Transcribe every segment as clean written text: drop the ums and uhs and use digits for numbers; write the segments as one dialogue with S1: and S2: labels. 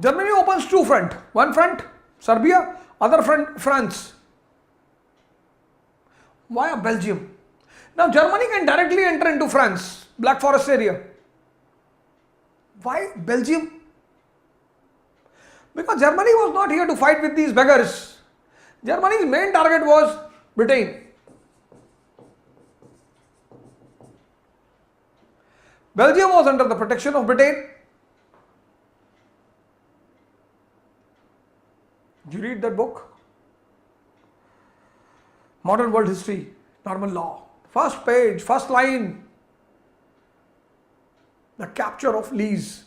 S1: Germany opens two fronts. One front, Serbia, other front, France. Via Belgium. Now Germany can directly enter into France, Black Forest area. Why Belgium? Because Germany was not here to fight with these beggars. Germany's main target was Britain. Belgium was under the protection of Britain. Did you read that book? Modern World History, Norman Law. First page, first line. The capture of Lees.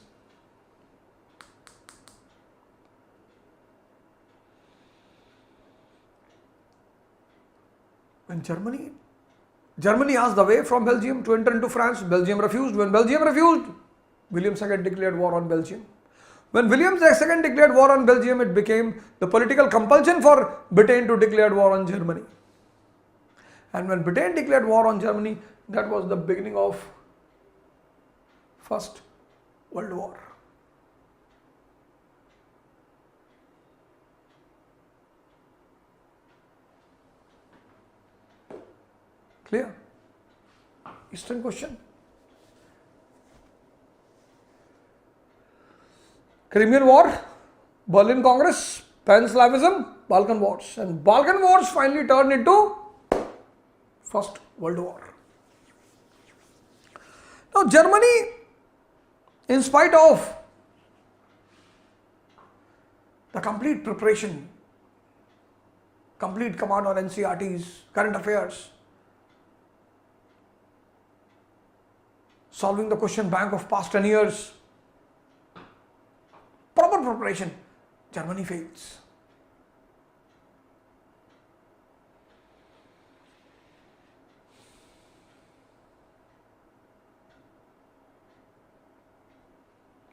S1: When Germany asked the way from Belgium to enter into France, Belgium refused. When Belgium refused, William II declared war on Belgium. When William II declared war on Belgium, it became the political compulsion for Britain to declare war on Germany. And when Britain declared war on Germany, that was the beginning of First World War. Clear? Eastern question. Crimean War, Berlin Congress, Pan-Slavism, Balkan Wars. And Balkan Wars finally turned into First World War. Now Germany, in spite of the complete preparation, complete command on NCRTs, current affairs, solving the question bank of past 10 years, proper preparation, Germany fails.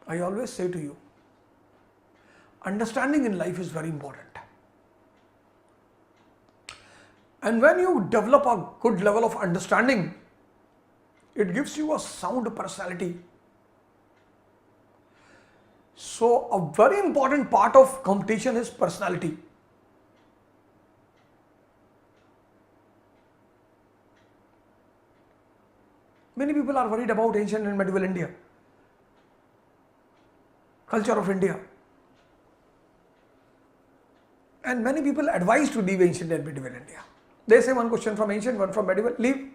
S1: I always say to you, understanding in life is very important. And when you develop a good level of understanding, it gives you a sound personality. So a very important part of competition is personality. Many people are worried about ancient and medieval India, culture of India. And many people advise to leave ancient and medieval India. They say one question from ancient, one from medieval, leave.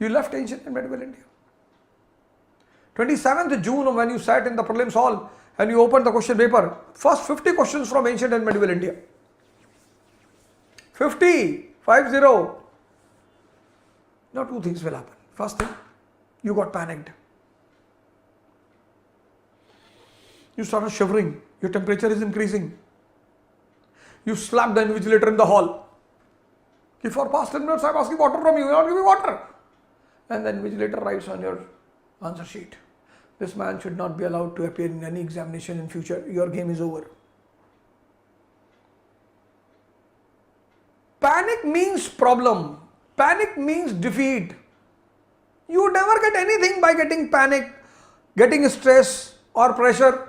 S1: You left ancient and medieval India. 27th June, when you sat in the prelims hall and you opened the question paper, first 50 questions from ancient and medieval India. 50. Now two things will happen. First thing, you got panicked. You started shivering. Your temperature is increasing. You slapped the invigilator in the hall. For past 10 minutes I am asking water from you. You are not giving water. And the invigilator writes on your answer sheet, this man should not be allowed to appear in any examination in future. Your game is over. Panic means problem. Panic means defeat. You never get anything by getting panic, getting stress or pressure.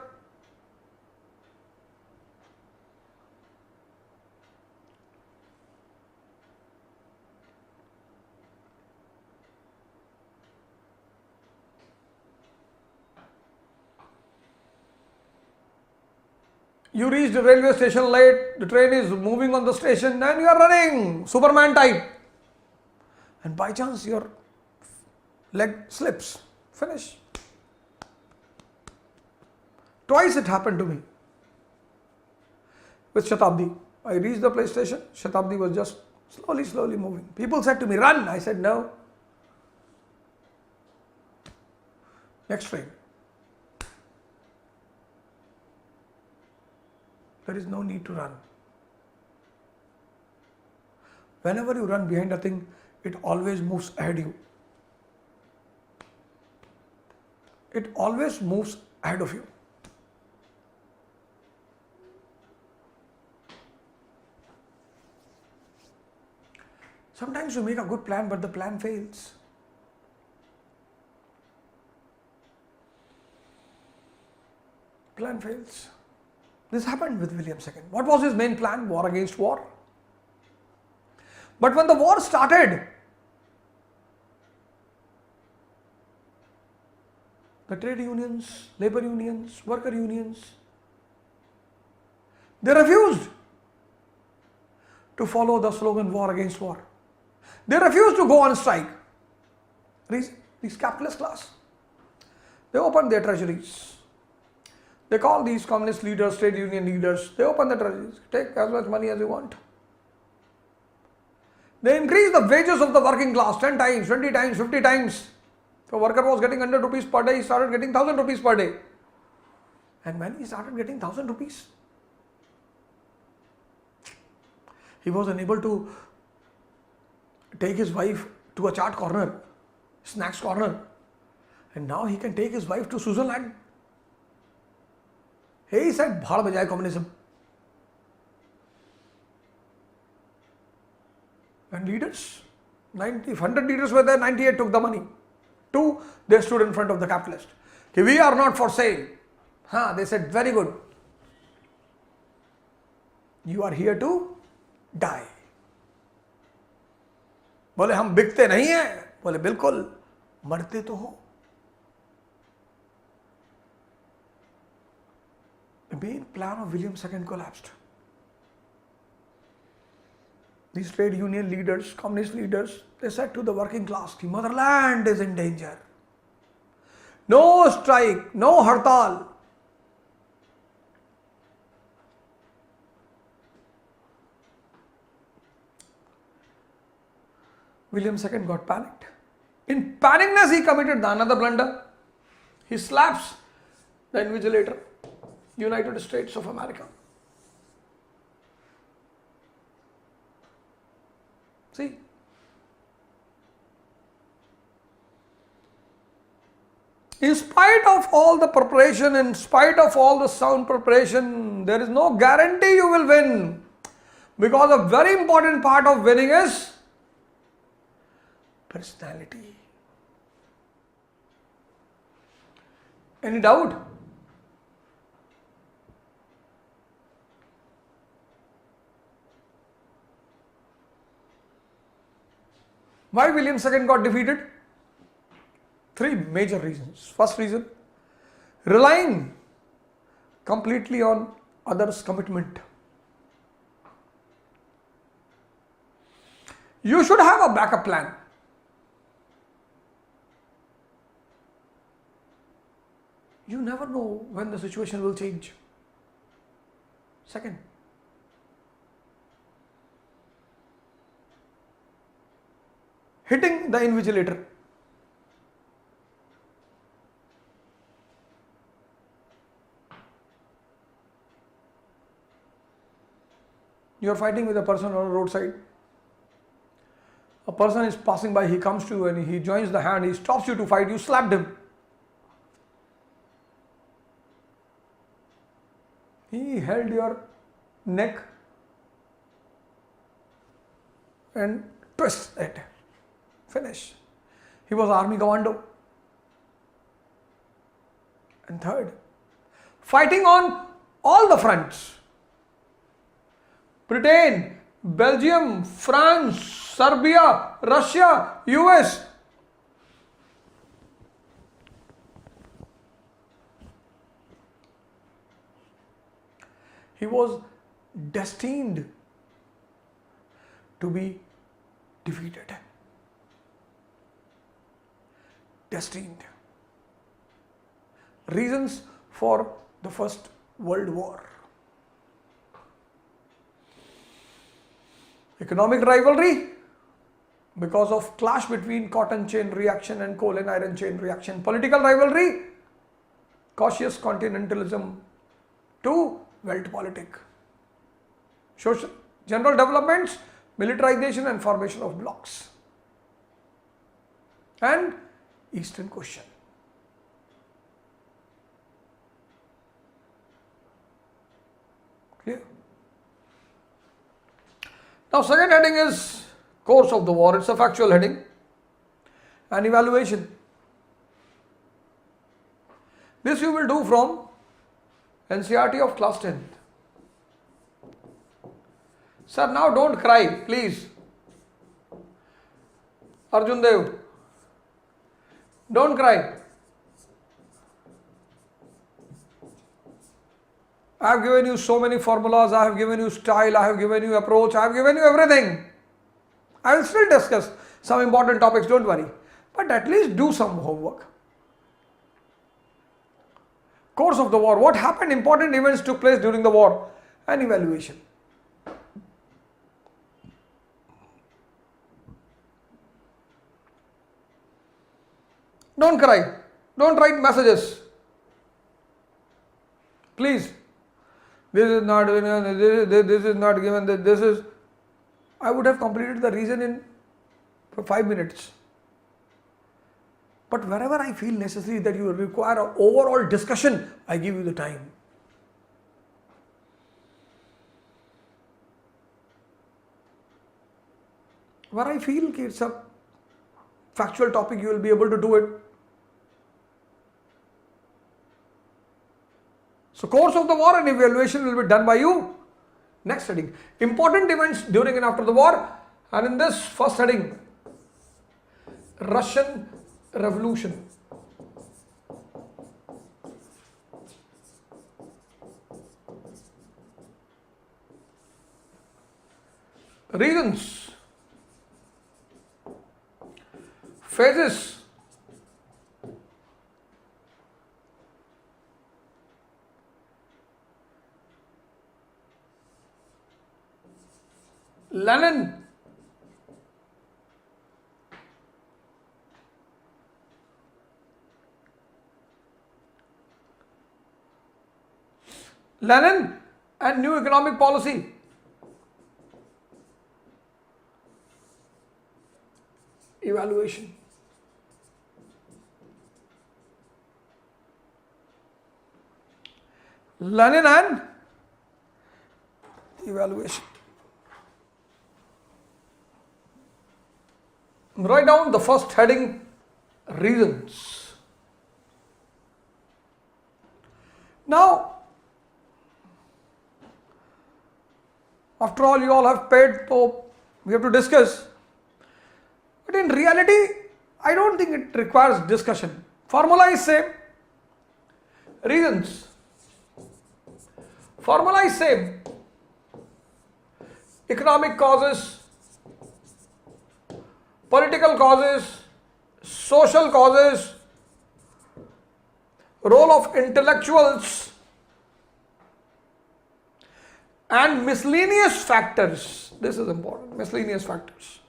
S1: You reach the railway station late, the train is moving on the station and you are running, Superman type. And by chance your leg slips, finish. Twice it happened to me with Shatabdi. I reached the place station, Shatabdi was just slowly moving. People said to me, run. I said, no. Next train. There is no need to run. Whenever you run behind a thing, it always moves ahead of you. It always moves ahead of you. Sometimes you make a good plan, but the plan fails. Plan fails. This happened with William II. What was his main plan? War against war. But when the war started, the trade unions, labor unions, worker unions, they refused to follow the slogan war against war. They refused to go on strike. Reason? These capitalist class. They opened their treasuries. They call these communist leaders, trade union leaders. They open the treasuries. Take as much money as you want. They increased the wages of the working class 10 times, 20 times, 50 times. If a worker was getting 100 rupees per day, he started getting 1000 rupees per day. And when he started getting 1000 rupees, he was unable to take his wife to a chaat corner, snacks corner. And now he can take his wife to Switzerland. He said, "Bhaad mein jaye communism." And leaders, 100 leaders were there, 98 took the money. 2, they stood in front of the capitalist. Okay, we are not for sale. They said, very good. You are here to die. बोले हम बिकते नहीं हैं. बोले बिल्कुल, मरते तो हो. The main plan of William II collapsed. These trade union leaders, communist leaders, they said to the working class, the motherland is in danger. No strike, no hartal. William II got panicked. In panicness, he committed another blunder. He slaps the invigilator, United States of America. See, in spite of all the preparation, in spite of all the sound preparation, there is no guarantee you will win, because a very important part of winning is personality. Any doubt? Why William II got defeated? 3 major reasons. First reason, relying completely on others' commitment. You should have a backup plan. You never know when the situation will change. Second, hitting the invigilator. You are fighting with a person on a roadside. A person is passing by, he comes to you and he joins the hand, he stops you to fight, you slapped him. He held your neck and twists it. Finish. He was army commando. And third, fighting on all the fronts. Britain, Belgium, France, Serbia, Russia, US. He was destined to be defeated. Destined. Reasons for the First World War. Economic rivalry, because of clash between cotton chain reaction and coal and iron chain reaction. Political rivalry, cautious continentalism to Weltpolitik. Social, general developments, militarization and formation of blocks. And Eastern question. Clear? Now, second heading is course of the war. It's a factual heading. And evaluation. This you will do from NCERT of class 10th. Sir, now don't cry, please. Arjun Dev, don't cry. I have given you so many formulas, I have given you style, I have given you approach, I have given you everything. I will still discuss some important topics, don't worry. But at least do some homework. Course of the war, what happened, important events took place during the war, and evaluation. Don't cry, don't write messages. Please. This is not given, this is not given, this is. I would have completed the reason in 5 minutes. But wherever I feel necessary that you require an overall discussion, I give you the time. Where I feel it's a factual topic, you will be able to do it. So course of the war and evaluation will be done by you. Next heading, important events during and after the war, and in this first heading, Russian Revolution. Reasons, phases, Lenin, and new economic policy. Evaluation. Lenin and evaluation. Write down the first heading, reasons. Now, after all, you all have paid, so we have to discuss. But in reality, I don't think it requires discussion. Formula is same. Reasons. Formula is same. Economic causes, political causes, social causes, role of intellectuals, and miscellaneous factors. This is important, miscellaneous factors.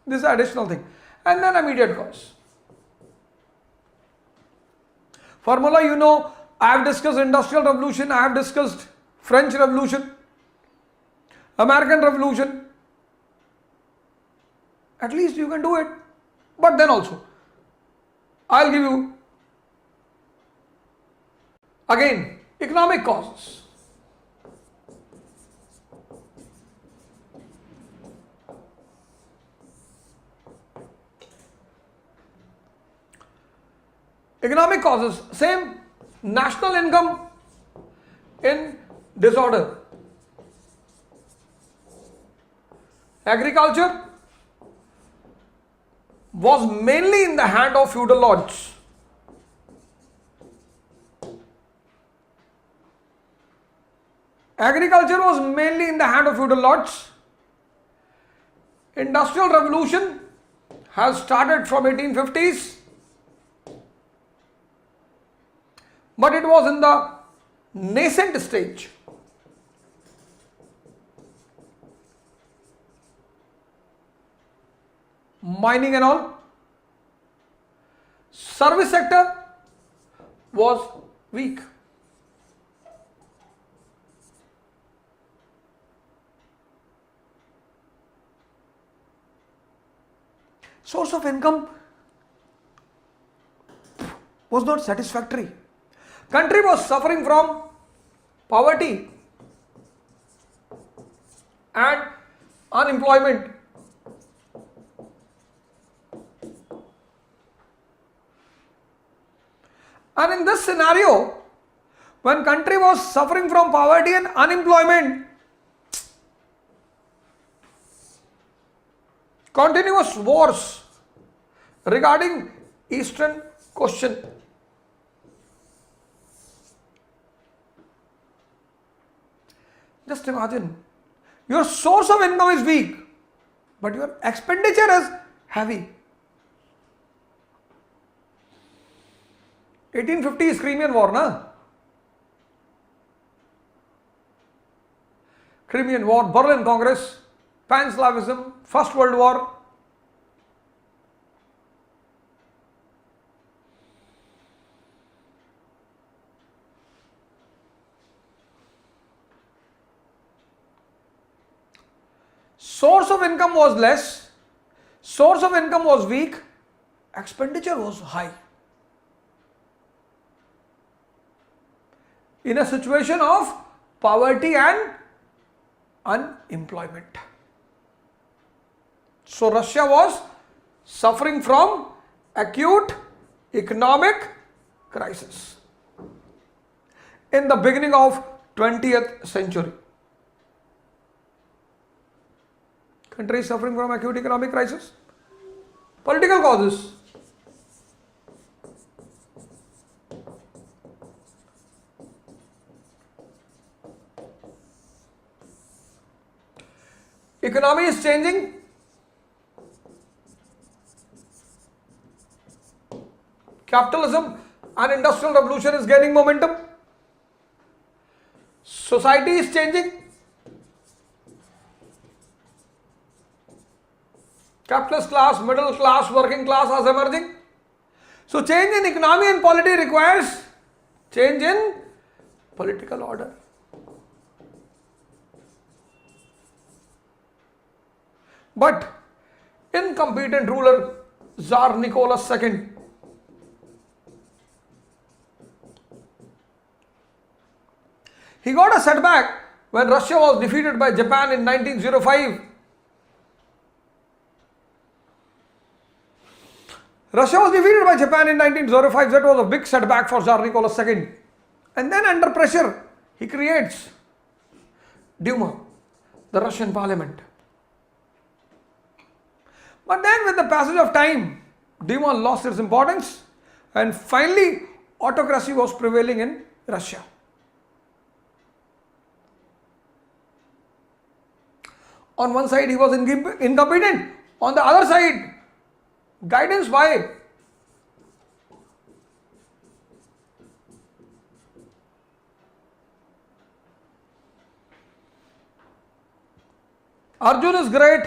S1: This is an additional thing. And then immediate cause. Formula, you know, I have discussed Industrial Revolution, I have discussed French Revolution, American Revolution. At least you can do it. But then also, I'll give you again economic causes. Economic causes, same, national income in disorder. Agriculture was mainly in the hand of feudal lords. Agriculture was mainly in the hand of feudal lords. Industrial Revolution has started from 1850s, but it was in the nascent stage. Mining and all. Service sector was weak. Source of income was not satisfactory. Country was suffering from poverty and unemployment. And in this scenario, when country was suffering from poverty and unemployment, continuous wars regarding Eastern question. Just imagine, your source of income is weak, but your expenditure is heavy. 1850 is Crimean War, na? Crimean War, Berlin Congress, Pan-Slavism, First World War. Source of income was less, source of income was weak, expenditure was high. In a situation of poverty and unemployment. So Russia was suffering from acute economic crisis in the beginning of 20th century. Country is suffering from acute economic crisis. Political causes. Economy is changing. Capitalism and industrial revolution is gaining momentum. Society is changing. Capitalist class, middle class, working class is emerging. So change in economy and polity requires change in political order. But incompetent ruler Tsar Nicholas II he got a setback when Russia was defeated by Japan in 1905. Russia was defeated by Japan in 1905. That was a big setback for Tsar Nicholas II. And then under pressure, he creates Duma, the Russian parliament. But then with the passage of time, Duma lost its importance and finally autocracy was prevailing in Russia. On one side he was incompetent, on the other side guidance by Arjun is great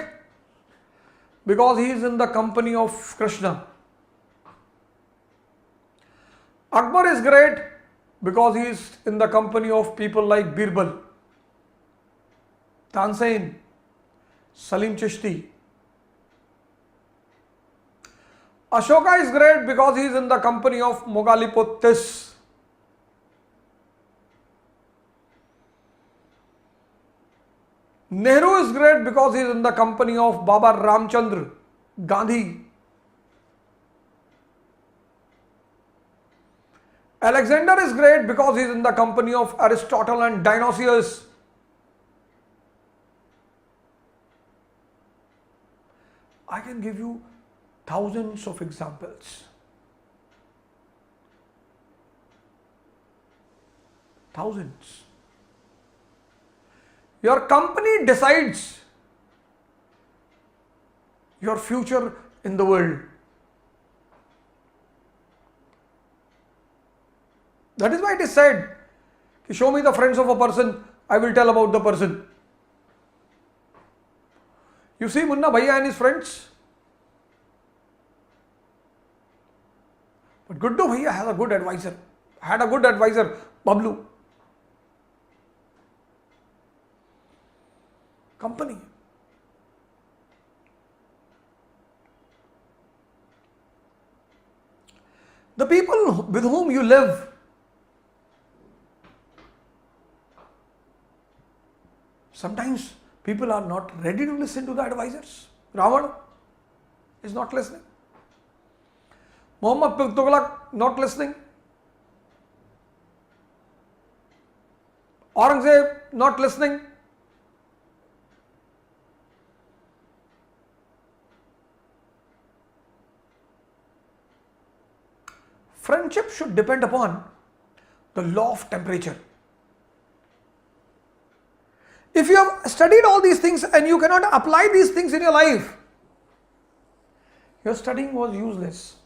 S1: because he is in the company of Krishna. Akbar is great because he is in the company of people like Birbal, Tansen, Salim Chishti. Ashoka is great because he is in the company of Moggaliput Tis. Nehru is great because he is in the company of Baba Ramchandra, Gandhi. Alexander is great because he is in the company of Aristotle and Dionysius. I can give you thousands of examples. Thousands. Your company decides your future in the world. That is why it is said, show me the friends of a person, I will tell about the person. You see Munna Bhaiya and his friends? But Guddu Bhaiya has a good advisor, had a good advisor, Bablu. Company. The people with whom you live, sometimes people are not ready to listen to the advisors. Ravana is not listening. Muhammad Tughlaq not listening. Aurangzeb not listening. Friendship should depend upon the law of temperature. If you have studied all these things and you cannot apply these things in your life, your studying was useless.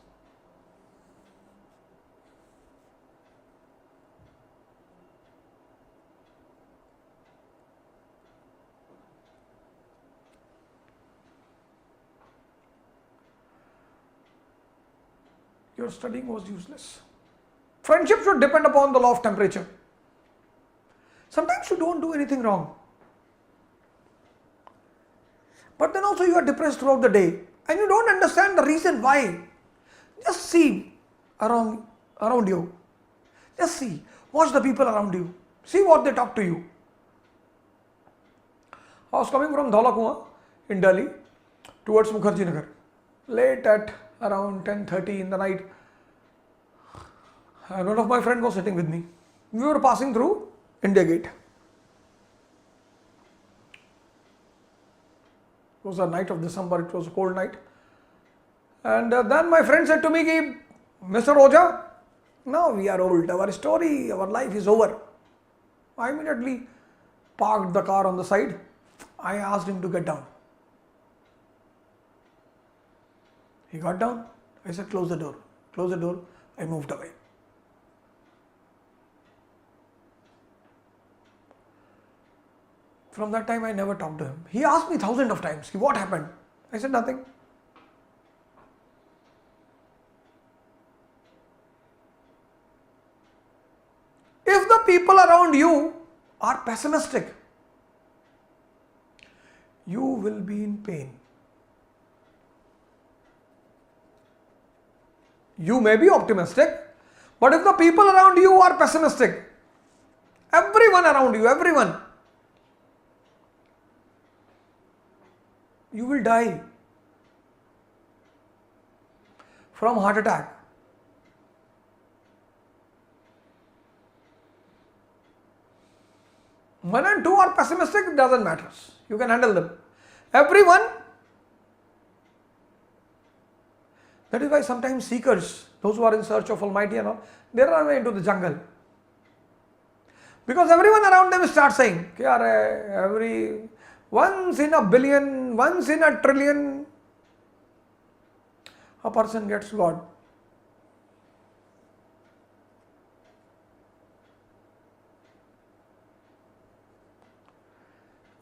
S1: Your studying was useless. Friendship should depend upon the law of temperature. Sometimes you don't do anything wrong, but then also you are depressed throughout the day and you don't understand the reason why. Just see around you. Just see. Watch the people around you. See what they talk to you. I was coming from Dhaulakua in Delhi towards Mukherjee Nagar late at around 10:30 in the night, and one of my friends was sitting with me. We were passing through India Gate. It was a night of December, it was a cold night. And then my friend said to me, Mr. Ojha, now we are old, our story, our life is over. I immediately parked the car on the side. I asked him to get down. He got down. I said, close the door. Close the door. I moved away. From that time, I never talked to him. He asked me thousands of times, what happened? I said, nothing. If the people around you are pessimistic, you will be in pain. You may be optimistic, but if the people around you are pessimistic, everyone around you, everyone, you will die from heart attack. One and two are pessimistic, it doesn't matter. You can handle them. Everyone. That is why sometimes seekers, those who are in search of Almighty and all, they run away into the jungle. Because everyone around them starts saying, every once in a billion, once in a trillion, a person gets God.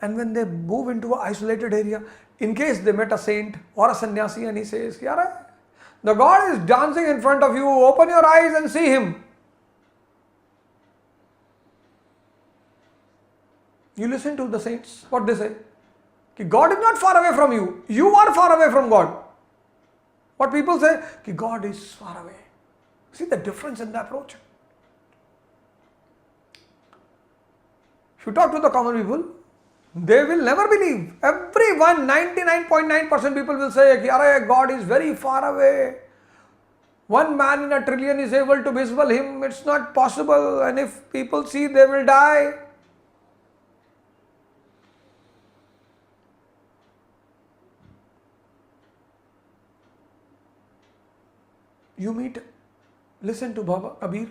S1: And when they move into an isolated area, in case they met a saint or a sannyasi and he says, the God is dancing in front of you, open your eyes and see him. You listen to the saints, what they say. God is not far away from you, you are far away from God. What people say, God is far away. See the difference in the approach. If you talk to the common people, they will never believe. Everyone, 99.9% people will say, God is very far away. One man in a trillion is able to visible him. It's not possible. And if people see, they will die. You meet, listen to Baba Kabir.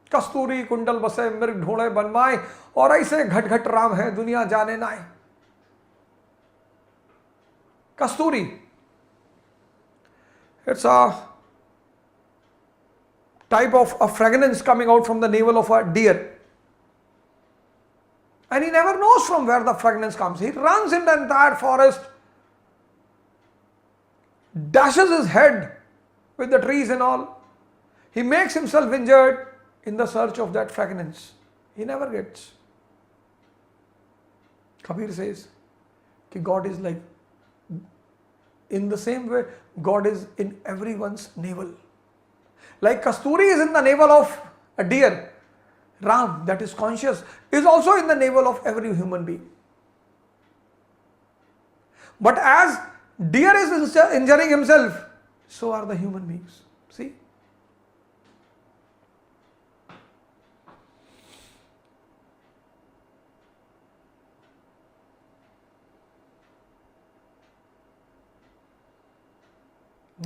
S1: कस्तूरी कुंडल बसे मृग ढूंढे बनवाए और ऐसे घट घट राम है दुनिया जाने नाए. Kasturi, it's a type of a fragrance coming out from the navel of a deer, and he never knows from where the fragrance comes. He runs in the entire forest, dashes his head with the trees and all. He makes himself injured in the search of that fragrance. He never gets. Kabir says that God is like, in the same way, God is in everyone's navel. Like Kasturi is in the navel of a deer, Ram, that is conscious, is also in the navel of every human being. But as deer is injuring himself, so are the human beings. See?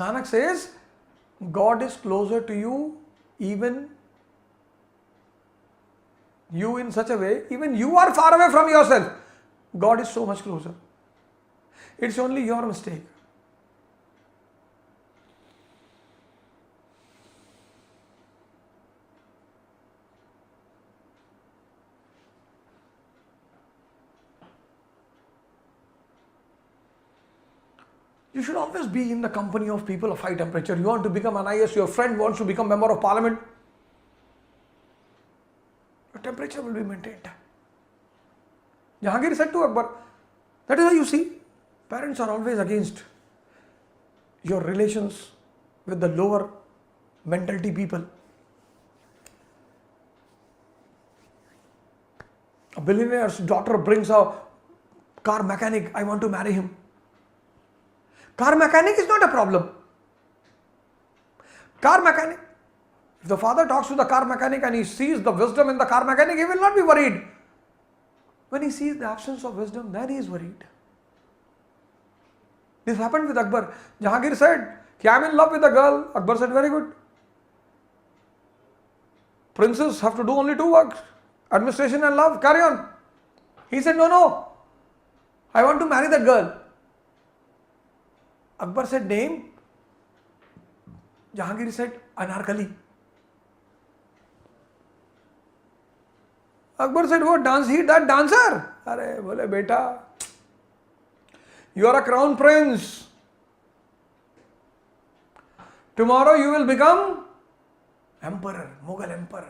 S1: Nanak says, God is closer to you, even you in such a way, even you are far away from yourself. God is so much closer. It's only your mistake. You should always be in the company of people of high temperature. You want to become an IS, your friend wants to become member of parliament, your temperature will be maintained. Jahangir said to Akbar, that is why you see, parents are always against your relations with the lower mentality people. A billionaire's daughter brings a car mechanic, I want to marry him. Car mechanic is not a problem. Car mechanic, if the father talks to the car mechanic and he sees the wisdom in the car mechanic, he will not be worried. When he sees the absence of wisdom, then he is worried. This happened with Akbar. Jahangir said, I am in love with a girl. Akbar said, very good. Princes have to do only two works, administration and love, carry on. He said, no, I want to marry that girl. Akbar said, name? Jahangir said, Anarkali. Akbar said, what dance? He that dancer? Arey, bole beta, you are a crown prince. Tomorrow you will become emperor, Mughal emperor.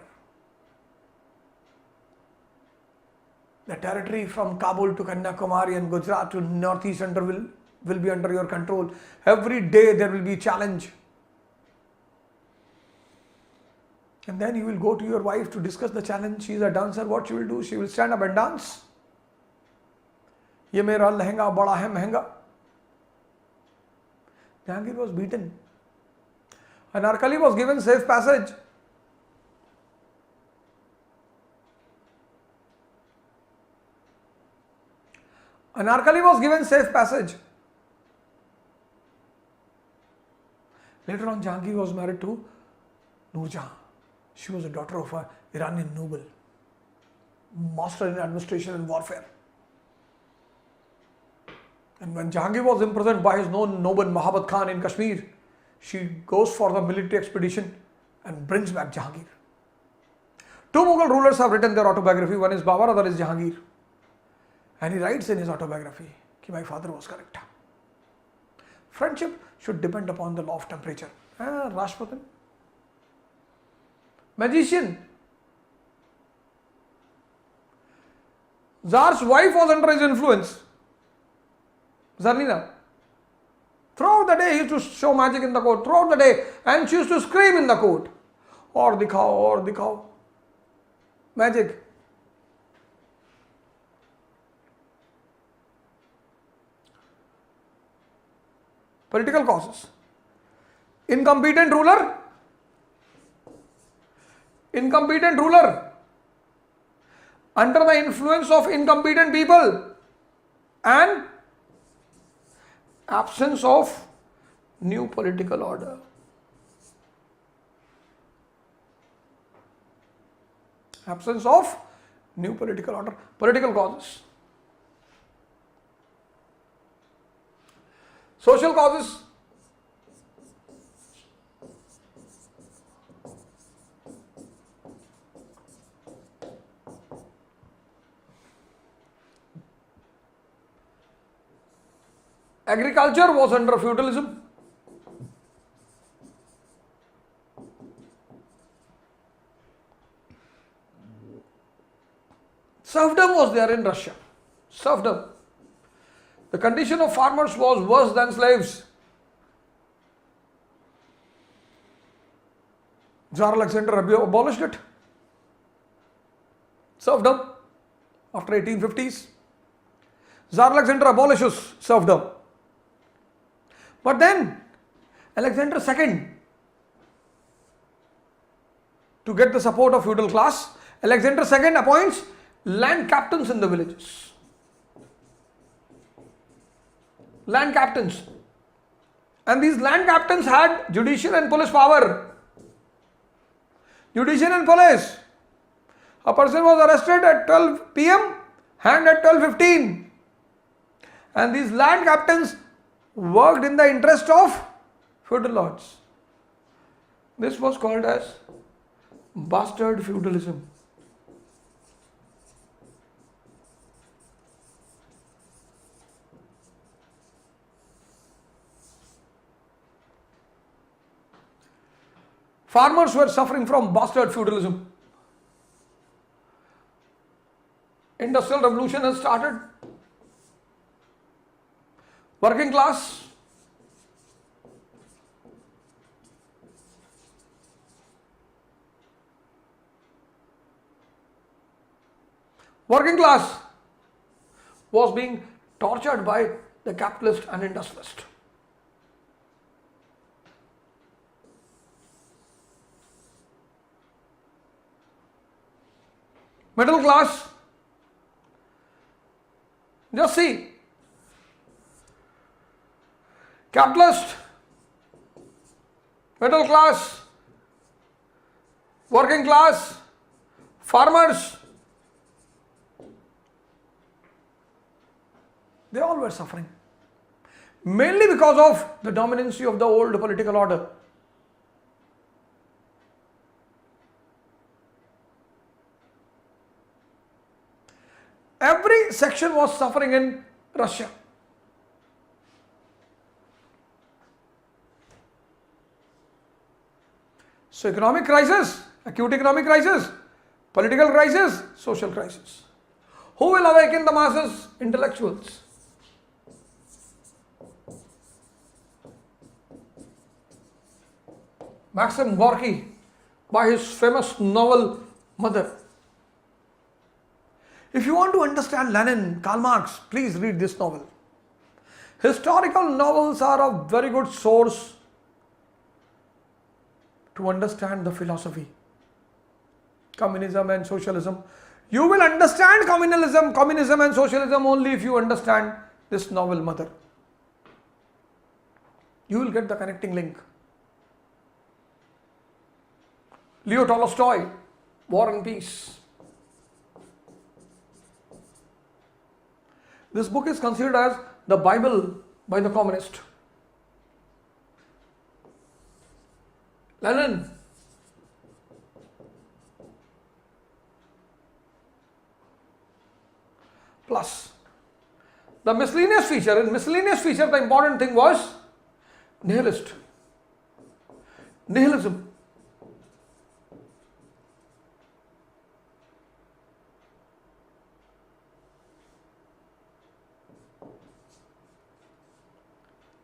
S1: The territory from Kabul to Kanyakumari and Gujarat to Northeast Center will be under your control. Every day there will be challenge. And then you will go to your wife to discuss the challenge. She is a dancer. What she will do? She will stand up and dance. Ye mera lehenga bada hai mehenga. Jahangir was beaten. Anarkali was given safe passage. Anarkali was given safe passage. Later on, Jahangir was married to Noorjahan. She was a daughter of an Iranian noble, master in administration and warfare. And when Jahangir was imprisoned by his known noble Mahabat Khan in Kashmir, she goes for the military expedition and brings back Jahangir. Two Mughal rulers have written their autobiography. One is Babur, other is Jahangir. And he writes in his autobiography that my father was correct. Friendship should depend upon the law of temperature. Rashtrakuta. Magician. Tsar's wife was under his influence. Zarnina. Throughout the day he used to show magic in the court. Throughout the day. And she used to scream in the court. Aur dikhao. Magic. Political causes. Incompetent ruler. Under the influence of incompetent people and absence of new political order. Absence of new political order. Political causes. Social causes. Agriculture was under feudalism. Serfdom was there in Russia. Serfdom. The condition of farmers was worse than slaves. Tsar Alexander abolished it. Serfdom after 1850s. Tsar Alexander abolishes serfdom. But then Alexander II, to get the support of feudal class, Alexander II appoints land captains in the villages. Land captains. And these land captains had judicial and police power. Judicial and police. A person was arrested at 12 p.m., hanged at 12:15. And these land captains worked in the interest of feudal lords. This was called as bastard feudalism. Farmers were suffering from bastard feudalism. Industrial revolution has started. Working class was being tortured by the capitalist and industrialist. Middle class, just see, capitalist, middle class, working class, farmers, they all were suffering, mainly because of the dominancy of the old political order. Every section was suffering in Russia. So economic crisis, acute economic crisis, political crisis, social crisis. Who will awaken the masses? Intellectuals. Maxim Gorky, by his famous novel Mother. If you want to understand Lenin, Karl Marx, please read this novel. Historical novels are a very good source to understand the philosophy. Communism and socialism. You will understand communism and socialism only if you understand this novel Mother. You will get the connecting link. Leo Tolstoy, War and Peace. This book is considered as the Bible by the communist. Lenin. Plus the miscellaneous feature. In miscellaneous feature, the important thing was nihilist. Nihilism.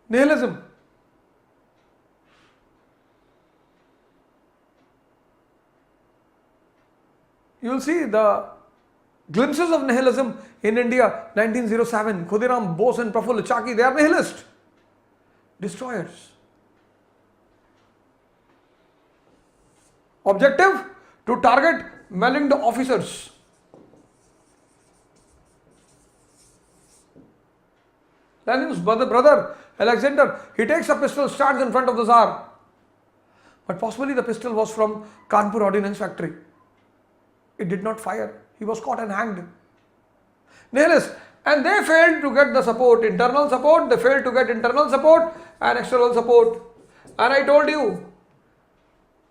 S1: Nihilism. You will see the glimpses of nihilism in India, 1907. Khudiram Bose and Prafulla Chaki, they are nihilist. Destroyers. Objective? To target maligned officers. Lenin's brother Alexander, he takes a pistol, stands in front of the Tsar. But possibly the pistol was from Kanpur Ordnance Factory. It did not fire. He was caught and hanged. Nihilist. And they failed to get the support, internal support, they failed to get internal support and external support. And I told you,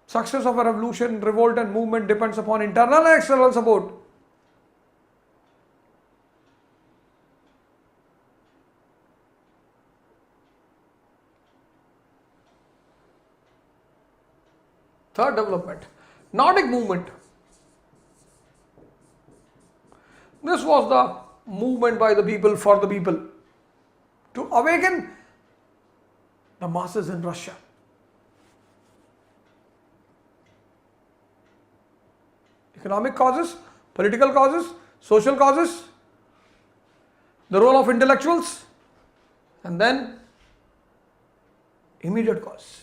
S1: success of a revolution, revolt and movement depends upon internal and external support. Third development, Nordic movement. This was the movement by the people for the people to awaken the masses in Russia. Economic causes, political causes, social causes, the role of intellectuals, and then immediate cause.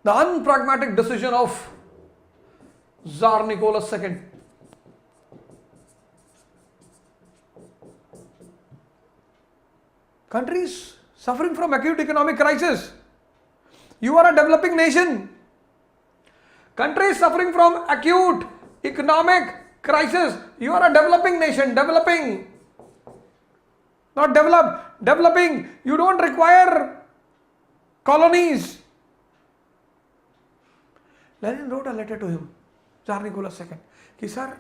S1: The unpragmatic decision of Tsar Nicholas II. Countries suffering from acute economic crisis. You are a developing nation. Countries suffering from acute economic crisis. You are a developing nation. Developing. Not developed. Developing. You don't require colonies. Lenin wrote a letter to him, Tsar Nicholas II. He said, sir,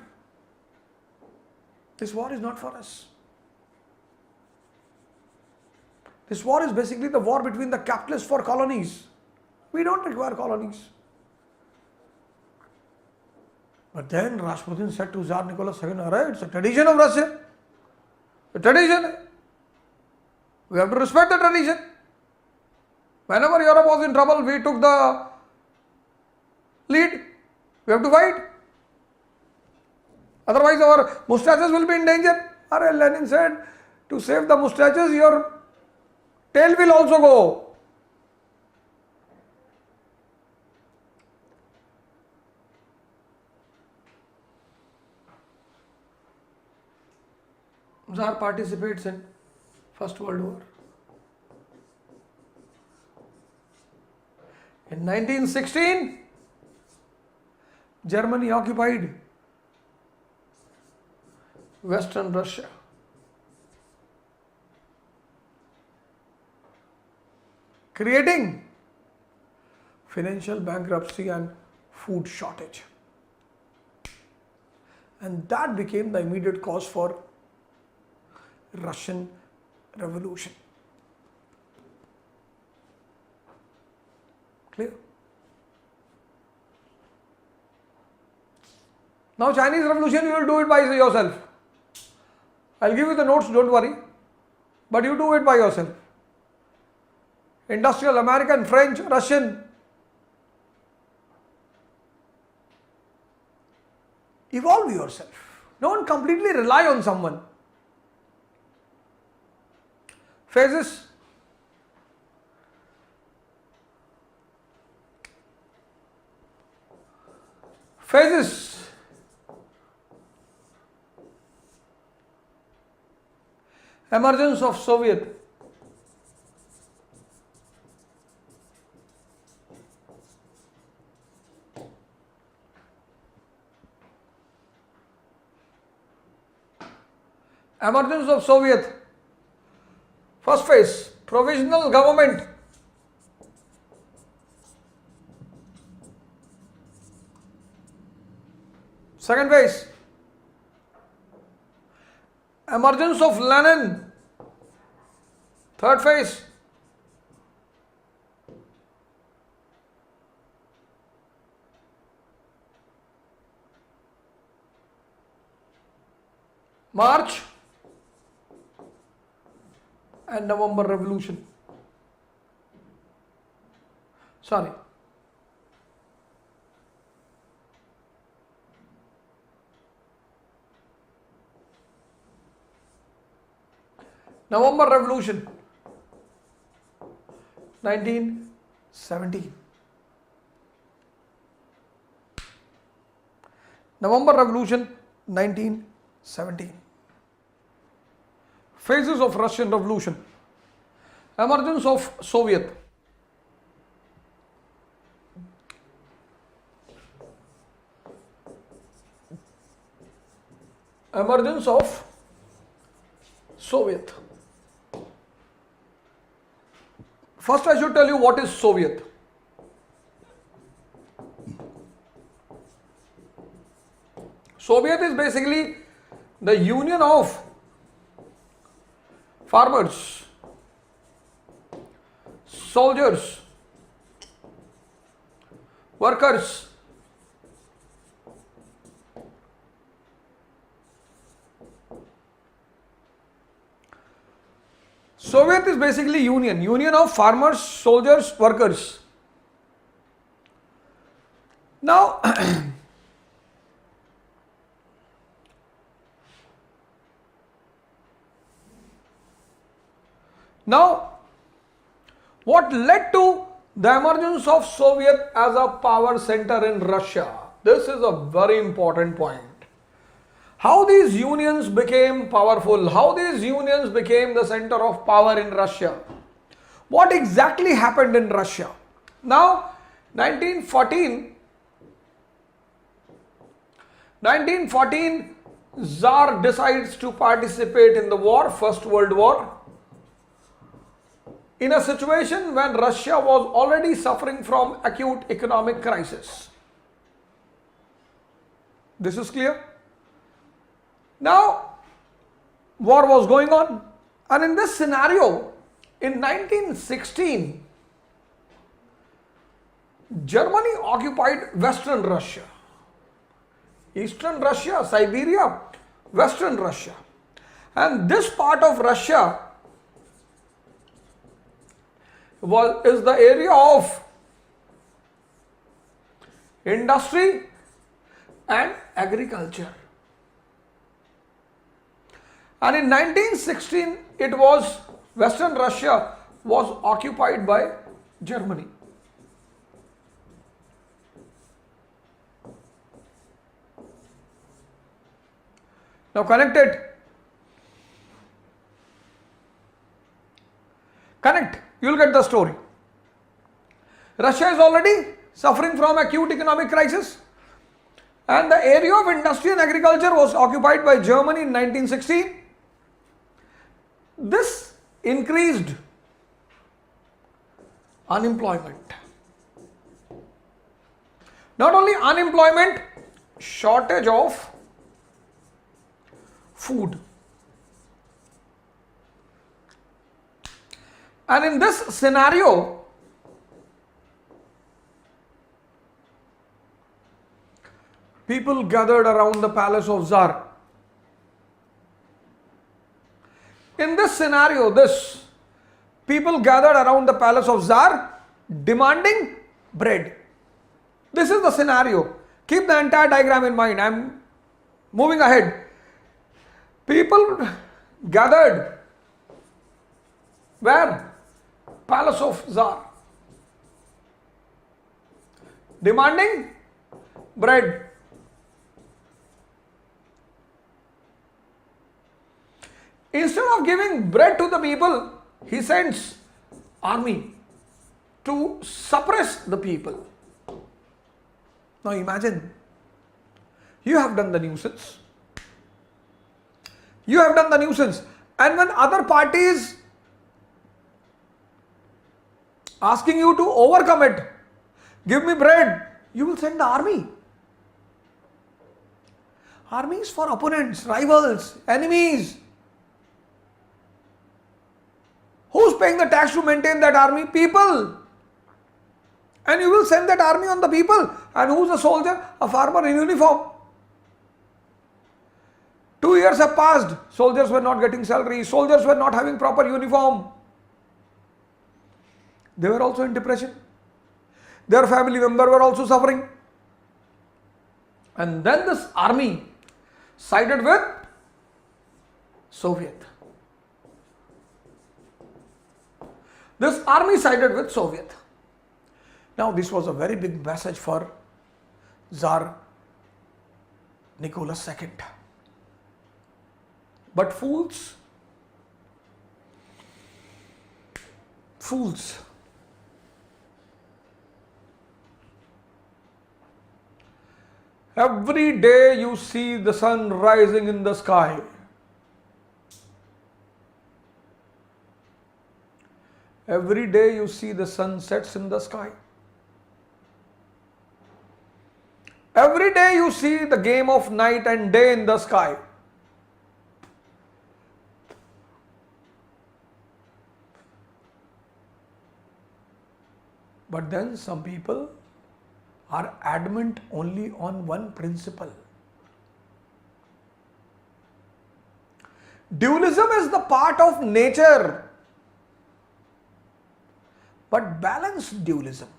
S1: this war is not for us. This war is basically the war between the capitalists for colonies. We don't require colonies. But then Rasputin said to Tsar Nicholas II, alright, it's a tradition of Russia. A tradition. We have to respect the tradition. Whenever Europe was in trouble, we took the lead. We have to fight. Otherwise our mustaches will be in danger. Lenin said, to save the mustaches, your tail will also go. Tsar participates in First World War. In 1916, Germany occupied Western Russia. Creating financial bankruptcy and food shortage. And that became the immediate cause for Russian Revolution. Clear? Now Chinese Revolution, you will do it by yourself. I'll give you the notes, don't worry. But you do it by yourself. Industrial, American, French, Russian. Evolve yourself. Don't completely rely on someone. Phases. Phases. Emergence of Soviet. Emergence of Soviet. First phase, provisional government. Second phase, emergence of Lenin. Third phase, March and November Revolution. Sorry. November Revolution, 1917. November Revolution, 1917. Phases of Russian Revolution. Emergence of Soviet. Emergence of Soviet. First, I should tell you what is Soviet. Soviet is basically the union of farmers, soldiers, workers, Soviet is basically union of farmers, soldiers, workers. Now, what led to The emergence of Soviet as a power center in Russia. This is a very important point. How these unions became powerful, how these unions became the center of power in Russia. What exactly happened in Russia? Now, 1914, Tsar decides to participate in the war, First World War, in a situation when Russia was already suffering from acute economic crisis. This is clear? Now, war was going on, and in this scenario, in 1916, Germany occupied Western Russia, Eastern Russia, Siberia, Western Russia, and this part of Russia is the area of industry and agriculture. And in 1916, Western Russia was occupied by Germany. Now connect it. Connect. You will get the story. Russia is already suffering from acute economic crisis, and the area of industry and agriculture was occupied by Germany in 1916. This increased unemployment. Not only unemployment, shortage of food. And in this scenario, people gathered around the palace of Tsar. In this scenario, people gathered around the palace of Tsar demanding bread. This is the scenario. Keep the entire diagram in mind. I am moving ahead. People gathered where? Palace of Tsar, demanding bread. Instead of giving bread to the people, he sends army to suppress the people. Now imagine, you have done the nuisance. You have done the nuisance, and when other parties asking you to overcome it, give me bread, you will send the army. Army is for opponents, rivals, enemies. Who's paying the tax to maintain that army? People. And you will send that army on the people. And who's a soldier? A farmer in uniform. 2 years have passed. Soldiers were not getting salary. Soldiers were not having proper uniform. They were also in depression. Their family members were also suffering. And then this army sided with Soviet. This army sided with Soviet. Now this was a very big message for Tsar Nicholas II. But fools, every day you see the sun rising in the sky. Every day you see the sun sets in the sky. Every day you see the game of night and day in the sky. But then some people are adamant only on one principle. Dualism is the part of nature, but balanced dualism.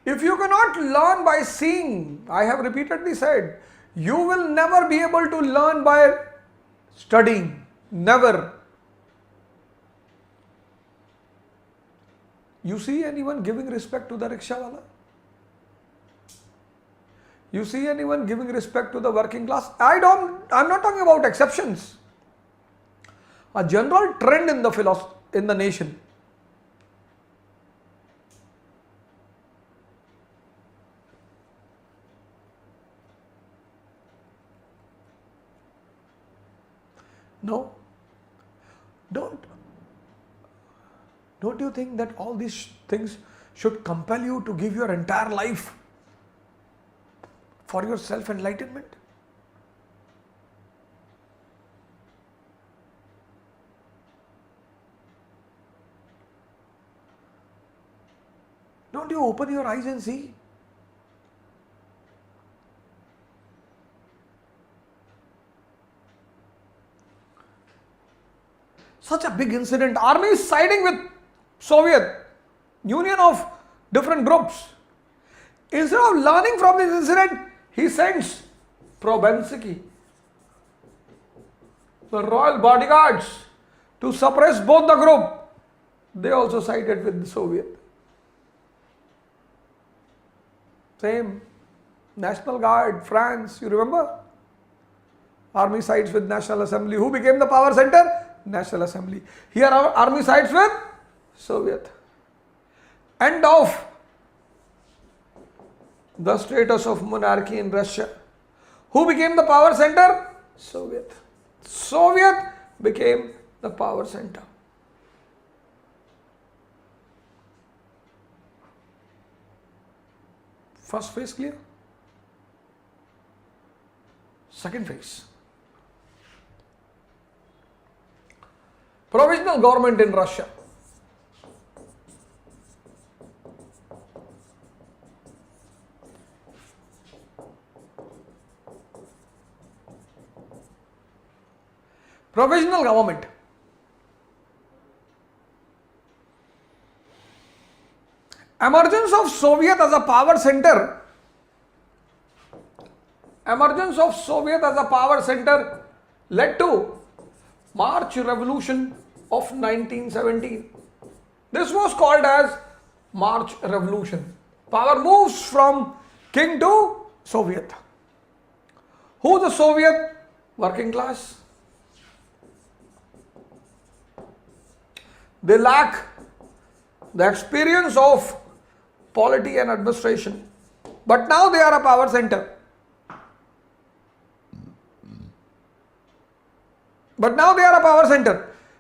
S1: If you cannot learn by seeing, I have repeatedly said, You will never be able to learn by studying. Never. You see anyone giving respect to the rickshawala? You see anyone giving respect to the working class? I'm not talking about exceptions. A general trend in the nation. No. Don't you think that all these things should compel you to give your entire life for your self-enlightenment? Don't you open your eyes and see? Such a big incident. Army is siding with Soviet Union of different groups. Instead of learning from this incident, he sends Probensky, the royal bodyguards, to suppress both the group. They also sided with the Soviet. Same. National Guard, France, you remember? Army sides with National Assembly. Who became the power center? National Assembly. Here our army sides with Soviet. End of the status of monarchy in Russia. Who became the power center? Soviet. Soviet became the power center. First phase clear? Second phase. Provisional government in Russia. Provisional government. Emergence of Soviet as a power center. Emergence of Soviet as a power center led to March Revolution of 1917. This was called as March Revolution. Power moves from king to Soviet. Who the Soviet? Working class. They lack the experience of polity and administration. But now they are a power center.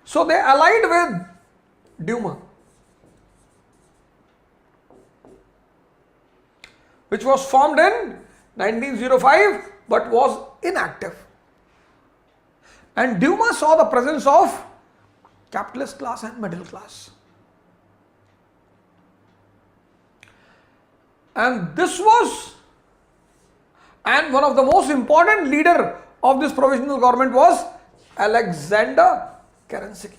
S1: So they allied with Duma, which was formed in 1905 but was inactive. And Duma saw the presence of capitalist class and middle class. And one of the most important leader of this provisional government was Alexander Kerensky.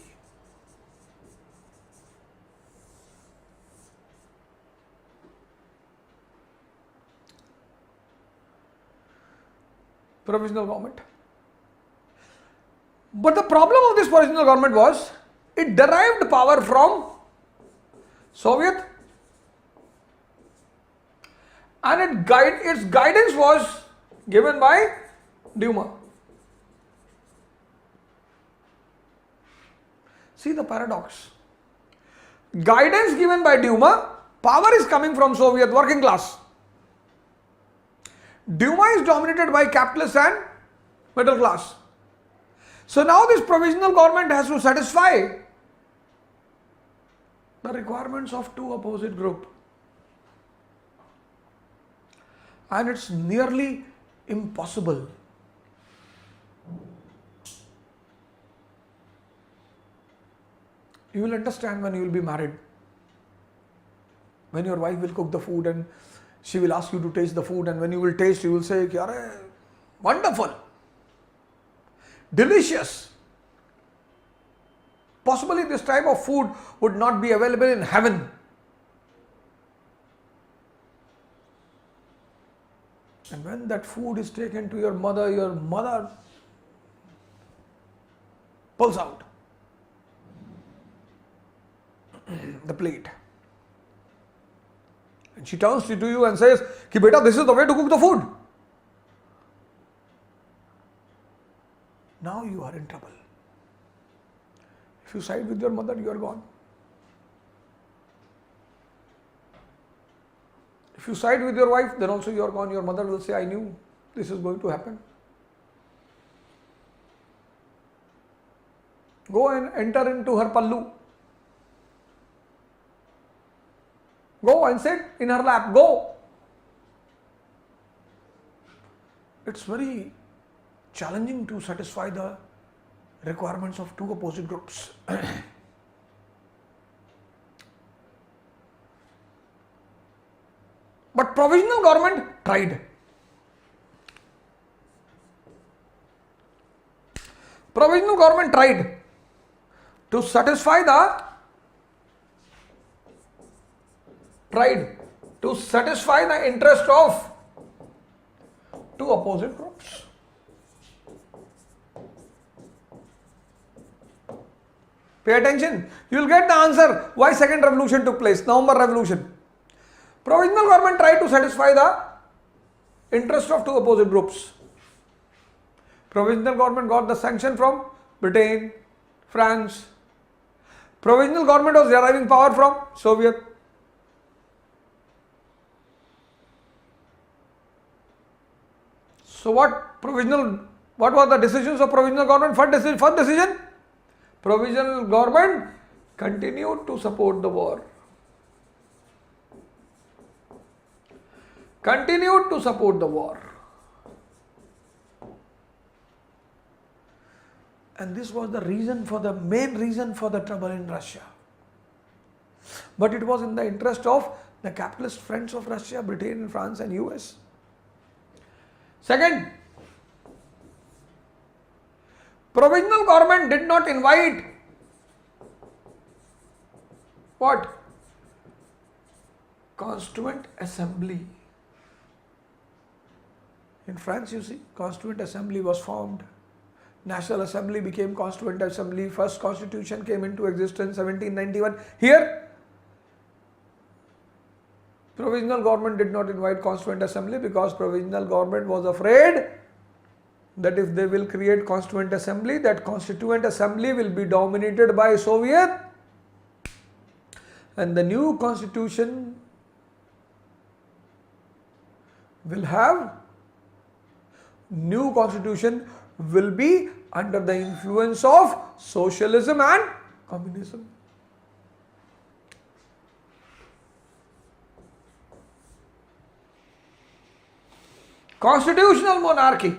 S1: Provisional government. But the problem of this provisional government was it derived power from Soviet, and its guidance was given by Duma. See the paradox. Guidance given by Duma, power is coming from Soviet working class. Duma is dominated by capitalists and middle class. So now this provisional government has to satisfy the requirements of two opposite groups. And it's nearly impossible. You will understand when you will be married. When your wife will cook the food and she will ask you to taste the food, and when you will taste, you will say, "Kyare, wonderful, delicious." Possibly this type of food would not be available in heaven. And when that food is taken to your mother pulls out the plate. And she turns to you and says, Ki beta, this is the way to cook the food. Now you are in trouble. If you side with your mother, you are gone. If you side with your wife, then also you are gone. Your mother will say, I knew this is going to happen. Go and enter into her pallu. Go and sit in her lap. Go. It's very challenging to satisfy the requirements of two opposite groups. But provisional government tried. Provisional government tried to satisfy the interest of two opposite groups. Pay attention. You will get the answer why second revolution took place, November Revolution. Provisional government tried to satisfy the interest of two opposite groups. Provisional government got the sanction from Britain, France. Provisional government was deriving power from Soviet. So what were the decisions of provisional government? First decision, provisional government continued to support the war. Continued to support the war. And this was the main reason for the trouble in Russia. But it was in the interest of the capitalist friends of Russia, Britain, France and US. Second, provisional government did not invite what? Constituent Assembly. In France, you see, Constituent Assembly was formed. National Assembly became Constituent Assembly. First Constitution came into existence 1791. Here, Provisional government did not invite Constituent Assembly because Provisional government was afraid that if they will create Constituent Assembly, that Constituent Assembly will be dominated by Soviet, and the new constitution will be under the influence of socialism and communism. Constitutional monarchy.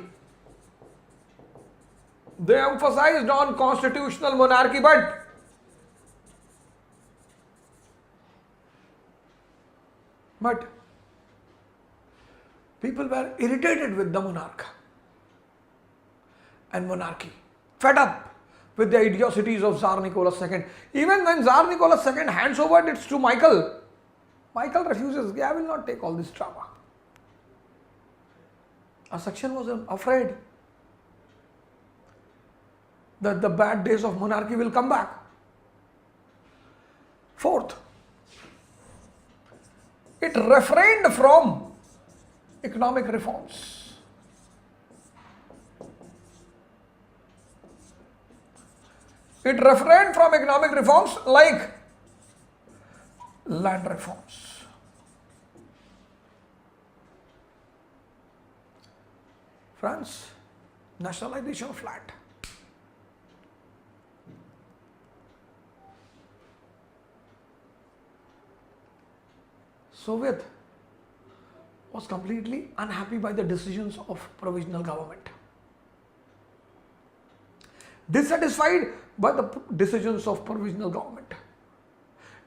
S1: They emphasized on constitutional monarchy, but people were irritated with the monarch and monarchy, fed up with the idiocies of Tsar Nicholas II. Even when Tsar Nicholas II hands over it to Michael, Michael refuses. I will not take all this drama. A section was afraid that the bad days of monarchy will come back. Fourth, it refrained from economic reforms. It refrained from economic reforms like land reforms. France, nationalization of land. Soviet was completely unhappy by the decisions of provisional government. Dissatisfied by the decisions of provisional government.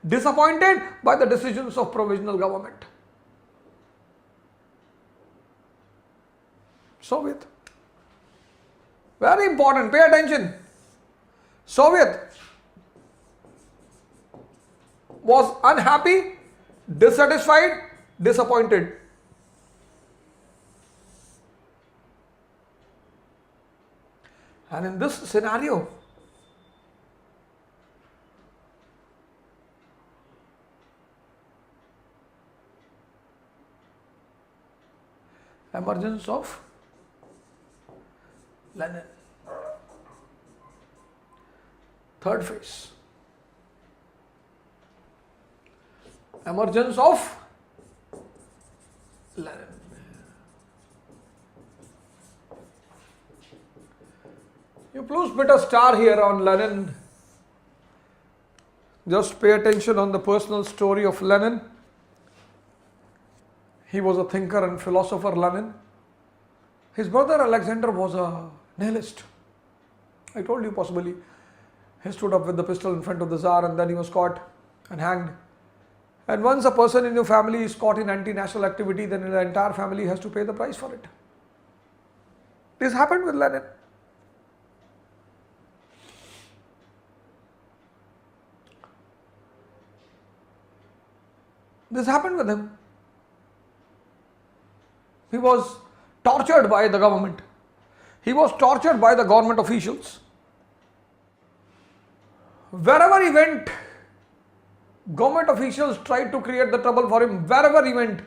S1: Disappointed by the decisions of provisional government. Soviet. Very important, pay attention. Soviet was unhappy, dissatisfied, disappointed. And in this scenario, emergence of Lenin. Third phase. Emergence of Lenin. You please put a star here on Lenin. Just pay attention on the personal story of Lenin. He was a thinker and philosopher, Lenin. His brother Alexander was a nihilist. I told you possibly. He stood up with the pistol in front of the Tsar and then he was caught and hanged. And once a person in your family is caught in anti-national activity, then the entire family has to pay the price for it. This happened with Lenin. This happened with him. He was tortured by the government. He was tortured by the government officials. Wherever he went, government officials tried to create the trouble for him. Wherever he went,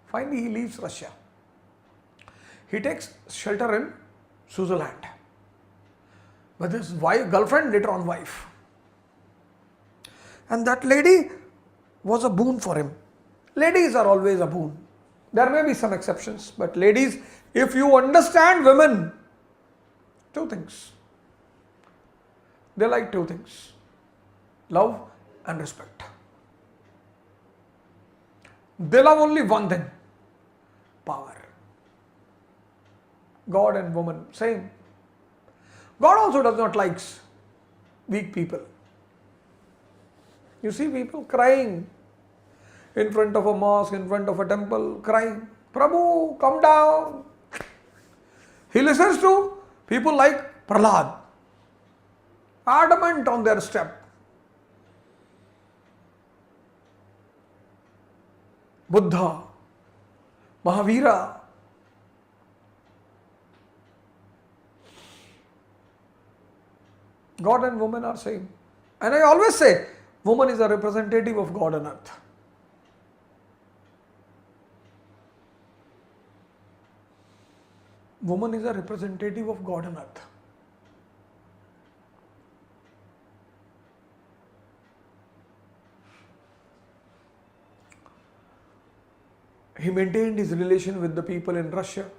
S1: finally he leaves Russia. He takes shelter in Switzerland with his wife, girlfriend, later on wife. And that lady was a boon for him. Ladies are always a boon. There may be some exceptions, but ladies, if you understand women, two things. They like two things: love and respect. They love only one thing: power. God and woman, same. God also does not like weak people. You see people crying in front of a mosque, in front of a temple, crying, Prabhu, come down. He listens to people like Prahlad, adamant on their step. Buddha, Mahavira. God and woman are same. And I always say, woman is a representative of God on earth. Woman is a representative of God on earth. He maintained his relation with the people in Russia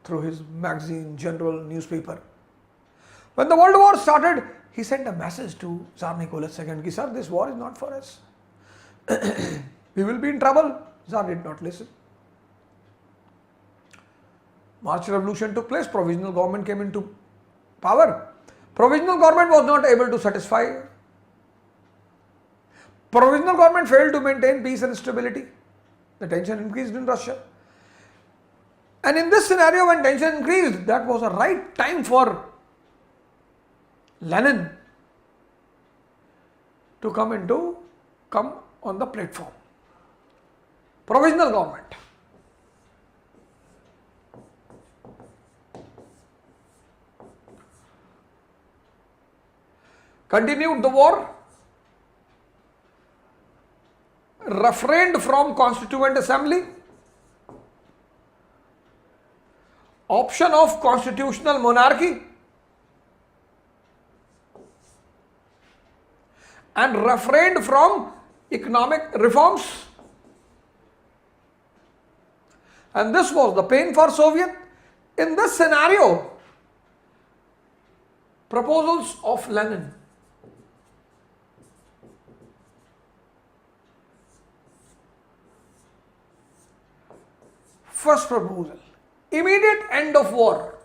S1: through his magazine, journal, newspaper. When the World War started, he sent a message to Tsar Nicholas II, ki, sir, this war is not for us. We will be in trouble. Tsar did not listen. March Revolution took place, provisional government came into power. Provisional government was not able to satisfy. Provisional government failed to maintain peace and stability. The tension increased in Russia. And in this scenario, when tension increased, that was a right time for Lenin to come on the platform. Provisional government. Continued the war, refrained from constituent assembly, option of constitutional monarchy, and refrained from economic reforms. And this was the pain for Soviet. In this scenario, proposals of Lenin. First proposal, immediate end of war.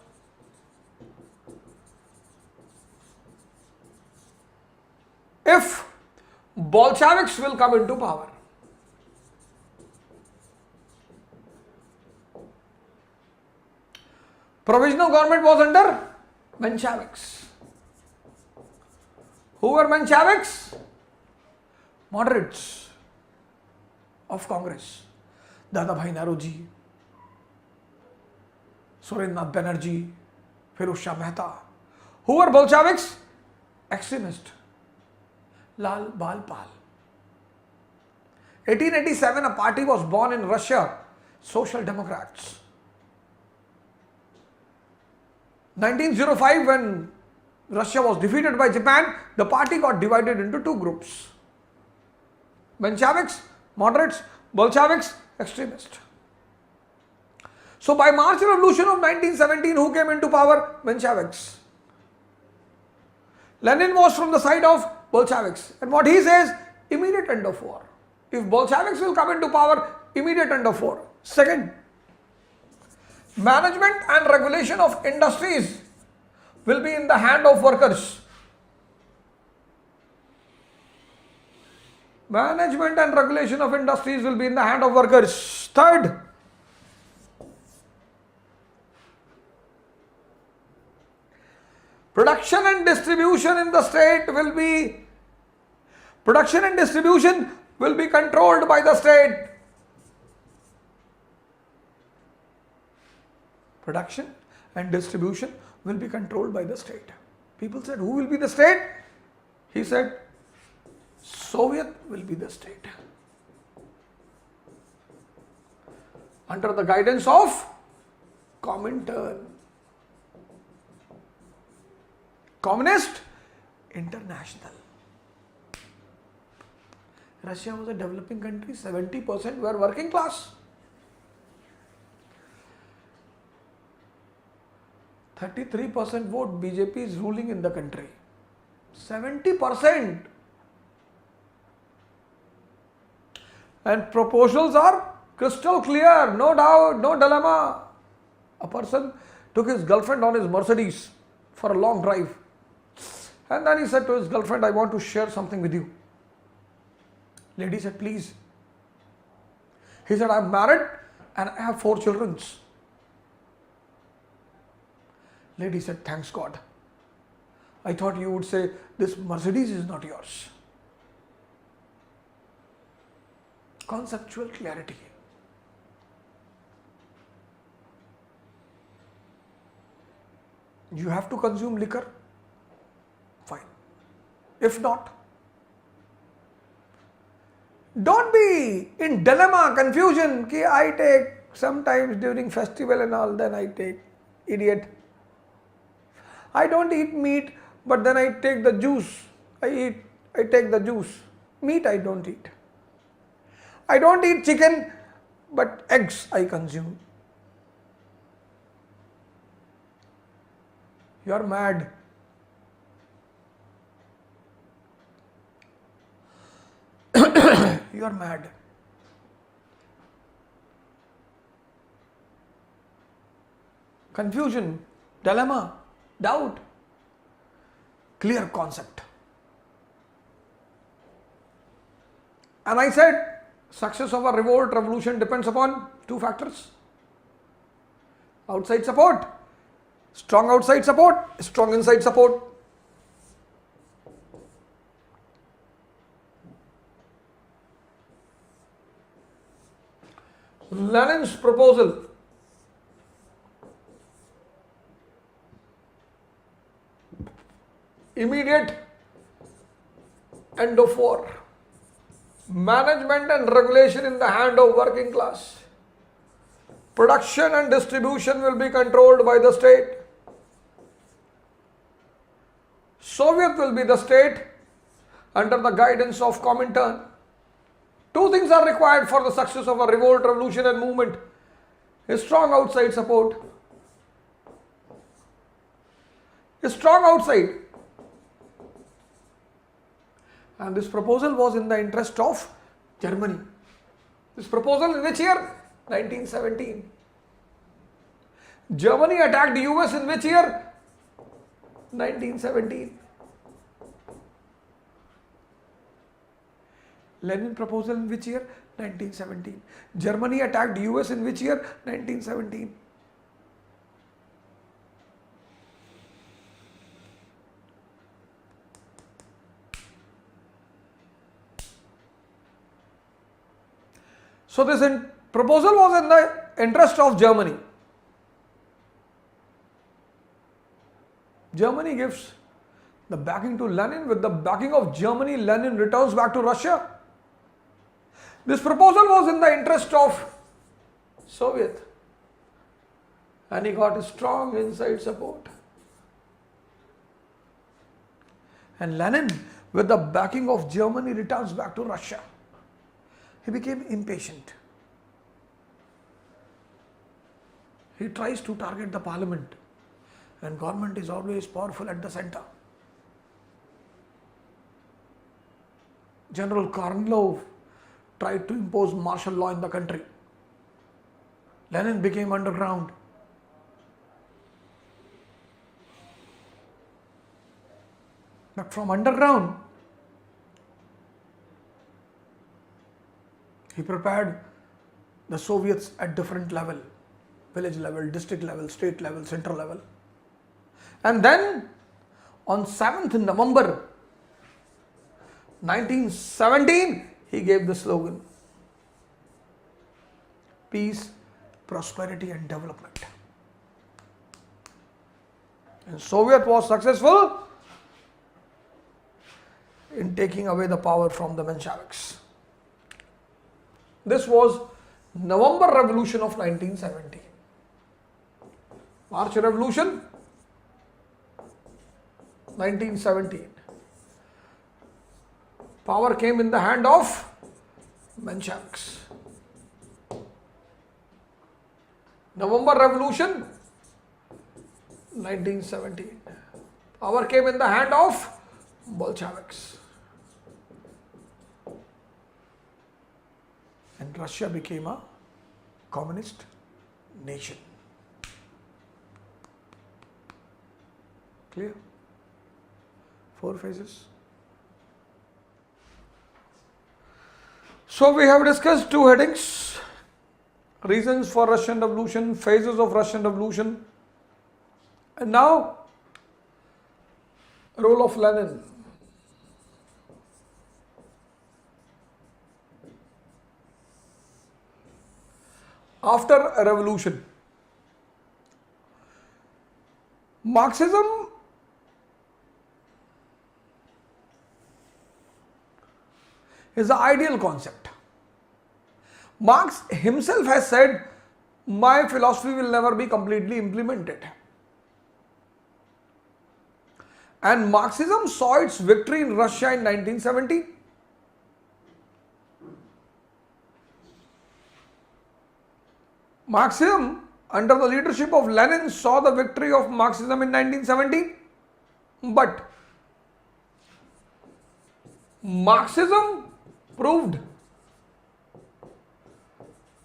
S1: If Bolsheviks will come into power. Provisional government was under Mensheviks. Who were Mensheviks? Moderates of Congress. Dadabhai Naoroji, Surendranath Banerjee, Firuz Shah Mehta. Who were Bolsheviks? Extremist. Lal Bal Pal. 1887, a party was born in Russia, Social Democrats. 1905, when Russia was defeated by Japan, the party got divided into two groups. Mensheviks, moderates, Bolsheviks, extremists. So by March Revolution of 1917, who came into power? Mensheviks. Lenin was from the side of Bolsheviks. And what he says, immediate end of war. If Bolsheviks will come into power, immediate end of war. Second, management and regulation of industries will be in the hand of workers. Management and regulation of industries will be in the hand of workers. Third, production and distribution in the state will be controlled by the state. Production and distribution will be controlled by the state. People said, who will be the state? He said, Soviet will be the state. Under the guidance of Comintern. Communist International. Russia was a developing country, 70% were working class. 33% vote, BJP is ruling in the country. 70%. And proposals are crystal clear, no doubt, no dilemma. A person took his girlfriend on his Mercedes for a long drive. And then he said to his girlfriend, I want to share something with you. Lady said, please. He said, I'm married and I have 4 children. Lady said, thanks God. I thought you would say, this Mercedes is not yours. Conceptual clarity. You have to consume liquor? Fine. If not, don't be in dilemma, confusion. Ki I take sometimes during festival and all, then I take. Idiot. I don't eat meat, but then I take the juice. I take the juice. Meat I don't eat. I don't eat chicken, but eggs I consume. You are mad. You are mad. Confusion, dilemma, doubt, clear concept. And I said, success of a revolt, revolution depends upon 2 factors. Outside support, strong outside support, strong inside support. Lenin's proposal. Immediate end of war. Management and regulation in the hand of working class. Production and distribution will be controlled by the state. Soviet will be the state under the guidance of Comintern. 2 things are required for the success of a revolt, revolution and movement. A strong outside support. A strong outside. And this proposal was in the interest of Germany. This proposal in which year? 1917. Germany attacked the US in which year? 1917. Lenin proposal in which year? 1917. Germany attacked the US in which year? 1917. So this proposal was in the interest of Germany. Germany gives the backing to Lenin. With the backing of Germany, Lenin returns back to Russia. This proposal was in the interest of Soviet, and he got a strong inside support. And Lenin, with the backing of Germany, returns back to Russia. He became impatient. He tries to target the parliament, and government is always powerful at the center. General Kornilov tried to impose martial law in the country. Lenin became underground. But from underground, he prepared the Soviets at different level, village level, district level, state level, central level. And then on 7th November 1917, he gave the slogan, peace, prosperity and development. And Soviet was successful in taking away the power from the Mensheviks. This was November Revolution of 1917. March Revolution 1917. Power came in the hand of Mensheviks. November Revolution 1917. Power came in the hand of Bolsheviks. And Russia became a communist nation. Clear? 4 phases. So we have discussed 2 headings: reasons for Russian Revolution, phases of Russian Revolution, and now role of Lenin. After a revolution, Marxism is the ideal concept. Marx himself has said, my philosophy will never be completely implemented. And Marxism saw its victory in Russia in 1917. Marxism, under the leadership of Lenin, saw the victory of Marxism in 1917. But Marxism proved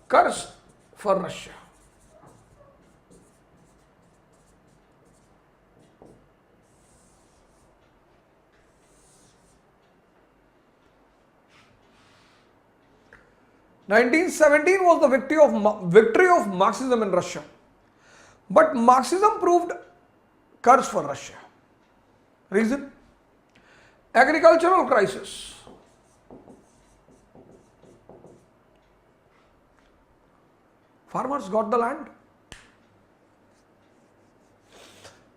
S1: curse for Russia. (1917) was the victory of Marxism in Russia, but Marxism proved curse for Russia. Reason? Agricultural crisis. Farmers got the land.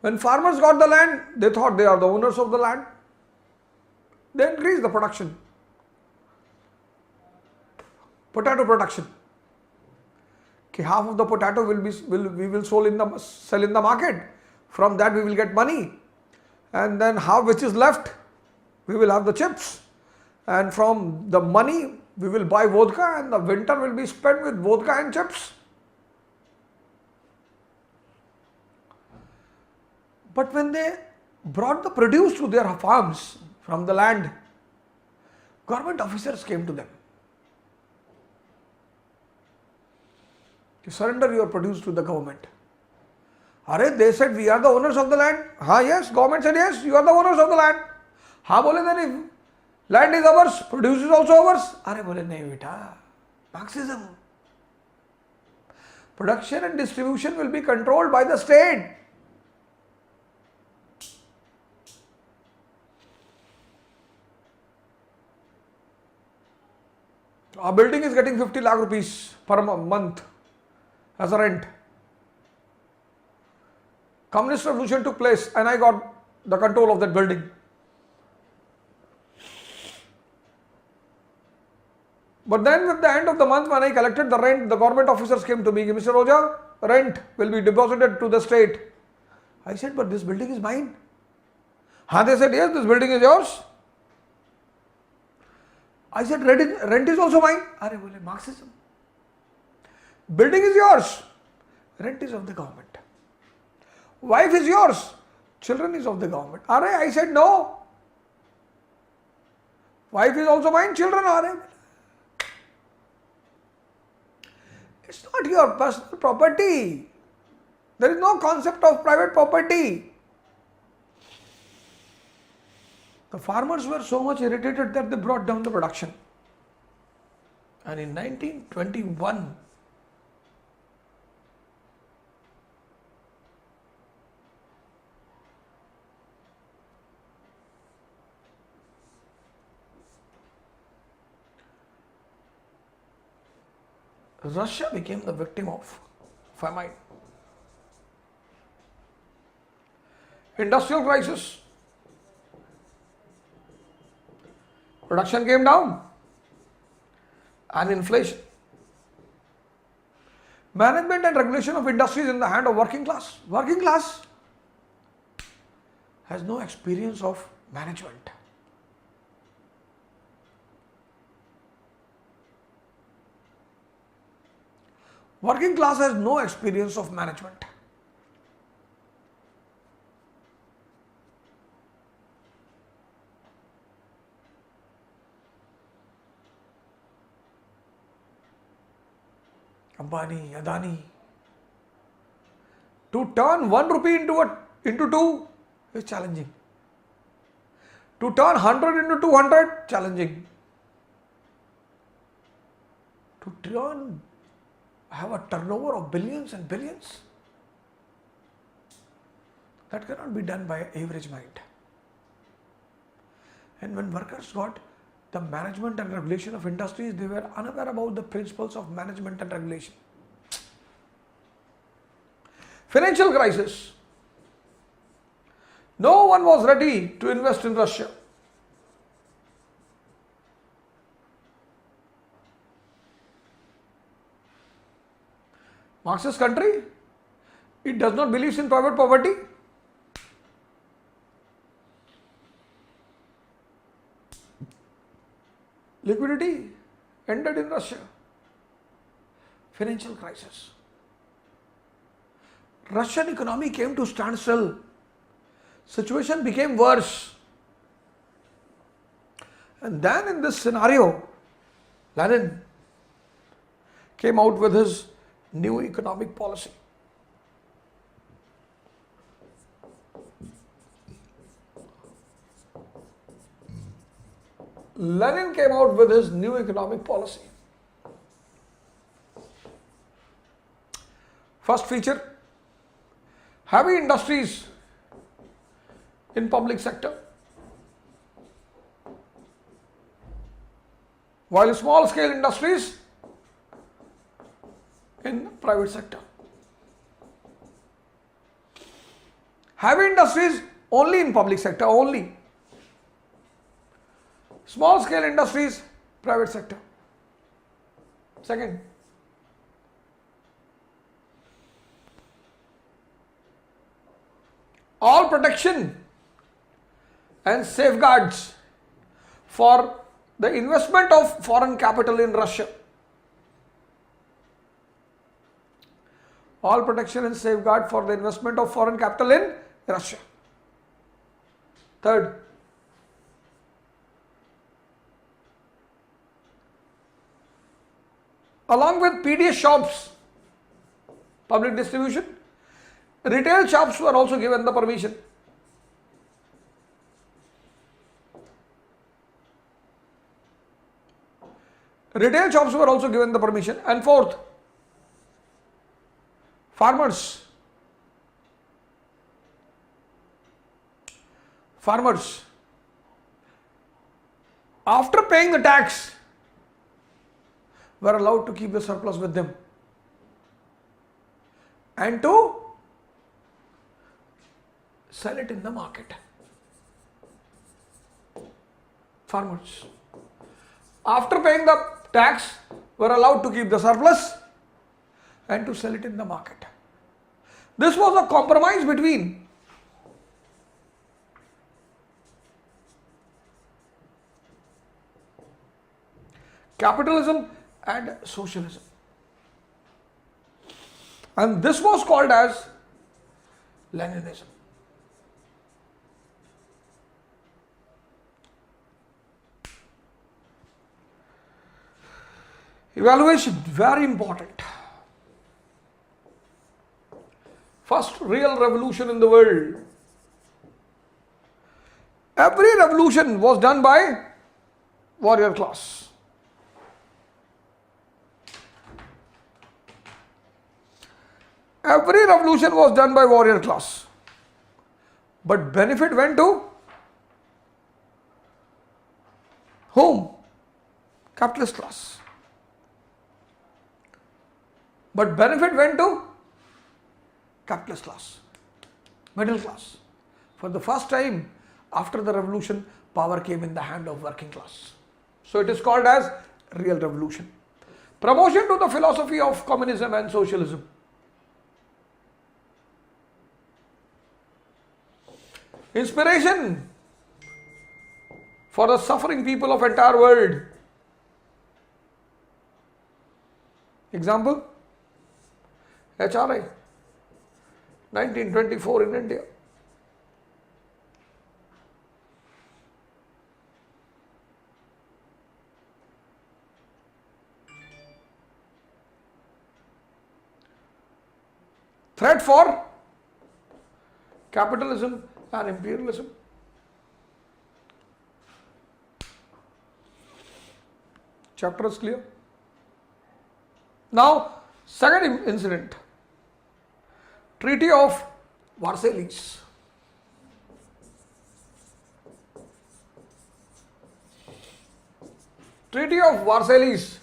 S1: When farmers got the land, they thought they are the owners of the land. They increased the production. Potato production. Half of the potato we will sell in the market. From that we will get money, and then half which is left, we will have the chips, and from the money we will buy vodka, and the winter will be spent with vodka and chips. But when they brought the produce to their farms from the land, government officers came to them. You surrender your produce to the government. They said, we are the owners of the land. Yes, government said, yes, you are the owners of the land. Then if land is ours, produce is also ours. Nahi beta, Marxism. Production and distribution will be controlled by the state. Our building is getting 50 lakh rupees per month as a rent. Communist revolution took place and I got the control of that building. But then at the end of the month when I collected the rent, the government officers came to me, Mr. Ojha, rent will be deposited to the state. I said, but this building is mine. They said, yes, this building is yours. I said, rent is also mine. Marxism. Building is yours. Rent is of the government. Wife is yours. Children is of the government. I said, no. Wife is also mine, children are. It's not your personal property. There is no concept of private property. The farmers were so much irritated that they brought down the production. And in 1921, Russia became the victim of famine. Industrial crisis. Production came down and inflation. Management and regulation of industries in the hand of working class. Working class has no experience of management. Working class has no experience of management. Ambani, Adani. To turn 1 rupee into 2 is challenging. To turn 100 into 200, challenging. To have a turnover of billions and billions, that cannot be done by an average mind. And when workers got the management and regulation of industries, they were unaware about the principles of management and regulation. Financial crisis. No one was ready to invest in Russia. Marxist country, it does not believe in private property. Liquidity ended in Russia. Financial crisis. Russian economy came to standstill. Situation became worse. And then in this scenario, Lenin came out with his new economic policy. Lenin came out with his new economic policy. First feature, heavy industries in public sector, while small scale industries in private sector. Heavy industries only in public sector, only. Small scale industries, private sector. Second, all protection and safeguards for the investment of foreign capital in Russia. All protection and safeguard for the investment of foreign capital in Russia. Third, along with PDS shops, public distribution, retail shops were also given the permission. Retail shops were also given the permission. And fourth, farmers, after paying the tax, were allowed to keep the surplus with them and to sell it in the market. Farmers, after paying the tax, were allowed to keep the surplus and to sell it in the market. This was a compromise between capitalism and socialism. And this was called as Leninism. Evaluation, very important. First real revolution in the world. Every revolution was done by warrior class. Every revolution was done by warrior class. But benefit went to whom? Capitalist class. But benefit went to capitalist class, middle class. For the first time after the revolution, power came in the hand of working class. So it is called as real revolution. Promotion to the philosophy of communism and socialism. Inspiration for the suffering people of entire world. Example, HRI, 1924 in India. Threat for capitalism and imperialism. Chapter is clear. Now, second incident, Treaty of Versailles. Treaty of Versailles,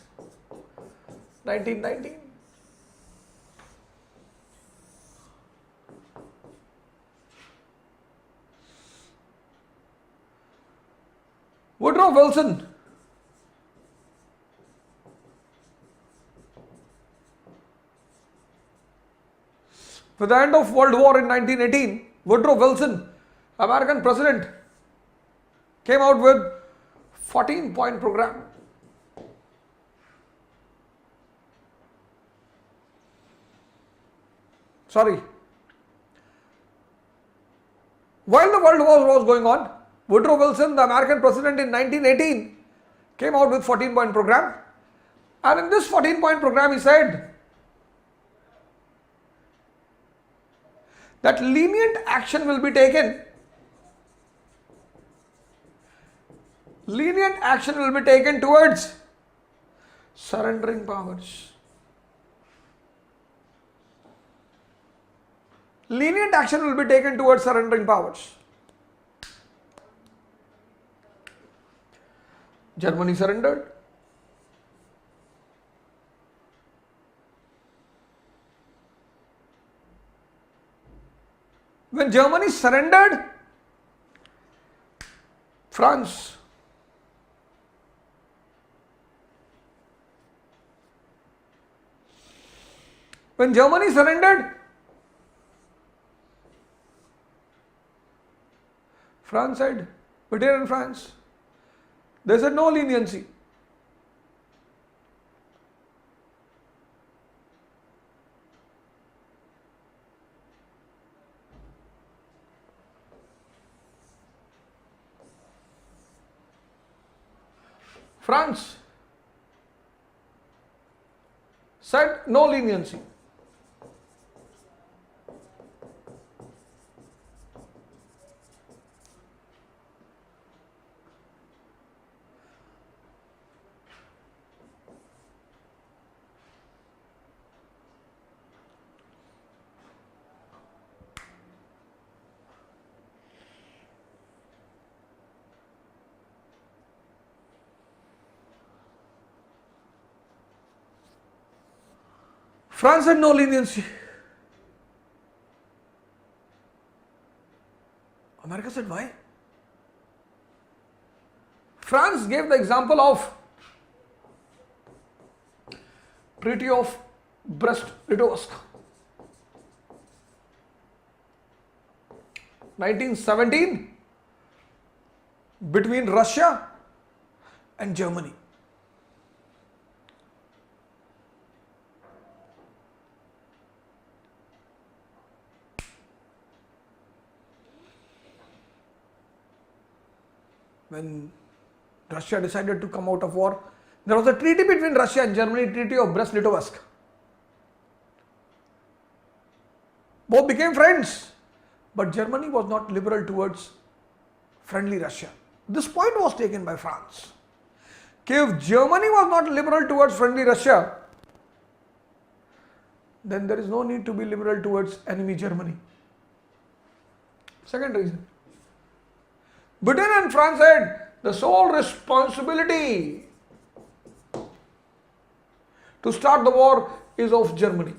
S1: 1919. Woodrow Wilson with the end of World War in 1918, Woodrow Wilson, American president, came out with 14-point program. Sorry. While the World War was going on, Woodrow Wilson, the American president in 1918, came out with 14-point program. And in this 14-point program, he said that lenient action will be taken. Lenient action will be taken towards surrendering powers. Lenient action will be taken towards surrendering powers. Germany surrendered. When Germany surrendered, France when Germany surrendered, France said, Britain and France, they said no leniency. France said no leniency. France had no leniency. America said, why? France gave the example of Treaty of Brest-Litovsk, 1917, between Russia and Germany. When Russia decided to come out of war, there was a treaty between Russia and Germany, Treaty of Brest-Litovsk. Both became friends, but Germany was not liberal towards friendly Russia. This point was taken by France. If Germany was not liberal towards friendly Russia, then there is no need to be liberal towards enemy Germany. Second reason. Britain and France said the sole responsibility to start the war is of Germany.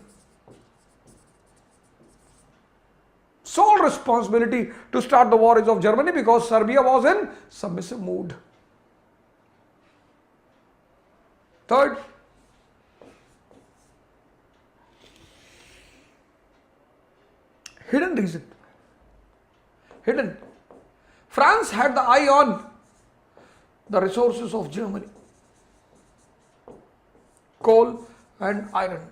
S1: Sole responsibility to start the war is of Germany because Serbia was in submissive mood. Third, hidden reason. Hidden. France had the eye on the resources of Germany. Coal and iron.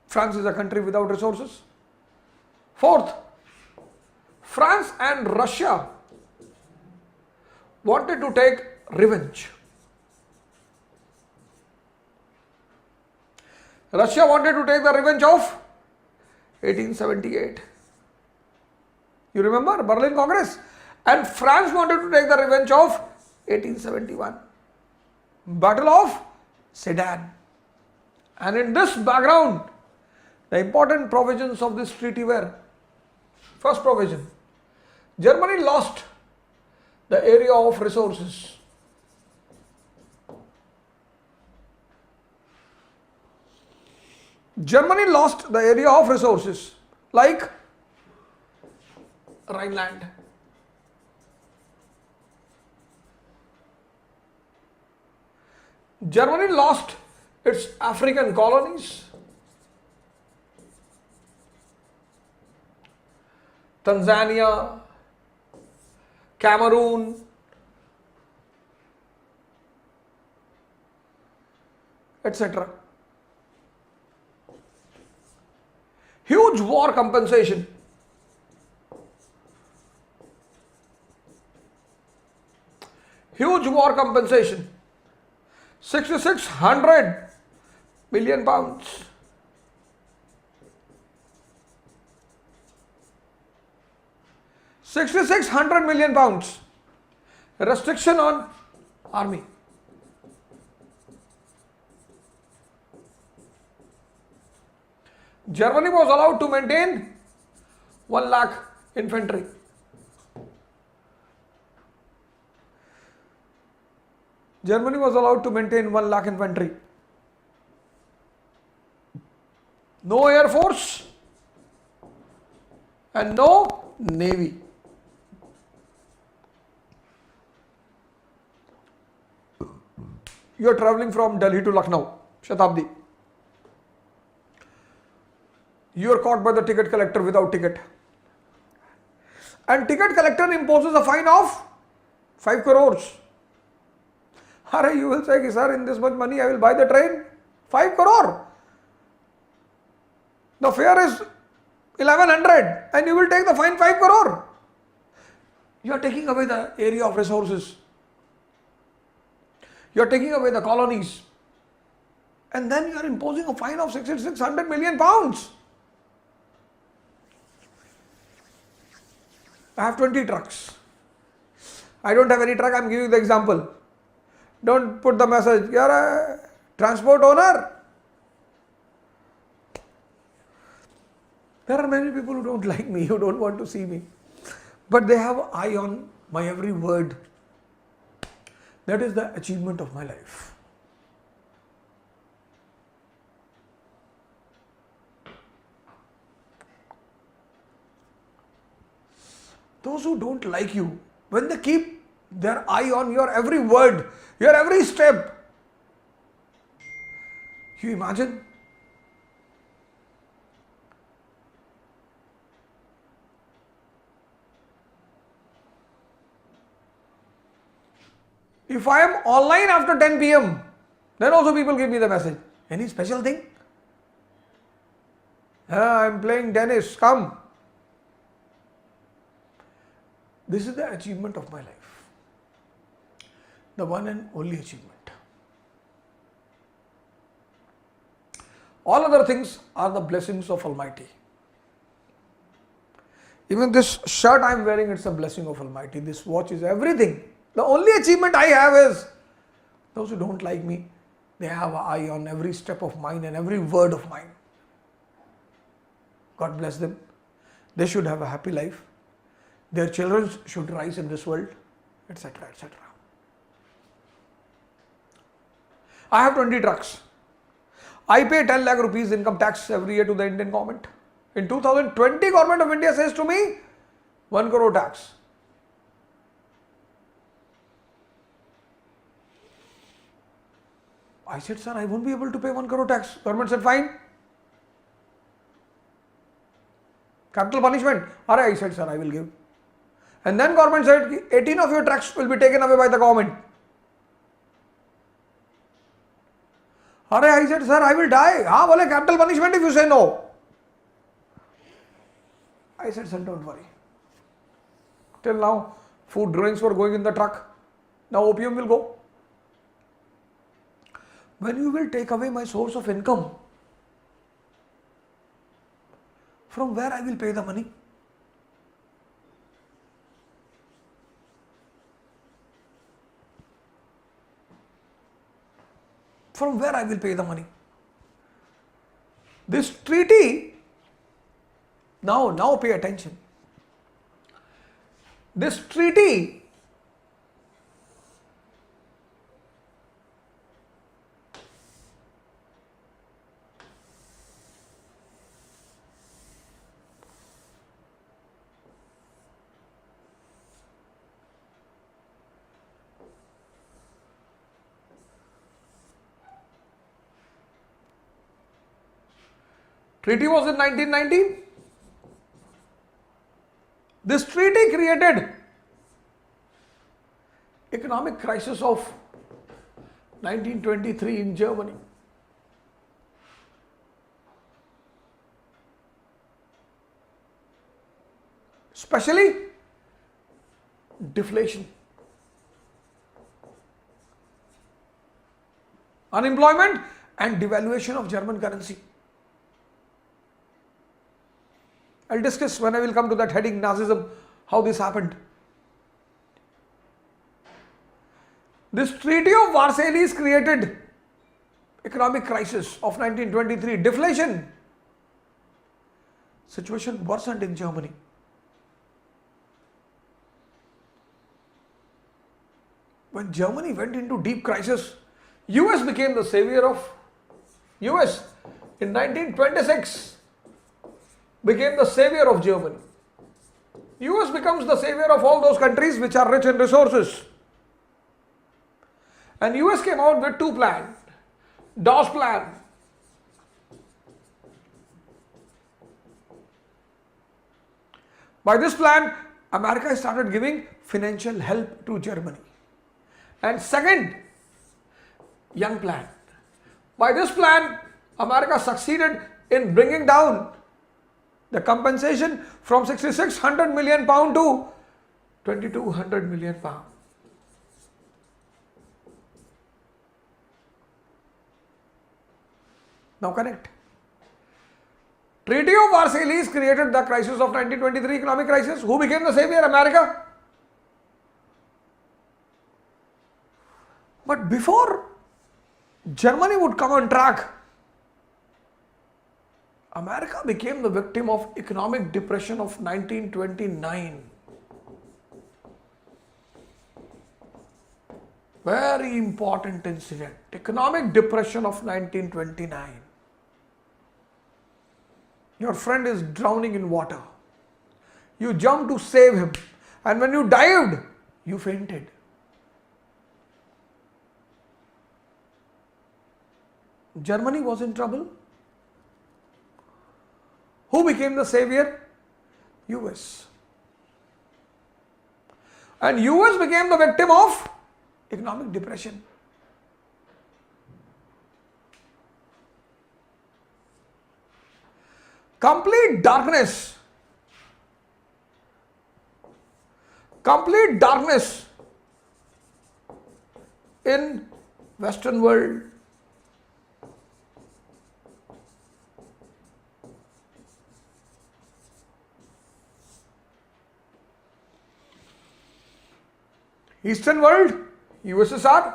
S1: France is a country without resources. Fourth, France and Russia wanted to take revenge. Russia wanted to take the revenge of 1878. You remember Berlin Congress? And France wanted to take the revenge of 1871. Battle of Sedan. And in this background, the important provisions of this treaty were: first provision, Germany lost the area of resources. Germany lost the area of resources like Rhineland. Germany lost its African colonies. Tanzania, Cameroon, etc. Huge war compensation. Huge war compensation. 6,600 million pounds. £6,600 million. Restriction on army. Germany was allowed to maintain 1 lakh infantry. Germany was allowed to maintain 1 lakh infantry. No air force and no navy. You are traveling from Delhi to Lucknow, Shatabdi. You are caught by the ticket collector without ticket. And ticket collector imposes a fine of 5 crores. You will say, sir, in this much money I will buy the train. 5 crore. The fare is 1100 and you will take the fine 5 crore. You are taking away the area of resources. You are taking away the colonies. And then you are imposing a fine of 600 million pounds. I have 20 trucks. I don't have any truck, I am giving you the example. Don't put the message, you are a transport owner. There are many people who don't like me, who don't want to see me. But they have an eye on my every word. That is the achievement of my life. those who don't like you, when they keep their eye on your every word, your every step, you imagine? If I am online after 10 p.m., then also people give me the message. Any special thing? I am playing tennis, come. This is the achievement of my life. The one and only achievement. All other things are the blessings of Almighty. Even this shirt I am wearing, it's a blessing of Almighty. This watch is everything. The only achievement I have is, those who don't like me, they have an eye on every step of mine and every word of mine. God bless them. They should have a happy life. Their children should rise in this world, etc., etc. I have 20 trucks. I pay 10 lakh rupees income tax every year to the Indian government. In 2020, Government of India says to me, 1 crore tax. I said, sir, I won't be able to pay 1 crore tax. Government said, fine. Capital punishment. I said, sir, I will give. And then government said, 18 of your trucks will be taken away by the government. I said, sir, I will die. Capital punishment if you say no. I said, sir, don't worry. Till now, food drawings were going in the truck. Now opium will go. When you will take away my source of income, from where I will pay the money? From where I will pay the money? This treaty, now pay attention. This treaty was in 1919. This treaty created economic crisis of 1923 in Germany. Especially deflation, unemployment and devaluation of German currency. I'll discuss when I will come to that heading, Nazism, how this happened. This Treaty of Versailles created economic crisis of 1923, deflation. Situation worsened in Germany. When Germany went into deep crisis, US became the savior of US in 1926. Became the savior of Germany. US becomes the savior of all those countries which are rich in resources. And US came out with two plans. DOS plan. By this plan, America started giving financial help to Germany. And second, Young plan. By this plan, America succeeded in bringing down the compensation from 6,600 million pound to 2,200 million pound. Now connect. Treaty of Versailles created the crisis of 1923 economic crisis. Who became the savior? America. But before Germany would come on track, America became the victim of economic depression of 1929. Very important incident. Economic depression of 1929. Your friend is drowning in water. You jump to save him. and when you dived, you fainted. Germany was in trouble. Who became the savior? US. And US became the victim of economic depression. Complete darkness. Complete darkness in Western world. Eastern world, USSR,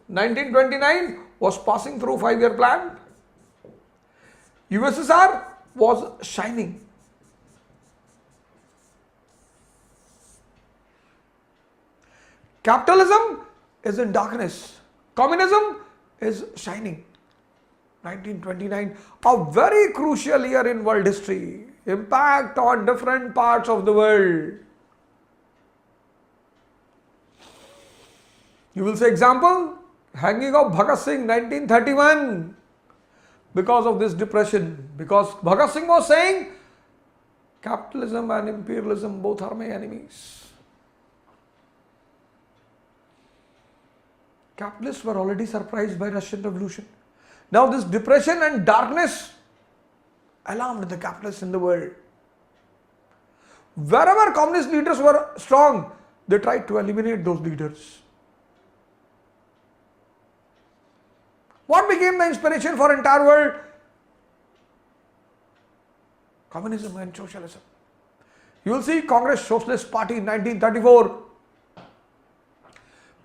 S1: 1929 was passing through 5-year plan. USSR was shining. Capitalism is in darkness. Communism is shining. 1929, a very crucial year in world history. Impact on different parts of the world. You will say example, hanging of Bhagat Singh 1931 because of this depression. Because Bhagat Singh was saying capitalism and imperialism both are my enemies. Capitalists were already surprised by Russian Revolution. Now this depression and darkness alarmed the capitalists in the world. Wherever communist leaders were strong, they tried to eliminate those leaders. What became the inspiration for entire world? Communism and socialism. You will see Congress Socialist Party in 1934.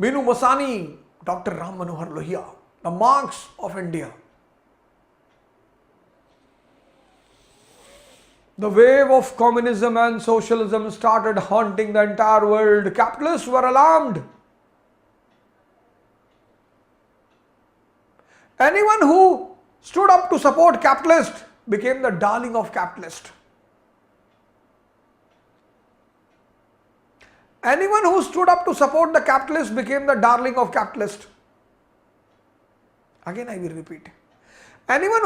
S1: Minu Masani, Dr. Ram Manohar Lohia, the Marx of India. The wave of communism and socialism started haunting the entire world. Capitalists were alarmed. Anyone who stood up to support capitalists became the darling of capitalists. Anyone who stood up to support the capitalists became the darling of capitalists. Again I will repeat. Anyone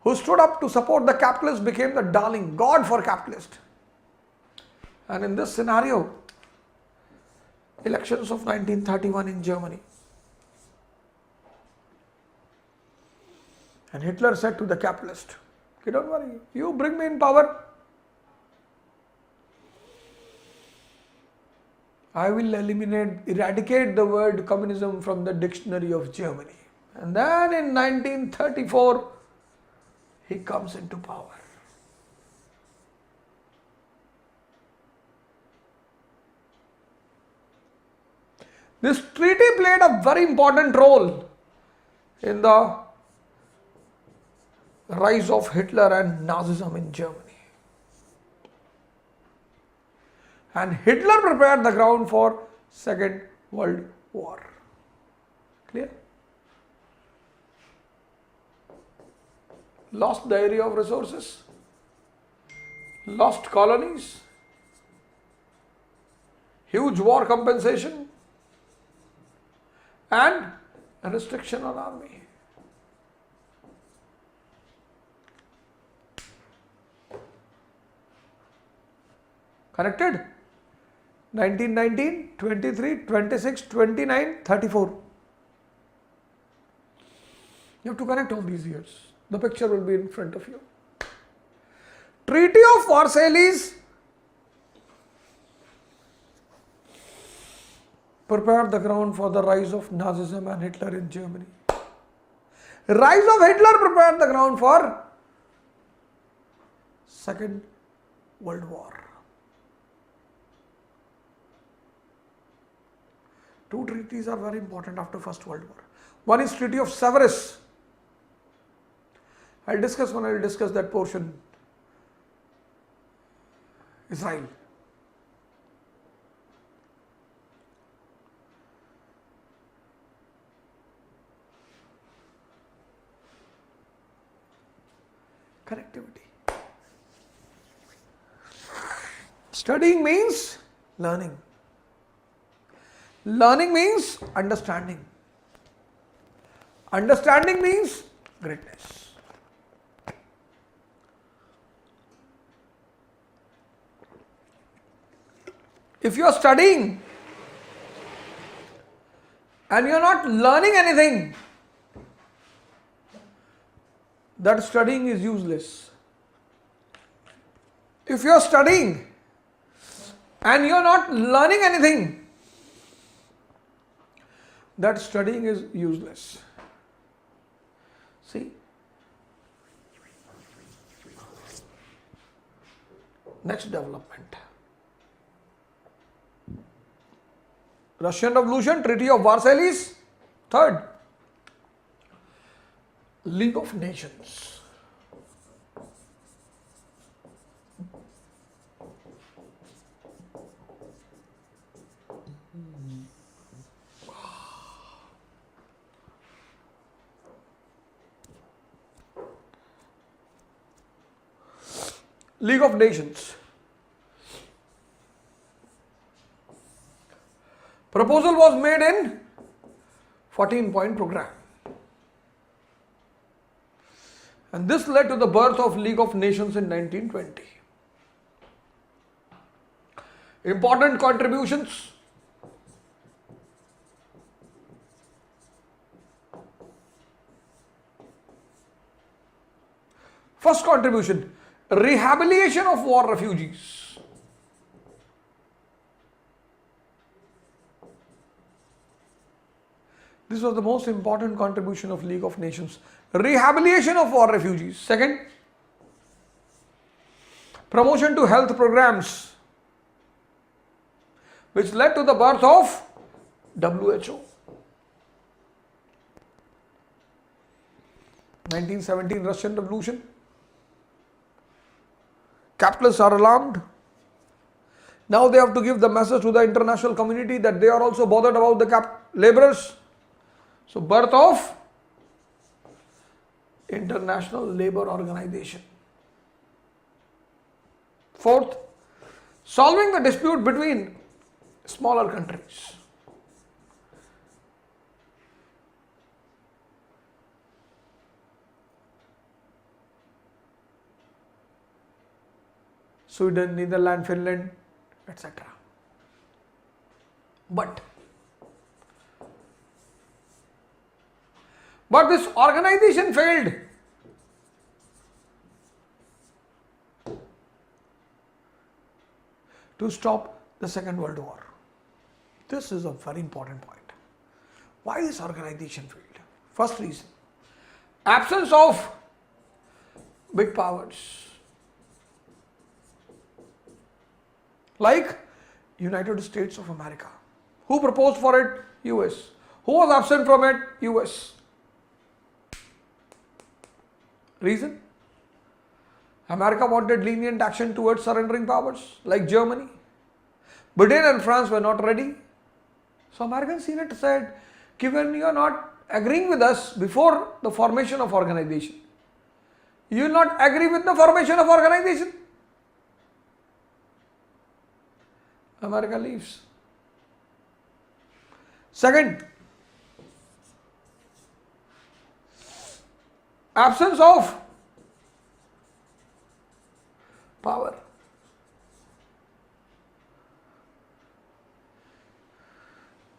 S1: who stood up to support the capitalists became the darling, God for capitalists. And in this scenario, elections of 1931 in Germany. And Hitler said to the capitalist, okay, don't worry, you bring me in power. I will eradicate the word communism from the dictionary of Germany. And then in 1934, he comes into power. This treaty played a very important role in the rise of Hitler and Nazism in Germany. And Hitler prepared the ground for Second World War. Clear? Lost the area of resources, lost colonies, huge war compensation, and a restriction on army. Connected? 1919, 23, 26, 29, 34. You have to connect all these years. The picture will be in front of you. Treaty of Versailles prepared the ground for the rise of Nazism and Hitler in Germany. Rise of Hitler prepared the ground for Second World War. Two treaties are very important after First World War. One is Treaty of Sevres. I will discuss that portion. Israel. Connectivity. Studying means learning. Learning means understanding. Understanding means greatness. If you are studying and you are not learning anything, that studying is useless. If you are studying and you are not learning anything, that studying is useless. See? Next development. Russian Revolution, Treaty of Versailles. Third, League of Nations. League of Nations. Proposal was made in 14-point program. And this led to the birth of League of Nations in 1920. Important contributions. First contribution, rehabilitation of war refugees. This was the most important contribution of League of Nations. Rehabilitation of war refugees. Second, promotion to health programs, which led to the birth of WHO. 1917 Russian Revolution. Capitalists are alarmed. Now they have to give the message to the international community that they are also bothered about the laborers. So, birth of International Labour Organization. Fourth, solving the dispute between smaller countries. Sweden, Netherlands, Finland, etc. But this organization failed. To stop the Second World War. This is a very important point. Why this organization failed? First reason, absence of big powers like United States of America. Who proposed for it? US. Who was absent from it? US. Reason? America wanted lenient action towards surrendering powers like Germany. Britain and France were not ready. So American Senate said, given you are not agreeing with us before the formation of organization, you will not agree with the formation of organization. America leaves. Second, absence of power.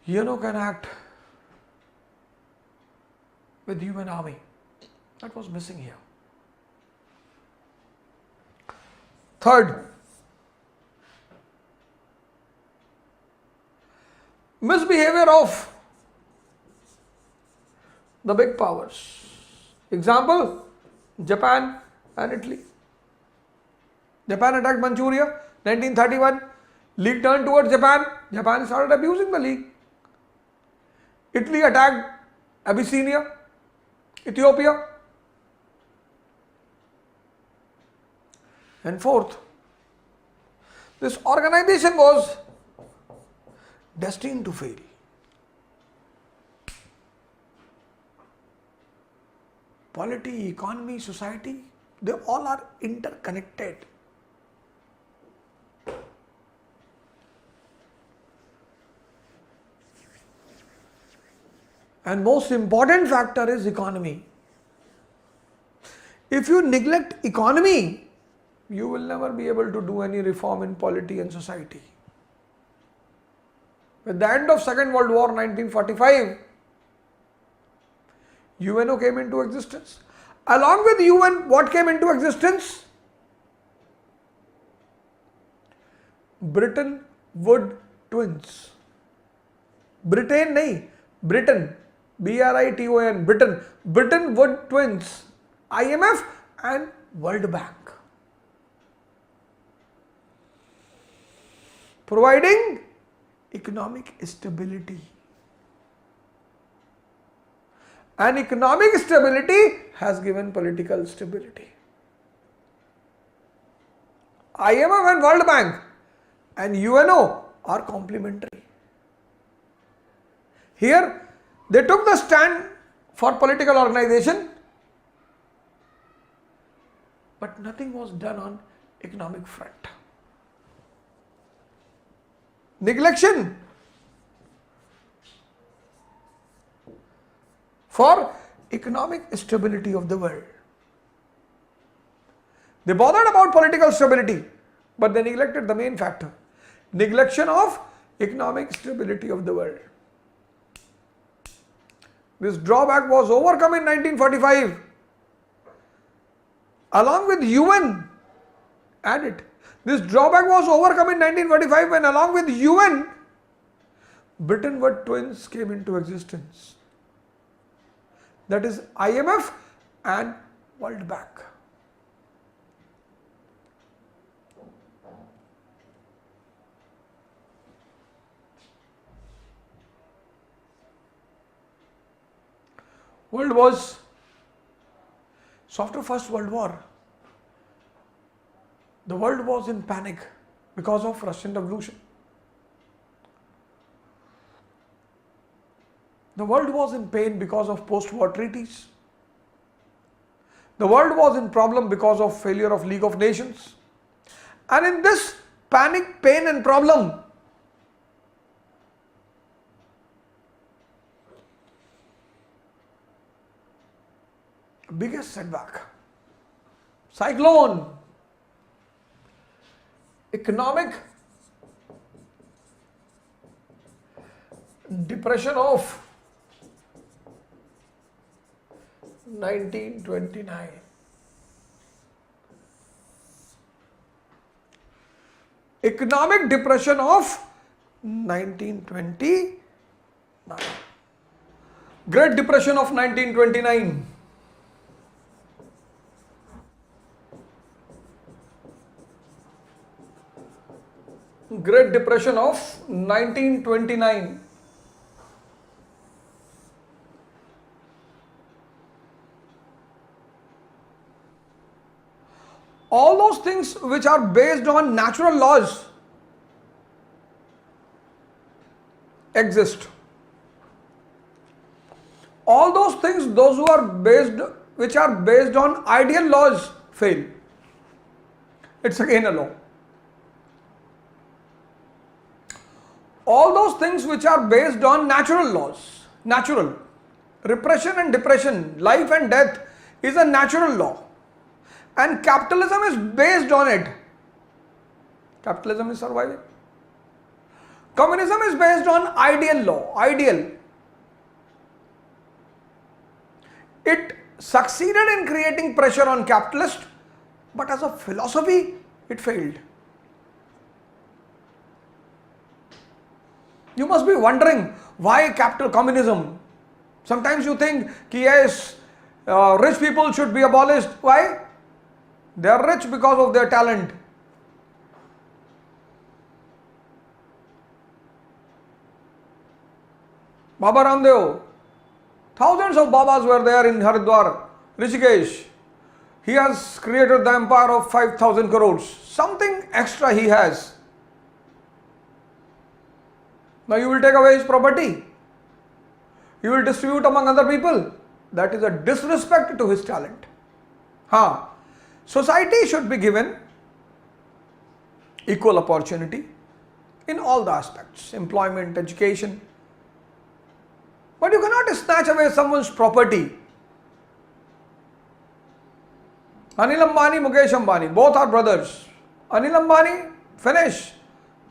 S1: UN can act with human army. That was missing here. Third, misbehavior of the big powers. Example, Japan and Italy. Japan attacked Manchuria, 1931. League turned towards Japan. Japan started abusing the League. Italy attacked Abyssinia, Ethiopia. And fourth, this organization was destined to fail. Polity, economy, society, they all are interconnected. And most important factor is economy. If you neglect economy, you will never be able to do any reform in polity and society. With the end of Second World War 1945, UNO came into existence. Along with UN, what came into existence? Bretton Woods twins. Britain nahi, Britain, Briton, Britain, Bretton Woods twins, IMF and World Bank. Providing economic stability. And economic stability has given political stability. IMF and World Bank and UNO are complementary. Here, they took the stand for political organization, but nothing was done on economic front. Neglection for economic stability of the world. They bothered about political stability, but they neglected the main factor, neglection of economic stability of the world. This drawback was overcome in 1945. Along with UN, add it. This drawback was overcome in 1945 when along with UN, Bretton Woods twins came into existence. That is IMF and World Bank. World was, so after First World War, the world was in panic because of Russian Revolution. The world was in pain because of post-war treaties. The world was in problem because of failure of League of Nations. And in this panic, pain and problem, biggest setback, cyclone, economic depression of 1929. Economic depression of 1929. Great Depression of 1929. Great Depression of 1929. All those things which are based on natural laws exist. All those things, those who are based, which are based on ideal laws, fail. It's again a law. All those things which are based on natural laws, natural, repression and depression, life and death is a natural law. And capitalism is based on it. Capitalism is surviving. Communism is based on ideal law, ideal. It succeeded in creating pressure on capitalists, but as a philosophy, it failed. You must be wondering why capital communism. Sometimes you think, yes, rich people should be abolished. Why? They are rich because of their talent. Baba Ramdev, thousands of Babas were there in Haridwar, Rishikesh. He has created the empire of 5,000 crores. Something extra he has. Now you will take away his property. You will distribute among other people. That is a disrespect to his talent. Society should be given equal opportunity in all the aspects, employment, education. But you cannot snatch away someone's property. Anil Ambani, Mukesh Ambani, both are brothers. Anil Ambani, finish.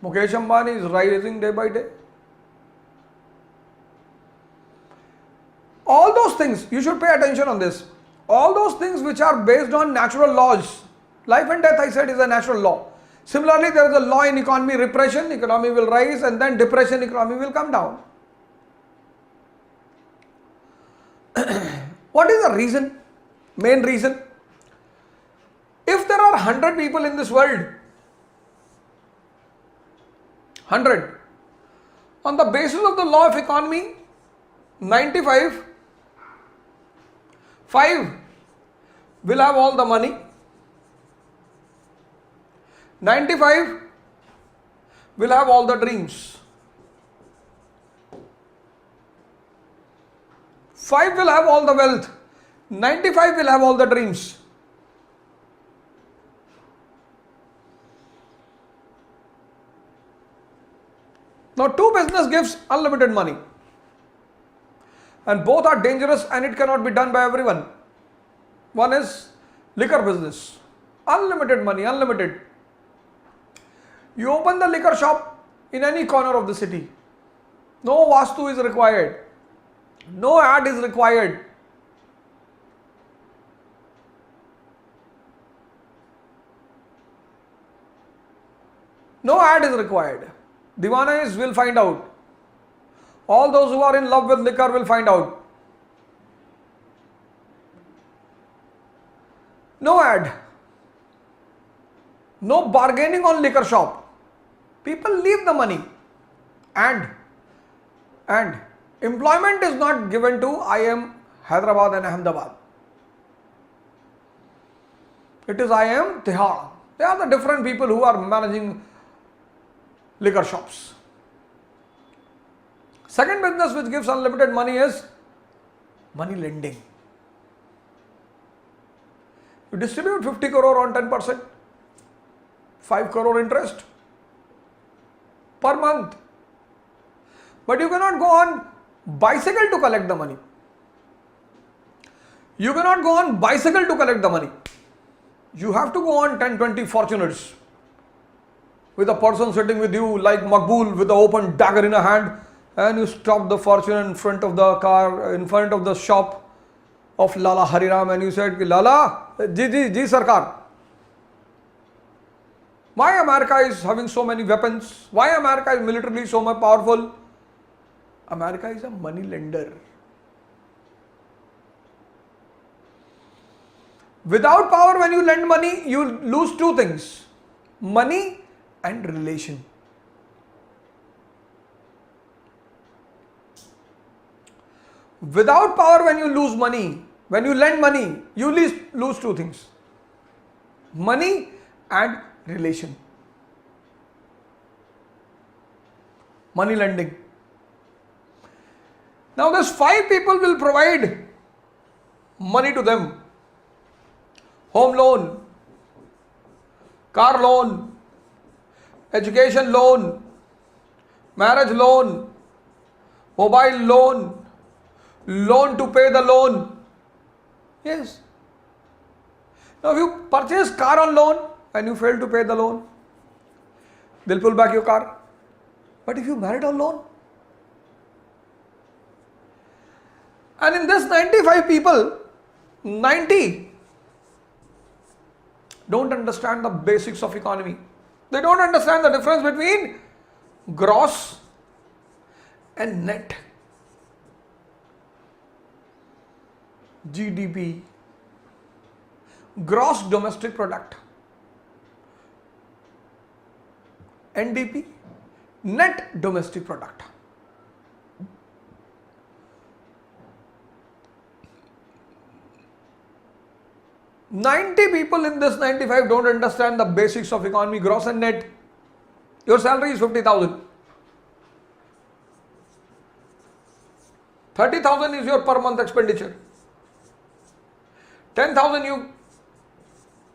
S1: Mukesh Ambani is rising day by day. All those things, you should pay attention on this. All those things which are based on natural laws. Life and death, I said, is a natural law. Similarly, there is a law in economy, repression, economy will rise, and then depression, economy will come down. What is the reason? Main reason? If there are 100 people in this world, 100, on the basis of the law of economy, 95, 5 will have all the money, 95 will have all the dreams, 5 will have all the wealth, 95 will have all the dreams. Now, two business gives unlimited money, and both are dangerous and it cannot be done by everyone. One is liquor business, unlimited money, unlimited. You open the liquor shop in any corner of the city. No vastu is required. No ad is required. No ad is required. Divanas will find out. All those who are in love with liquor will find out. No ad. No bargaining on liquor shop. People leave the money. And employment is not given to IIM Hyderabad and Ahmedabad. It is IIM Tihar. They are the different people who are managing liquor shops. Second business which gives unlimited money is money lending. You distribute 50 crore on 10%, 5 crore interest per month. But you cannot go on bicycle to collect the money. You cannot go on bicycle to collect the money. You have to go on 10-20 Fortuners with a person sitting with you like Makbul with the open dagger in a hand, and you stop the Fortuner in front of the car, in front of the shop of Lala Hariram, and you said, Lala, ji Sarkar. Why America is having so many weapons? Why America is militarily so much powerful? America is a money lender. Without power, when you lend money, you lose two things: money and relation. Without power, when you lose money, when you lend money, you lose two things: money and relation. Money lending. Now, these 5 people will provide money to them: home loan, car loan, education loan, marriage loan, mobile loan, loan to pay the loan. Yes. Now, if you purchase car on loan and you fail to pay the loan, they'll pull back your car. But if you married on loan, and in this 95 people, 90 don't understand the basics of economy. They don't understand the difference between gross and net. GDP, gross domestic product. NDP, net domestic product. "90 people in this 95 don't understand the basics of economy, gross and net. Your salary is 50,000. 30,000 is your per month expenditure. 10,000 you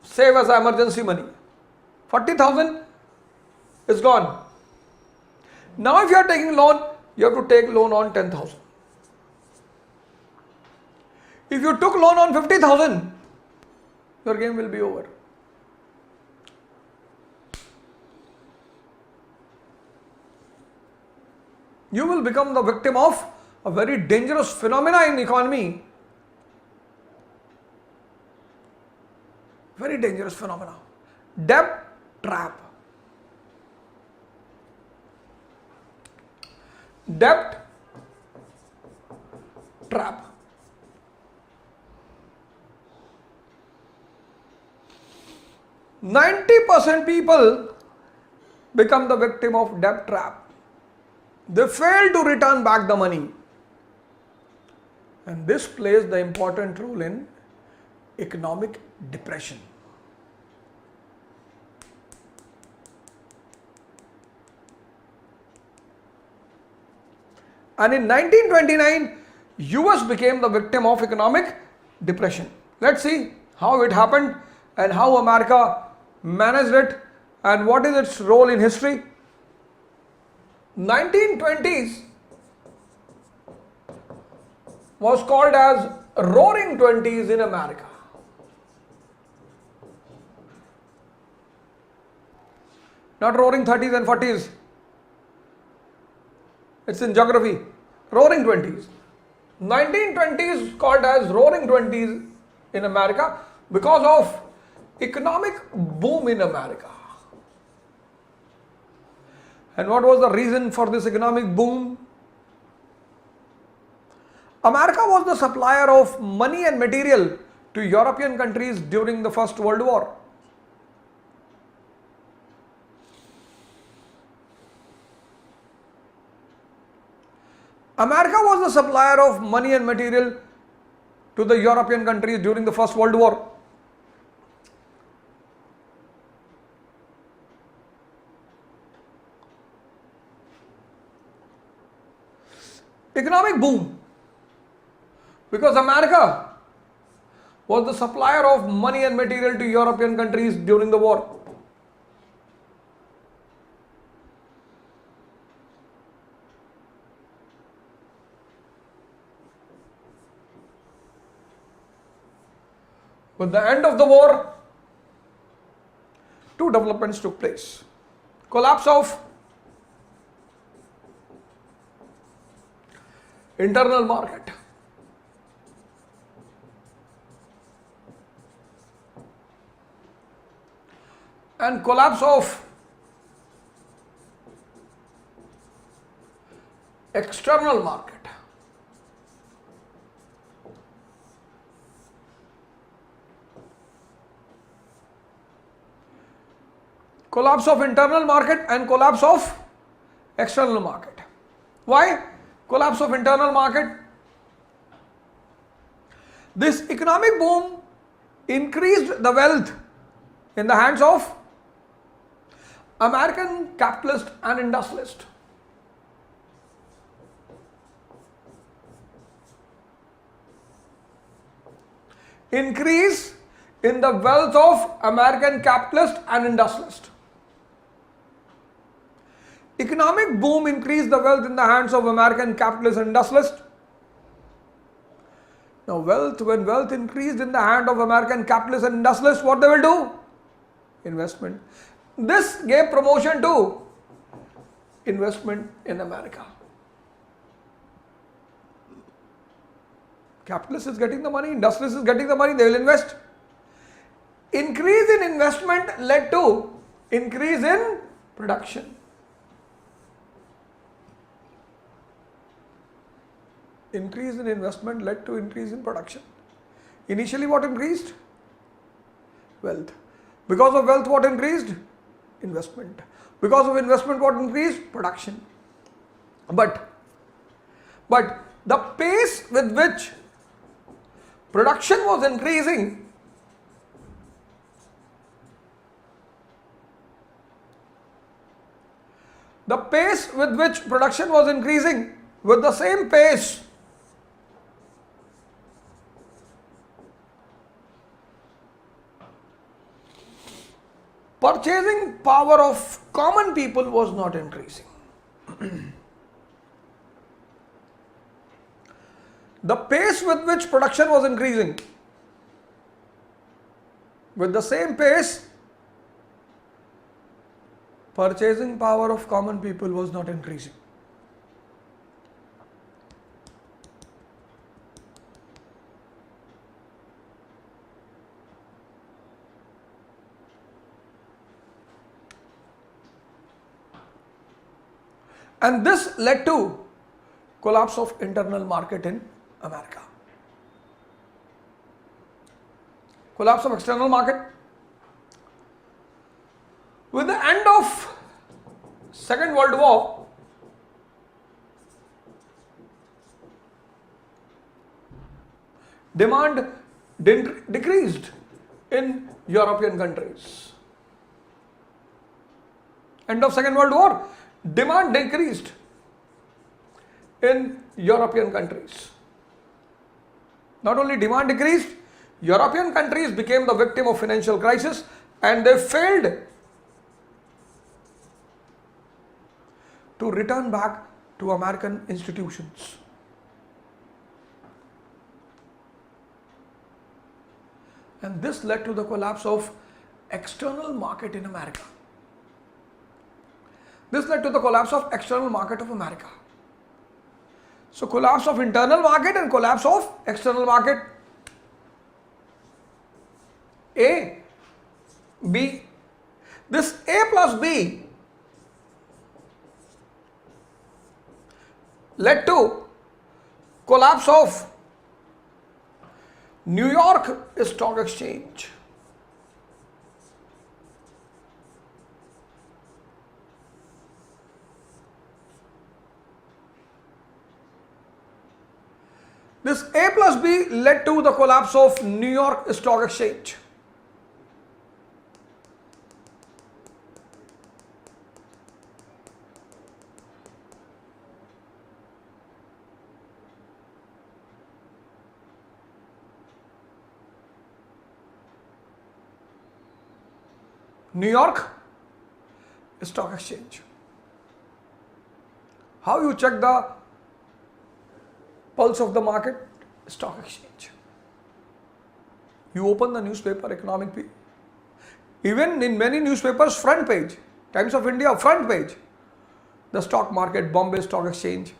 S1: save as emergency money. 40,000 is gone. Now if you are taking loan, you have to take loan on 10,000. If you took loan on 50,000, your game will be over. You will become the victim of a very dangerous phenomena in the economy. Very dangerous phenomena. Debt trap. Debt trap. %90 people become the victim of debt trap. They fail to return back the money. And this plays the important role in economic depression. And in 1929, US became the victim of economic depression. Let's see how it happened and how America managed it and what is its role in history. 1920s was called as Roaring Twenties in America. Not Roaring 30s and 40s. It's in geography. Roaring Twenties. 1920s called as Roaring Twenties in America because of economic boom in America. And what was the reason for this economic boom? America was the supplier of money and material to European countries during the First World War. America was the supplier of money and material to the European countries during the First World War. Economic boom because America was the supplier of money and material to European countries during the war. With the end of the war, two developments took place. Collapse of internal market and collapse of external market. Collapse of internal market and collapse of external market. Why? Collapse of internal market. This economic boom increased the wealth in the hands of American capitalist and industrialist. Increase in the wealth of American capitalist and industrialist. Economic boom increased the wealth in the hands of American capitalists and industrialists. Now when wealth increased in the hand of American capitalists and industrialists, what they will do? Investment. This gave promotion to investment in America. Capitalist is getting the money, industrialist is getting the money, they will invest. Increase in investment led to increase in production. Increase in investment led to increase in production. Initially what increased? Wealth. Because of wealth what increased? Investment. Because of investment what increased? Production. But the pace with which production was increasing with the same pace purchasing power of common people was not increasing. The pace pace with which production was increasing, with the same pace, purchasing power of common people was not increasing. And this led to collapse of internal market in America. Collapse of external market. With the end of Second World War, demand decreased in European countries. End of Second World War, demand decreased in European countries. Not only demand decreased, European countries became the victim of financial crisis and they failed to return back to American institutions. And this led to the collapse of external market in America. This led to the collapse of external market of America. So collapse of internal market and collapse of external market. A, B. This A plus B led to collapse of New York Stock Exchange. This A plus B led to the collapse of New York Stock Exchange. New York Stock Exchange. How you check the pulse of the market? Stock exchange. You open the newspaper, economic page. Even in many newspapers, front page, Times of India, front page, the stock market, Bombay Stock Exchange,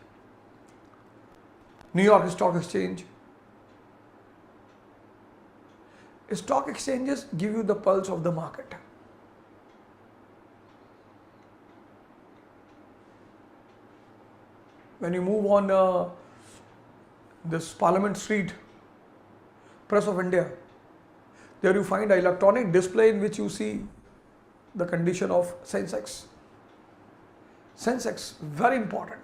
S1: New York Stock Exchange. Stock exchanges give you the pulse of the market. When you move on this Parliament Street, Press of India, there you find an electronic display in which you see the condition of Sensex. Sensex, very important.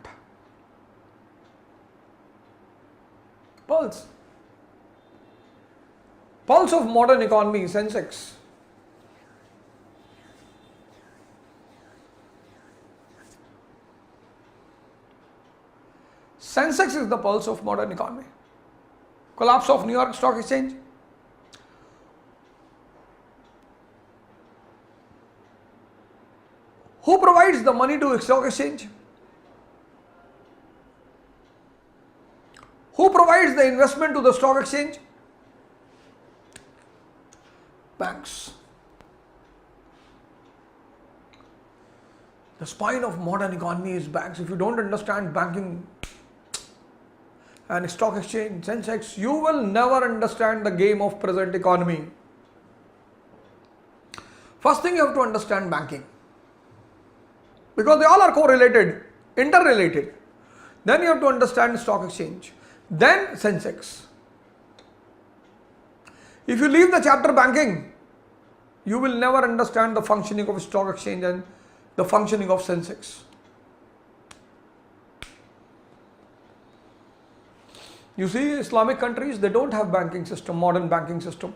S1: Pulse. Pulse of modern economy, Sensex. Sensex is the pulse of modern economy. Collapse of New York Stock Exchange. Who provides the money to stock exchange? Who provides the investment to the stock exchange? Banks. The spine of modern economy is banks. If you don't understand banking and stock exchange, Sensex, you will never understand the game of present economy. First thing you have to understand banking, because they all are correlated, interrelated. Then you have to understand stock exchange, then Sensex. If you leave the chapter banking, you will never understand the functioning of stock exchange and the functioning of Sensex. You see, Islamic countries, they don't have banking system, modern banking system.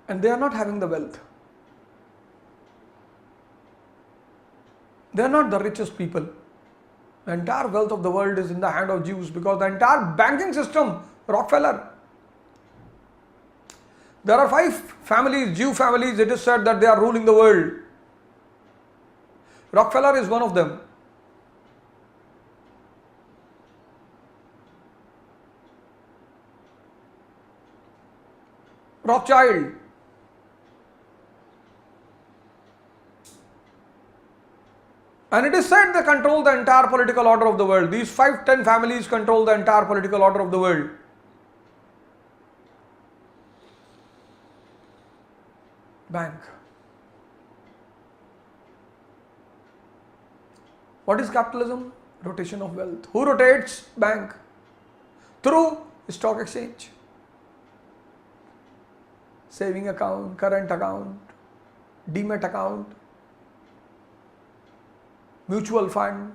S1: And they are not having the wealth. They are not the richest people. The entire wealth of the world is in the hand of Jews, because the entire banking system, Rockefeller. There are 5 families, Jew families, it is said that they are ruling the world. Rockefeller is one of them. Rothschild. And it is said they control the entire political order of the world. These 5-10 families control the entire political order of the world. Bank. What is capitalism? Rotation of wealth. Who rotates bank? Through stock exchange. Saving account, current account, demat account, mutual fund.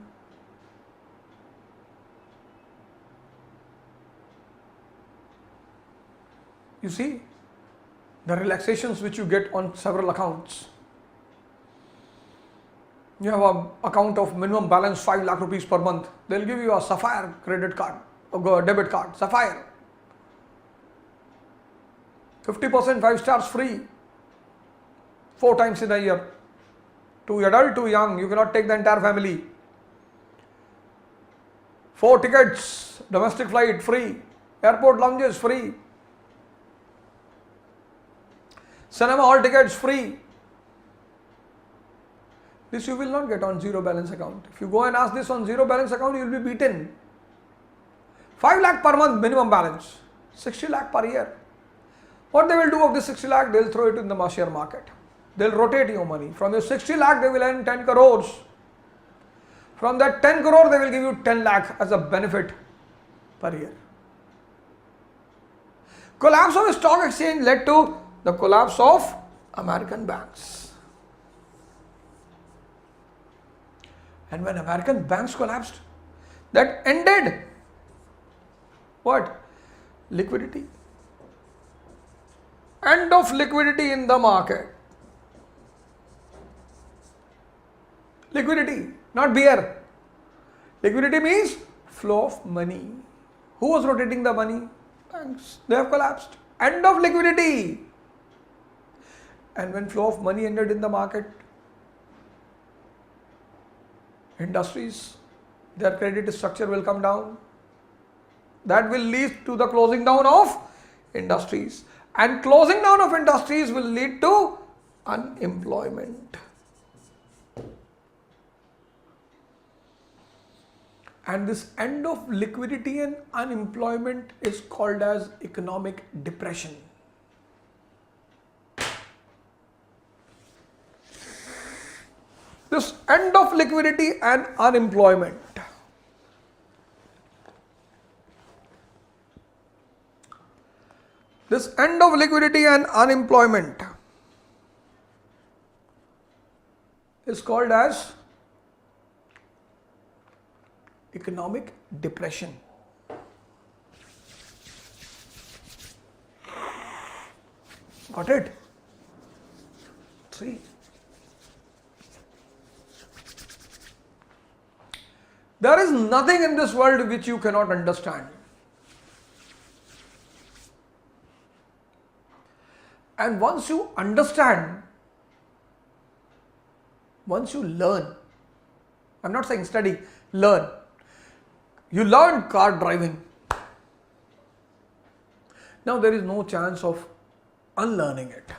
S1: You see the relaxations which you get on several accounts. You have an account of minimum balance 5 lakh rupees per month. They'll give you a Sapphire credit card, a debit card, Sapphire. 50% 5 stars free. 4 times in a year. Too adult, too young, you cannot take the entire family. 4 tickets, domestic flight free, airport lounges free, cinema hall tickets free. This you will not get on zero balance account. If you go and ask this on zero balance account, you will be beaten. 5 lakh per month minimum balance, 60 lakh per year. What they will do of this 60 lakh? They will throw it in the share market. They will rotate your money. From your 60 lakh, they will earn 10 crores. From that 10 crore, they will give you 10 lakh as a benefit per year. Collapse of the stock exchange led to the collapse of American banks. And when American banks collapsed, that ended what? Liquidity. End of liquidity in the market. Liquidity, not beer. Liquidity means flow of money. Who was rotating the money? Banks. They have collapsed. End of liquidity. And when flow of money ended in the market, industries, their credit structure will come down. That will lead to the closing down of industries. And closing down of industries will lead to unemployment. And this end of liquidity and unemployment is called as economic depression. This end of liquidity and unemployment. This end of liquidity and unemployment is called as economic depression. Got it? 3. There is nothing in this world which you cannot understand. And once you understand, once you learn, I'm not saying study, learn. You learn car driving. Now there is no chance of unlearning it.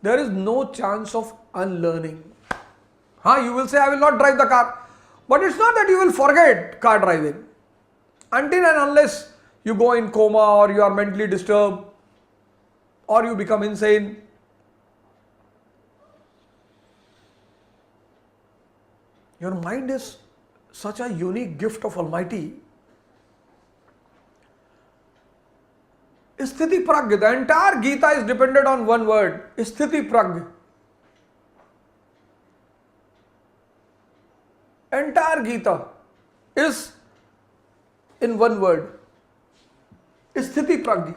S1: There is no chance of unlearning. You will say, I will not drive the car. But it's not that you will forget car driving. Until and unless you go in coma or you are mentally disturbed or you become insane. Your mind is such a unique gift of Almighty. Sthiti Pragya, the entire Gita is dependent on one word, Sthiti Pragya. Entire Gita is in one word, Sthiti Pragya.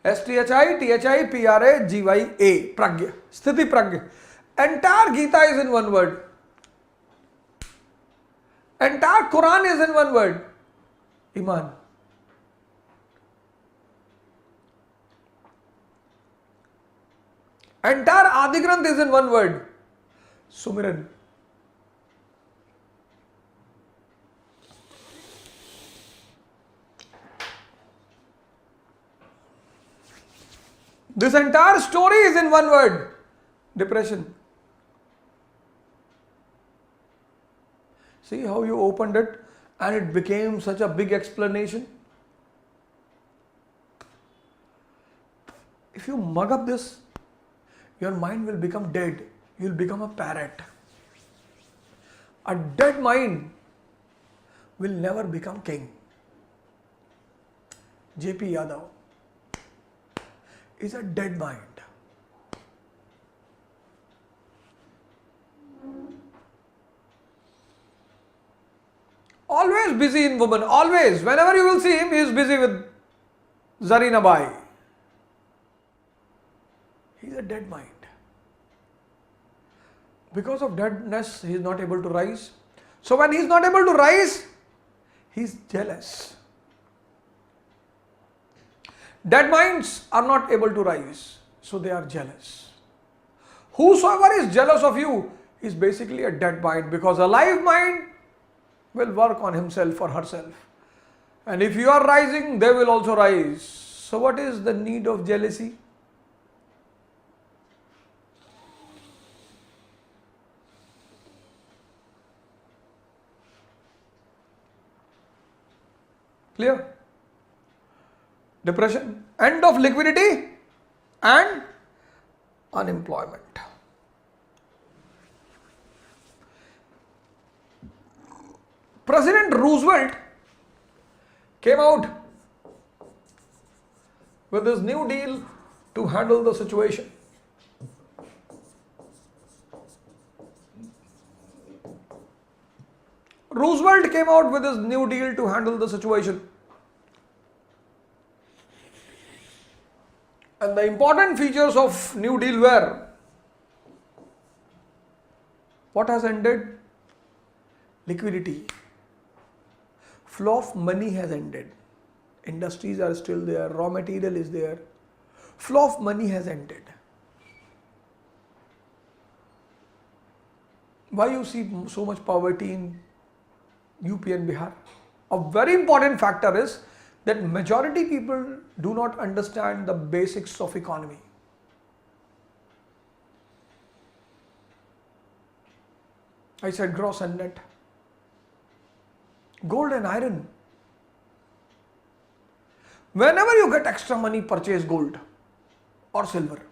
S1: STHITHIPRAGYA, Pragya, Sthiti Pragya. Entire Gita is in one word. Entire Quran is in one word, Iman. Entire Adi Granth is in one word. Sumiran. This entire story is in one word. Depression. See how you opened it and it became such a big explanation. If you mug up this, your mind will become dead. You will become a parrot. A dead mind will never become king. J.P. Yadav is a dead mind. Always busy in woman, always. Whenever you will see him, he is busy with Zarina Bai. He is a dead mind. Because of deadness, he is not able to rise. So when he is not able to rise, he is jealous. Dead minds are not able to rise, so they are jealous. Whosoever is jealous of you is basically a dead mind, because a live mind will work on himself or herself. And if you are rising, they will also rise. So what is the need of jealousy? Clear? Depression, end of liquidity and unemployment. President Roosevelt came out with this new deal to handle the situation. Roosevelt came out with this new deal to handle the situation. And the important features of New Deal were, what has ended? Liquidity. Flow of money has ended. Industries are still there, raw material is there. Flow of money has ended. Why you see so much poverty in UP and Bihar? A very important factor is that majority people do not understand the basics of economy. I said gross and net. Gold and iron. Whenever you get extra money, purchase gold or silver.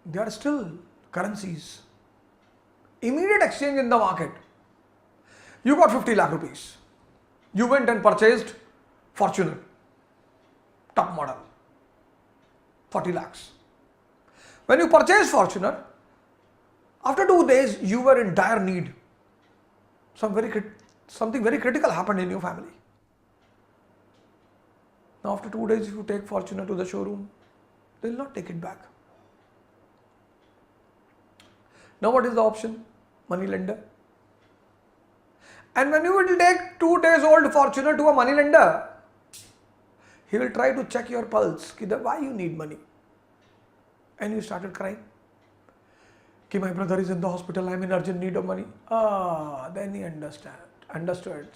S1: They are still currencies. Immediate exchange in the market. You got 50 lakh rupees. You went and purchased Fortuner, top model, 40 lakhs. When you purchased Fortuner, after 2 days you were in dire need. Something very critical happened in your family. Now after 2 days, if you take Fortuner to the showroom, they will not take it back. Now what is the option? Money lender. And when you will take 2 days old Fortuner to a money lender, he will try to check your pulse. Why you need money? And you started crying. My brother is in the hospital, I am in urgent need of money. Then he understood.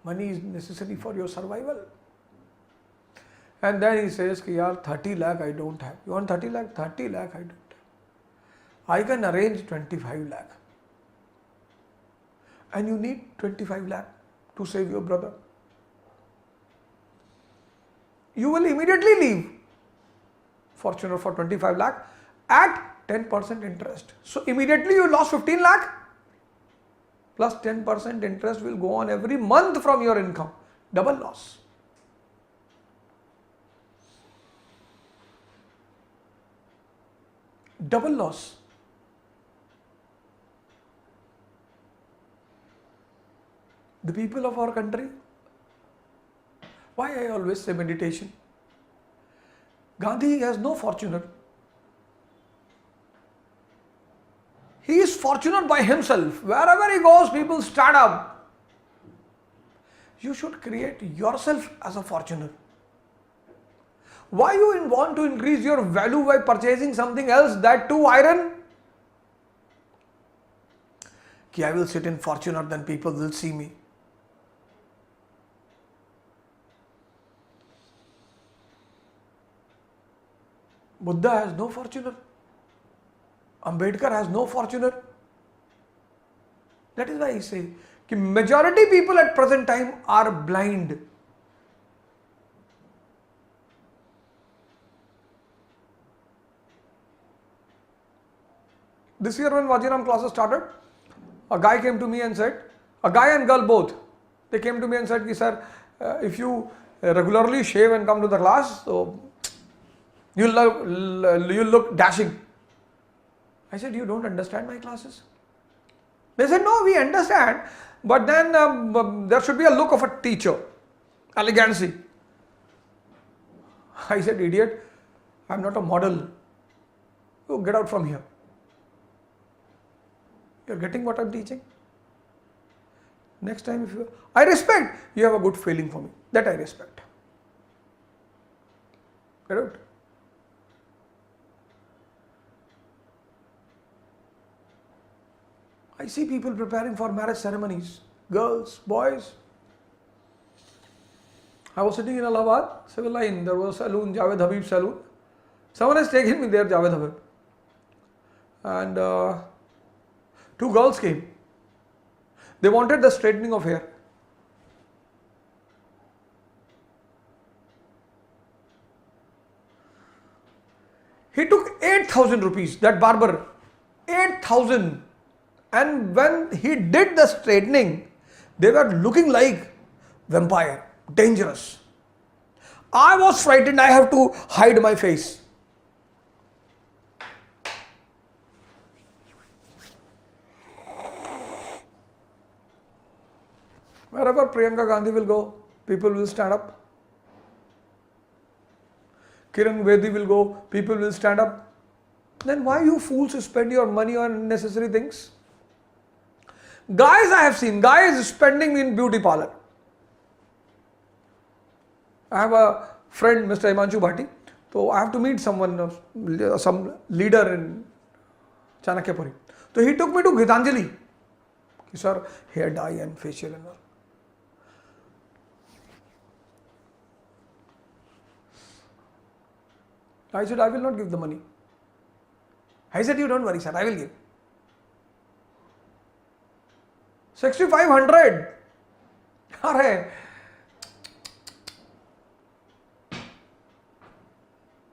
S1: Money is necessary for your survival. And then he says, 30 lakh I don't have. You want 30 lakh? 30 lakh I don't have. I can arrange 25 lakh. And you need 25 lakh to save your brother. You will immediately leave Fortuner for 25 lakh at 10% interest. So immediately you lost 15 lakh plus 10% interest will go on every month from your income. Double loss. Double loss. The people of our country, why I always say meditation? Gandhi has no Fortuner. He is fortunate by himself. Wherever he goes, people stand up You should create yourself as a fortuner. Why you want to increase your value by purchasing something else, that too iron? Ki I will sit in Fortuner, then people will see me. Buddha has no Fortuner. Ambedkar has no Fortuner. That is why I say कि majority people at present time are blind. This year when Vajiram classes started, a guy came to me and said, a guy and girl both, they came to me and said, sir, if you regularly shave and come to the class, so you'll look dashing. I said, you don't understand my classes? They said, no, we understand, but then there should be a look of a teacher, elegancy. I said, idiot, I'm not a model. So get out from here. You're getting what I'm teaching? Next time, if you, I respect, you have a good feeling for me. That I respect. Get out? I see people preparing for marriage ceremonies, girls, boys. I was sitting in Allahabad, civil line, there was a saloon, Javed Habib saloon. Someone has taken me there, Javed Habib. And two girls came. They wanted the straightening of hair. He took 8,000 rupees, that barber, 8,000. And when he did the straightening, they were looking like vampire, dangerous. I was frightened, I have to hide my face. Wherever Priyanka Gandhi will go, people will stand up. Kiran Bedi will go, people will stand up. Then why you fools spend your money on unnecessary things? Guys, I have seen guys spending in beauty parlor. I have a friend, Mr. Himanshu Bhatti. So I have to meet someone, some leader in Chanakyapuri. So he took me to Gitanjali. Sir, hair dye and facial and all. I said, I will not give the money. I said, you don't worry, sir, I will give. 6,500. Arre.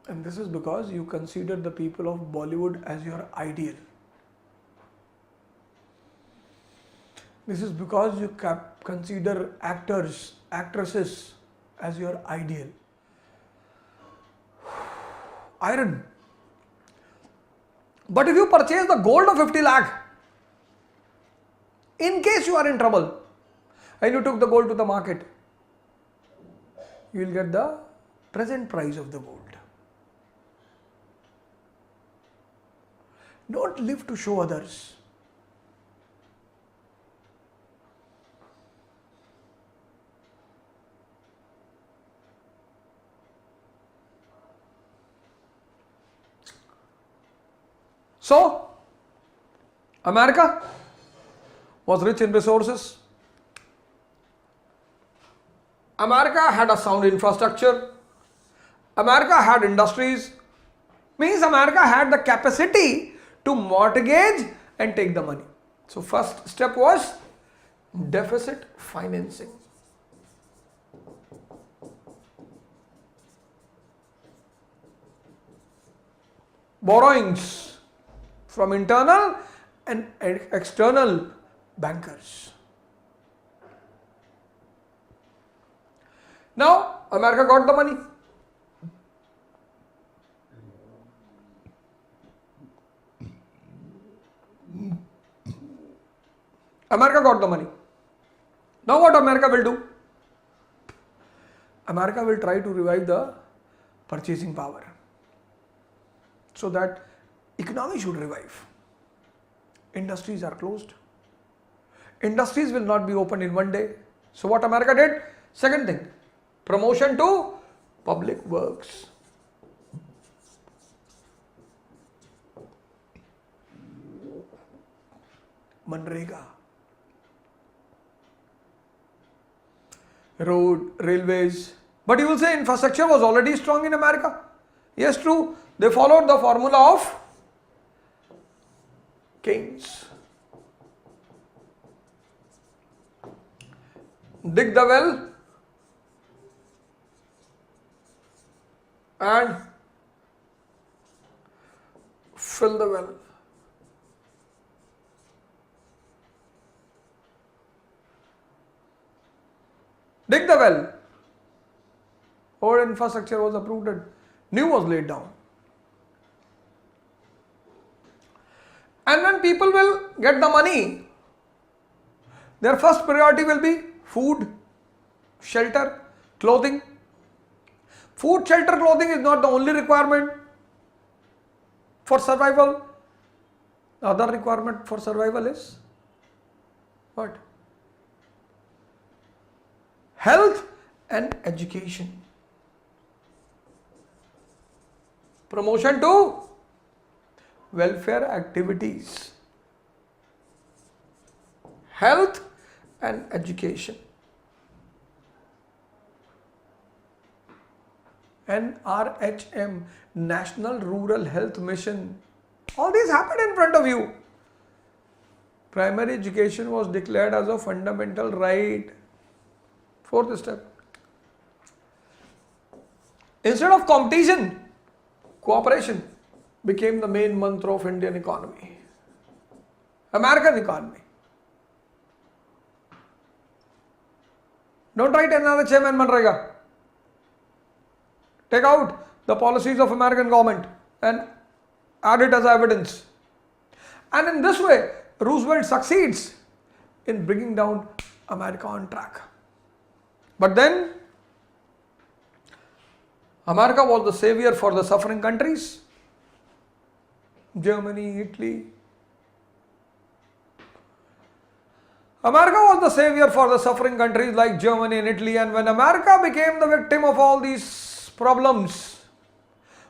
S1: And this is because you consider the people of Bollywood as your ideal. This is because you consider actors, actresses as your ideal. Iron. But if you purchase the gold of 50 lakh, in case you are in trouble and you took the gold to the market, you will get the present price of the gold. Don't live to show others. So, America was rich in resources. America had a sound infrastructure. America had industries. Means America had the capacity to mortgage and take the money. So first step was deficit financing. Borrowings from internal and external bankers. Now America got the money. America got the money. Now what America will do? America will try to revive the purchasing power so that economy should revive. Industries are closed. Industries will not be opened in one day. So what America did? Second thing, promotion to public works. Manrega, road, railways. But you will say infrastructure was already strong in America. Yes, true. They followed the formula of Keynes. Dig the well and fill the well. Dig the well. Old infrastructure was uprooted. New was laid down. And when people will get the money, their first priority will be food, shelter, clothing. Food, shelter, clothing is not the only requirement for survival. The other requirement for survival is what? Health and education. Promotion to welfare activities. Health and education. NRHM, National Rural Health Mission. All these happened in front of you. Primary education was declared as a fundamental right. Fourth step. Instead of competition, cooperation became the main mantra of Indian economy. American economy. Don't write NRHM and Manrega. Take out the policies of American government and add it as evidence. And in this way, Roosevelt succeeds in bringing down America on track. But then, America was the savior for the suffering countries. Germany, Italy. America was the savior for the suffering countries like Germany and Italy, and when America became the victim of all these problems,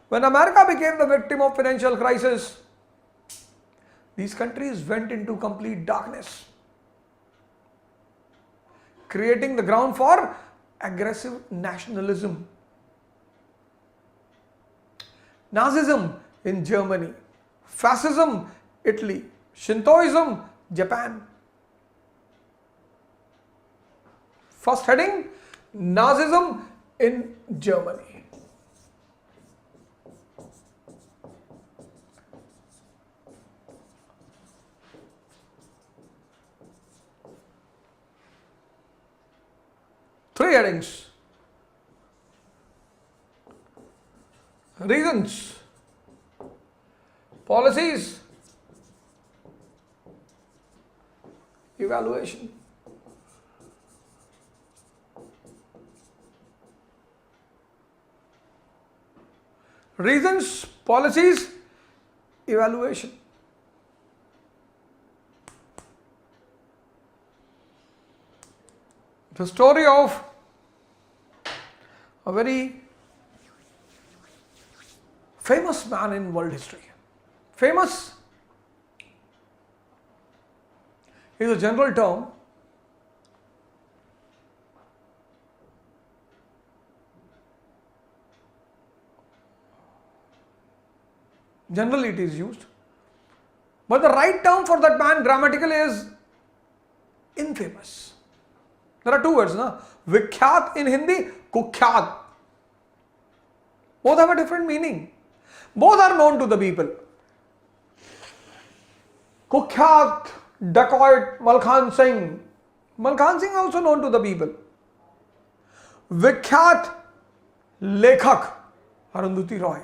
S1: when America became the victim of financial crisis, these countries went into complete darkness, creating the ground for aggressive nationalism. Nazism in Germany, Fascism, Italy, Shintoism, Japan. First heading, Nazism in Germany. Three headings. Reasons, policies, evaluation. Reasons, policies, evaluation. The story of a very famous man in world history. Famous is a general term. Generally it is used. But the right term for that man grammatically is infamous. There are two words, na? Vikhyat in Hindi, Kukhyat. Both have a different meaning. Both are known to the people. Kukhyat, dacoit, Malkhan Singh. Malkhan Singh also known to the people. Vikhyat, Lekhak, Arundhati Roy.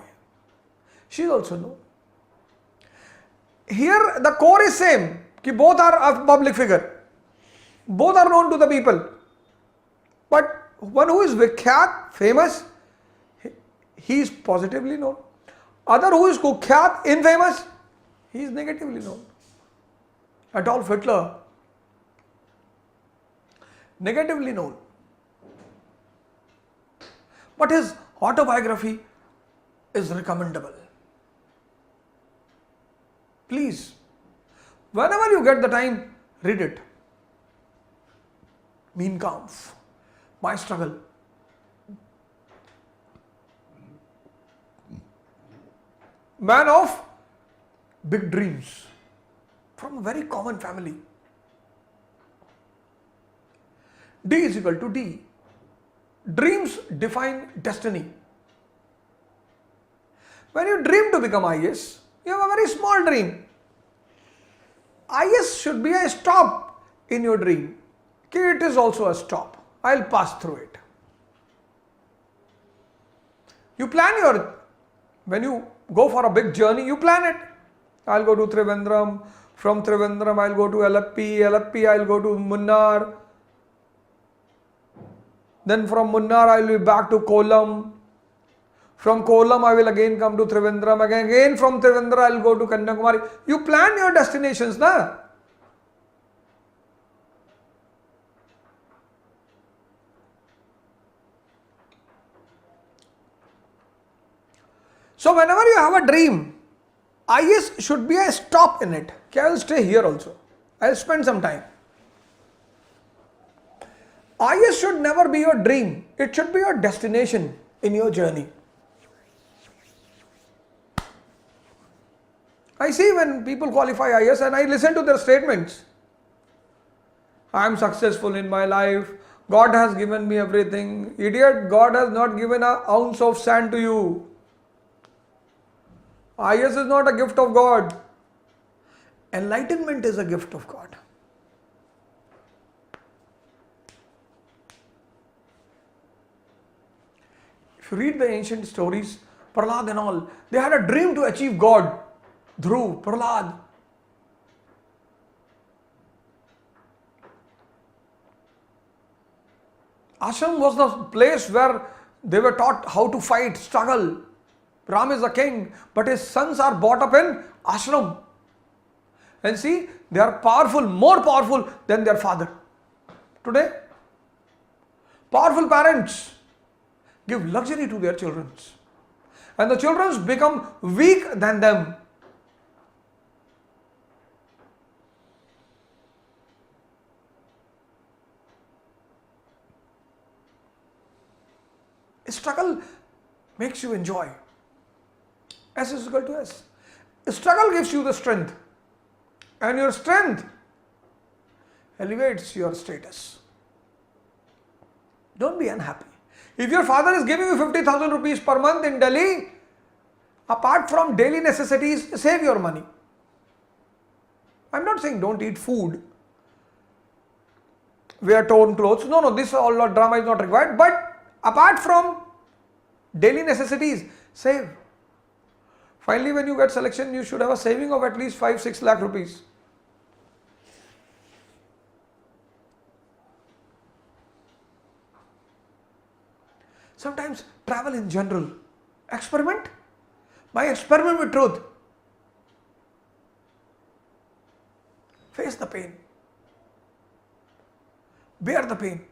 S1: She is also known. Here the core is same, कि both are a public figure. Both are known to the people. But one who is Vikhyat, famous, he is positively known. Other who is Kukhyat, infamous, he is negatively known. Adolf Hitler negatively known. But his autobiography is recommendable. Please, whenever you get the time, read it. Mein Kampf, My Struggle. Man of big dreams, from a very common family. D is equal to D. Dreams define destiny. When you dream to become IS, you have a very small dream. IS should be a stop in your dream. Okay, it is also a stop. I'll pass through it. You plan when you go for a big journey, you plan it. I'll go to Trivandrum. From Trivandrum, I'll go to Alappi, I'll go to Munnar. Then from Munnar, I will be back to Kollam. From Kollam, I will again come to Trivandrum. Again from Trivandrum, I will go to Kanyakumari. You plan your destinations, na? So whenever you have a dream, IS should be a stop in it. Okay, I will stay here also. I will spend some time. IS should never be your dream. It should be your destination in your journey. I see when people qualify IS and I listen to their statements. I am successful in my life. God has given me everything. Idiot, God has not given an ounce of sand to you. IS is not a gift of God. Enlightenment is a gift of God. If you read the ancient stories, Prahlad and all, they had a dream to achieve God. Dhruv, Prahlad. Ashram was the place where they were taught how to fight, struggle. Ram is a king, but his sons are brought up in ashram. And see, they are powerful, more powerful than their father. Today, powerful parents give luxury to their children. And the children become weak than them. Struggle makes you enjoy. S is equal to S. Struggle gives you the strength. And your strength elevates your status. Don't be unhappy. If your father is giving you 50,000 rupees per month in Delhi, apart from daily necessities, save your money. I'm not saying don't eat food, wear torn clothes. No, this all drama is not required. But apart from daily necessities, save. Finally, when you get selection, you should have a saving of at least 5-6 lakh rupees. Sometimes travel in general. Experiment. By experiment with truth. Face the pain. Bear the pain.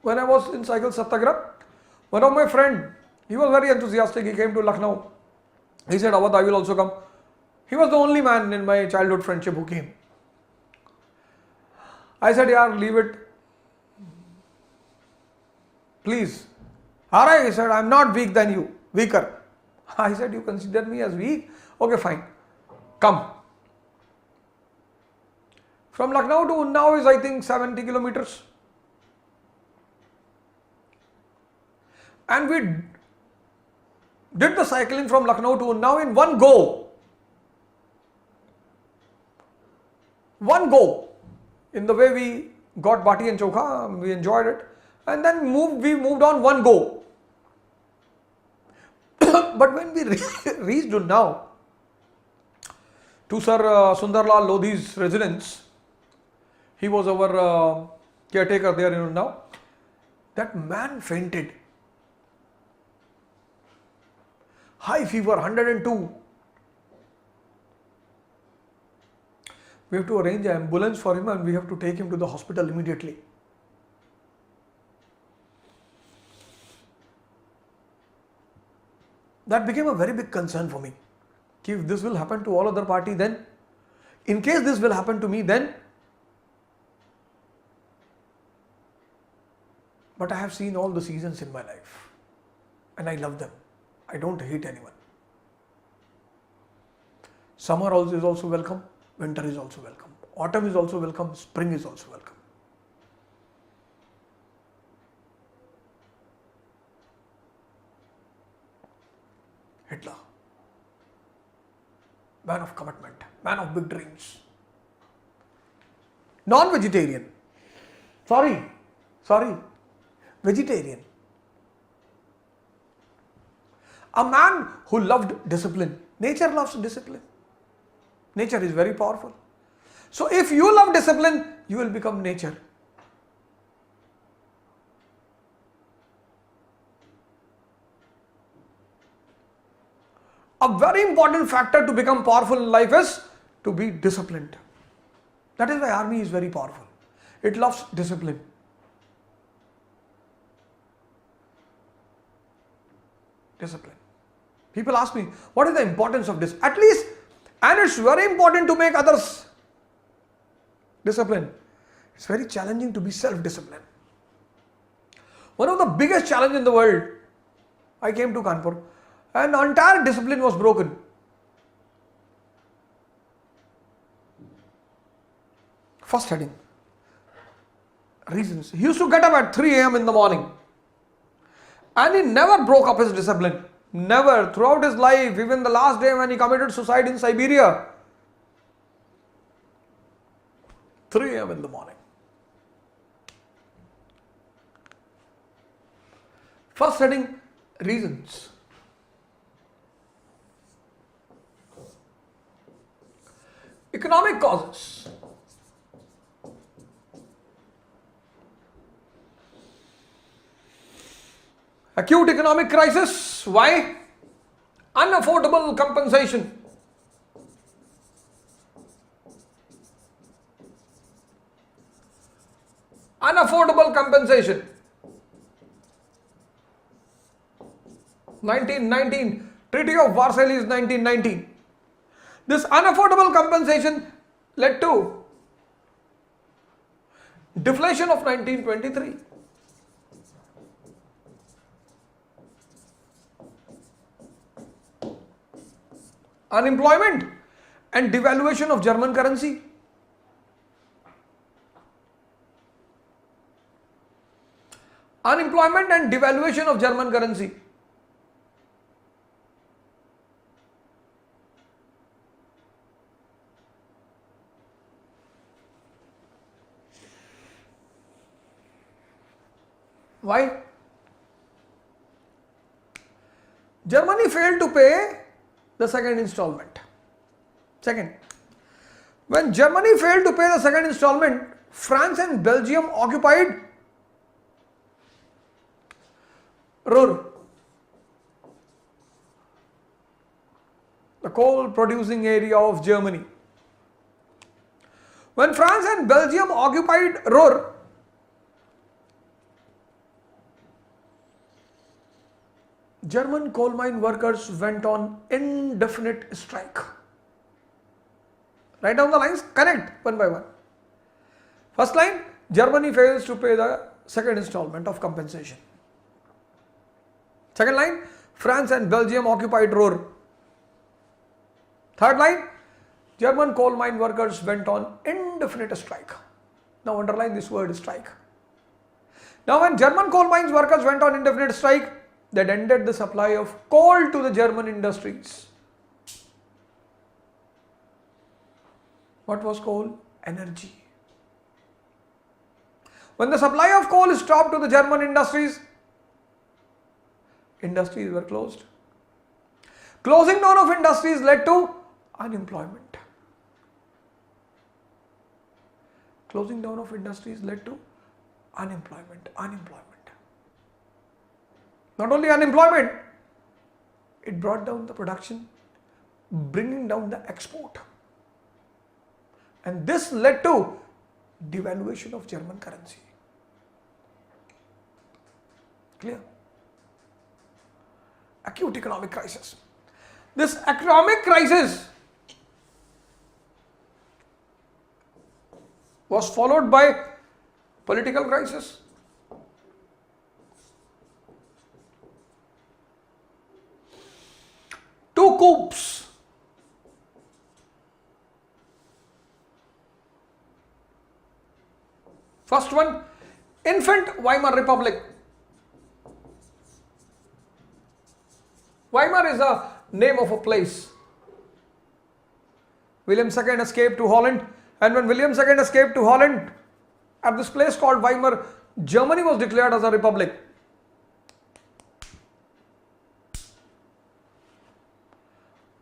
S1: When I was in Cycle Satyagraha, one of my friend, he was very enthusiastic. He came to Lucknow. He said, Avadh, I will also come. He was the only man in my childhood friendship who came. I said, yeah, leave it. Please. Alright, he said, I'm not weak than you. Weaker. I said, you consider me as weak? Okay, fine. Come. From Lucknow to Unnao is, I think, 70 kilometers. And we did the cycling from Lucknow to Unnao in one go. One go. In the way we got bati and chokha, we enjoyed it. And then we moved on one go. But when we reached Unnao, to Sir Sundarlal Lodhi's residence, he was our caretaker there in Unnao, that man fainted. High fever, 102. We have to arrange an ambulance for him and we have to take him to the hospital immediately. That became a very big concern for me. If this will happen to all other party, then in case this will happen to me, then. But I have seen all the seasons in my life and I love them. I don't hate anyone. Summer is also welcome, winter is also welcome, autumn is also welcome, spring is also welcome. Hitler, man of commitment, man of big dreams, non-vegetarian, vegetarian, a man who loved discipline. Nature loves discipline. Nature is very powerful. So if you love discipline, you will become nature. A very important factor to become powerful in life is to be disciplined. That is why army is very powerful. It loves discipline. Discipline. People ask me, what is the importance of this? At least, and it's very important to make others disciplined. It's very challenging to be self-disciplined. One of the biggest challenges in the world, I came to Kanpur and the entire discipline was broken. First heading, reasons. He used to get up at 3 a.m. in the morning and he never broke up his discipline. Never. Throughout his life, even the last day when he committed suicide in Siberia, 3 a.m. in the morning. First heading, reasons. Economic causes. Acute economic crisis. Why? Unaffordable compensation. Unaffordable compensation. 1919. Treaty of Versailles is 1919. This unaffordable compensation led to deflation of 1923. Unemployment and devaluation of German currency. Unemployment and devaluation of German currency. Why? Germany failed to pay the second installment. Second, when Germany failed to pay the second installment, France and Belgium occupied Ruhr, the coal producing area of Germany. When France and Belgium occupied Ruhr, German coal mine workers went on indefinite strike. Write down the lines, connect one by one. First line, Germany fails to pay the second installment of compensation. Second line, France and Belgium occupied Ruhr. Third line, German coal mine workers went on indefinite strike. Now underline this word, strike. Now when German coal mines workers went on indefinite strike, that ended the supply of coal to the German industries. What was coal? Energy. When the supply of coal stopped to the German industries, industries were closed. Closing down of industries led to unemployment. Closing down of industries led to unemployment. Not only unemployment, it brought down the production, bringing down the export. And this led to devaluation of German currency. Clear? Acute economic crisis. This economic crisis was followed by political crisis. Two coups. First one, infant Weimar Republic. Weimar is a name of a place. William II escaped to Holland, and when William II escaped to Holland, at this place called Weimar, Germany was declared as a republic.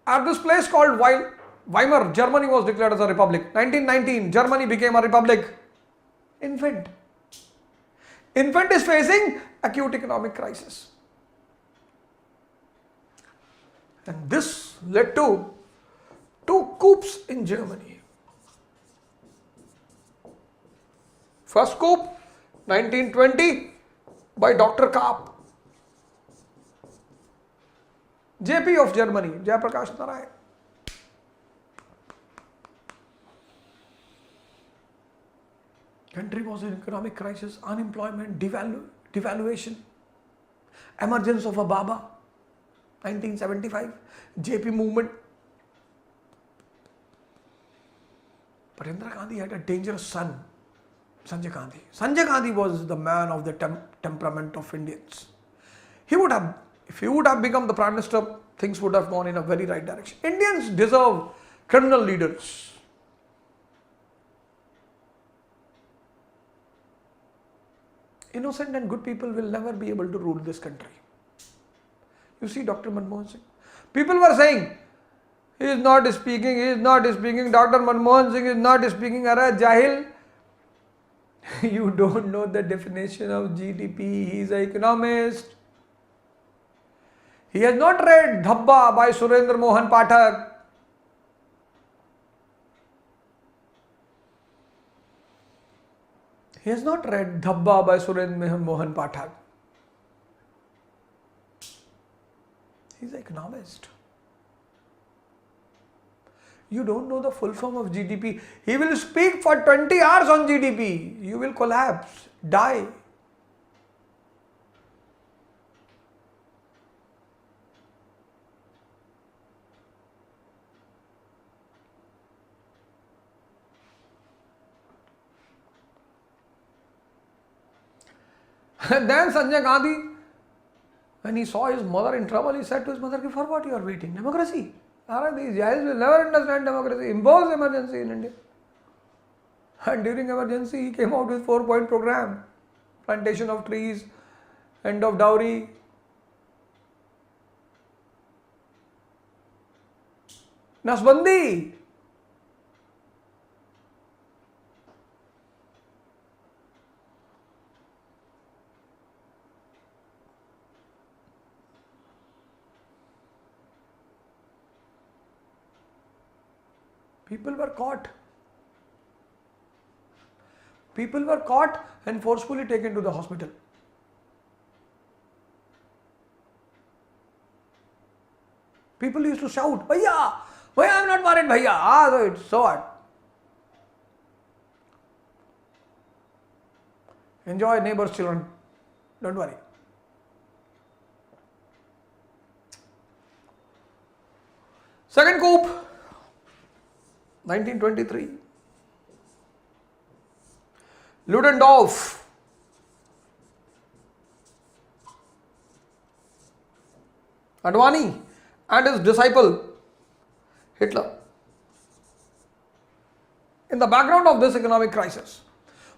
S1: At this place called Weimar, Germany was declared as a republic. 1919, Germany became a republic. Infant is facing acute economic crisis. And this led to two coups in Germany. First coup, 1920, by Dr. Kapp, JP of Germany, Jayaprakash Narayan. Country was in economic crisis, unemployment, devaluation, emergence of a Baba, 1975, JP movement. But Indira Gandhi had a dangerous son, Sanjay Gandhi. Sanjay Gandhi was the man of the temperament of Indians. If he would have become the Prime Minister, things would have gone in a very right direction. Indians deserve criminal leaders. Innocent and good people will never be able to rule this country. You see Dr. Manmohan Singh. People were saying, he is not speaking, Dr. Manmohan Singh is not speaking, Ara Jahil. You don't know the definition of GDP, he is an economist. He has not read Dhabba by Surendra Mohan Pathak. He has not read Dhabba by Surendra Mohan Pathak. He is an economist. You don't know the full form of GDP. He will speak for 20 hours on GDP. You will collapse, die. And then Sanjay Gandhi, when he saw his mother in trouble, he said to his mother, for what you are waiting? Democracy. These guys will never understand democracy. Impose emergency in India. And during emergency, he came out with 4-point program. Plantation of trees, end of dowry. Nasbandi. People were caught. People were caught and forcefully taken to the hospital. People used to shout, Bhaiya, I am not worried, Bhaiya. So what? Enjoy neighbors' children. Don't worry. Second coup, 1923. Ludendorff. Advani and his disciple Hitler. In the background of this economic crisis,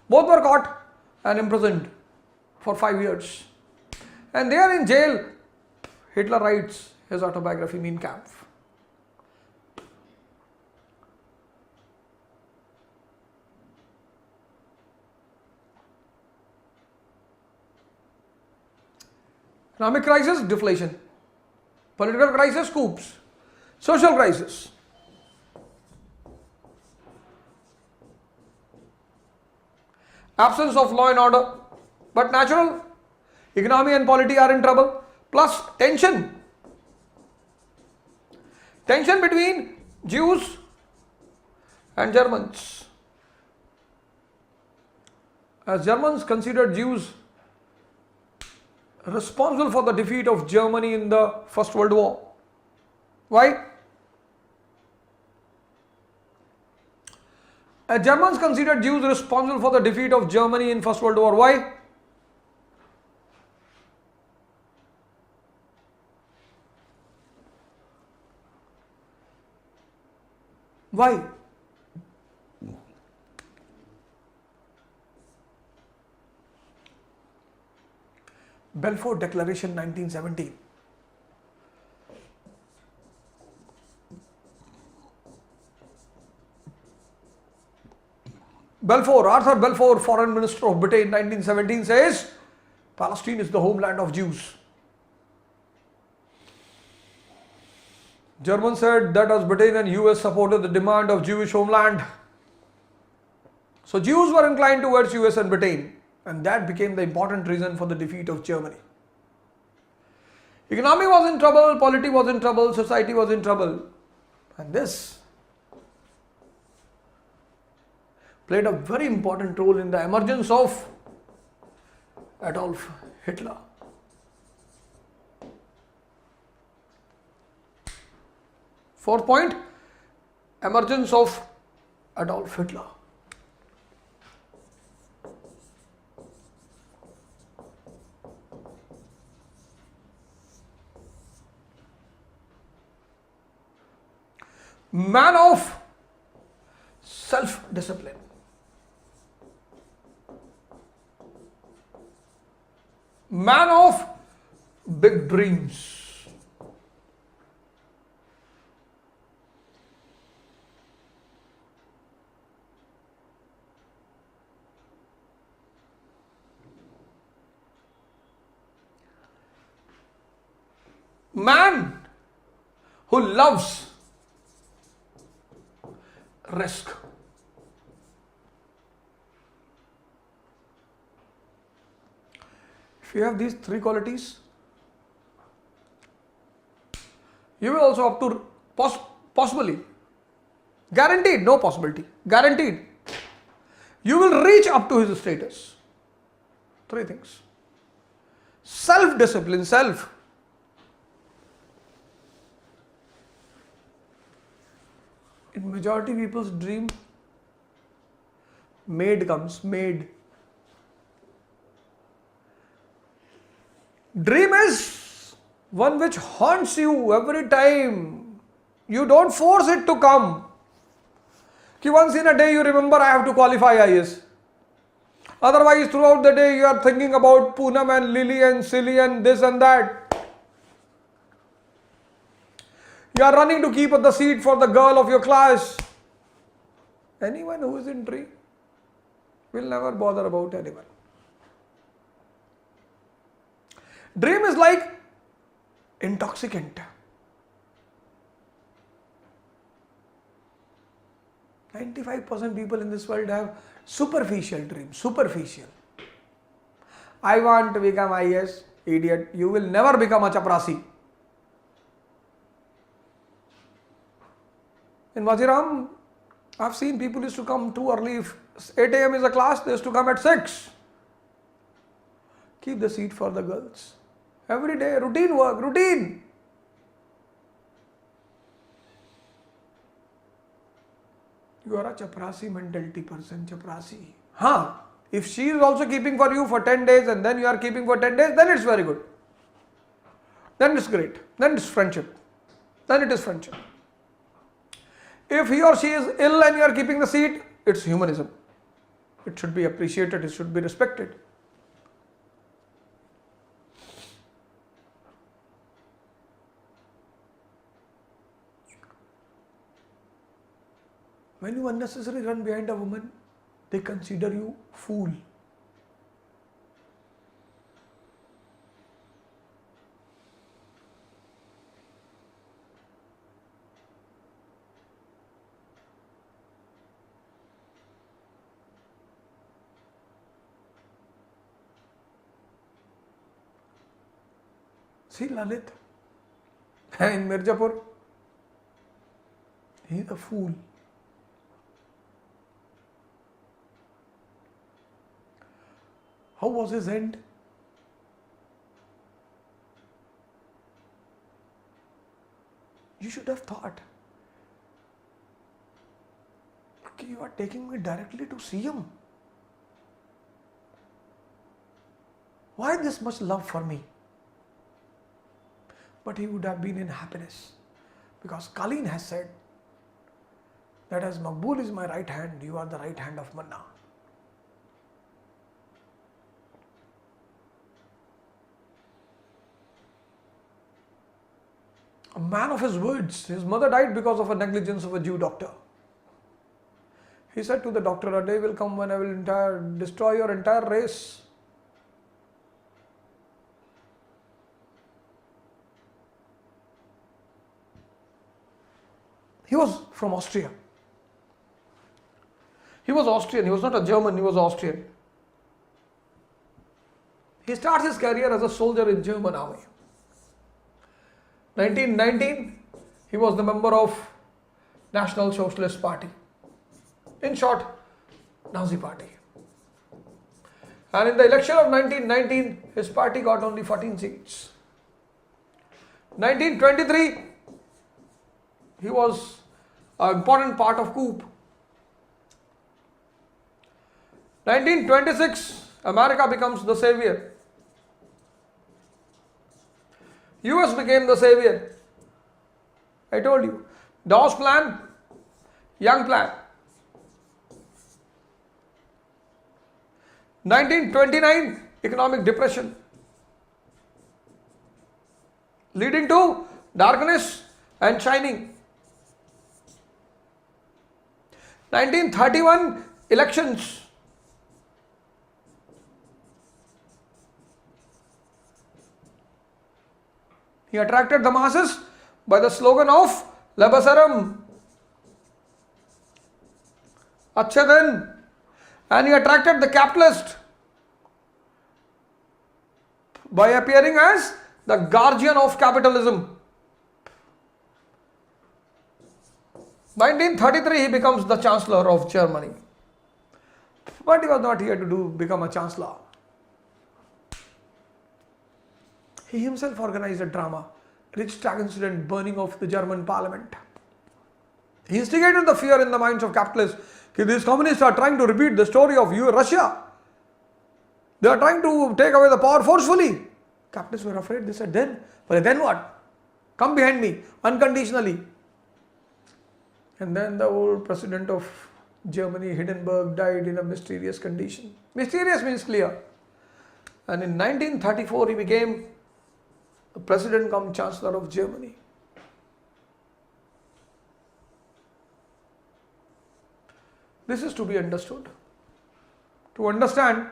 S1: both were caught and imprisoned for 5 years. And there in jail, Hitler writes his autobiography Mein Kampf. Economic crisis, deflation. Political crisis, coups. Social crisis. absence of law and order, but natural. Economy and polity are in trouble, plus tension between Jews and Germans, as Germans considered Jews responsible for the defeat of Germany in the First World War. Why? As Germans considered Jews responsible for the defeat of Germany in First World War. Why? Why? Balfour Declaration 1917. Balfour, Arthur Balfour, Foreign Minister of Britain, 1917, says Palestine is the homeland of Jews. Germans said that as Britain and US supported the demand of Jewish homeland, so Jews were inclined towards US and Britain, and that became the important reason for the defeat of Germany. Economy was in trouble, polity was in trouble, society was in trouble, and this played a very important role in the emergence of Adolf Hitler. Fourth point, emergence of Adolf Hitler. Man of self-discipline. Man of big dreams. Man who loves risk. If you have these three qualities, you will also up to possibly, guaranteed, no possibility, guaranteed, you will reach up to his status. Three things. Self-discipline, self. In majority people's dream, maid comes, maid. Dream is one which haunts you every time. You don't force it to come. Once in a day you remember, I have to qualify IAS. Otherwise, throughout the day you are thinking about Poonam and Lily and silly and this and that. You are running to keep the seat for the girl of your class. Anyone who is in dream will never bother about anyone. Dream is like intoxicant. 95% people in this world have superficial dreams. Superficial. I want to become IAS. Idiot. You will never become a chaprasi. In Waziram, I've seen people used to come too early. If 8 a.m. is a class, they used to come at 6. Keep the seat for the girls. Every day, routine work, routine. You are a chaprasi mentality person, chaprasi. If she is also keeping for you for 10 days and then you are keeping for 10 days, then it's very good. Then it's great. Then it's friendship. Then it is friendship. If he or she is ill and you are keeping the seat, it's humanism. It should be appreciated, it should be respected. When you unnecessarily run behind a woman, they consider you fool. See Lalit in Mirzapur. He's a fool. How was his end? You should have thought, okay, you are taking me directly to CM. Why this much love for me? But he would have been in happiness, because Colleen has said that as Maqbool is my right hand, you are the right hand of Manna. A man of his words. His mother died because of a negligence of a Jew doctor. He said to the doctor, a day will come when I will destroy your entire race. He was from Austria. He was Austrian. He was not a German. He was Austrian. He starts his career as a soldier in German army. 1919, he was the member of National Socialist Party. In short, Nazi Party. And in the election of 1919, his party got only 14 seats. 1923, he was an important part of coup. 1926, America becomes the savior. US became the savior. I told you. Dawes plan, Young plan. 1929, economic depression, leading to darkness and shining. 1931, elections. He attracted the masses by the slogan of Labasaram, Achhe Din, and he attracted the capitalist by appearing as the guardian of capitalism. 1933, he becomes the Chancellor of Germany. But he was not here to become a Chancellor. He himself organized a drama, Reichstag incident, burning of the German parliament. He instigated the fear in the minds of capitalists that these communists are trying to repeat the story of Russia. They are trying to take away the power forcefully. Capitalists were afraid. They said, then what? Come behind me, unconditionally. And then the old president of Germany, Hindenburg, died in a mysterious condition. Mysterious means clear. And in 1934, he became the president cum Chancellor of Germany. This is to be understood. To understand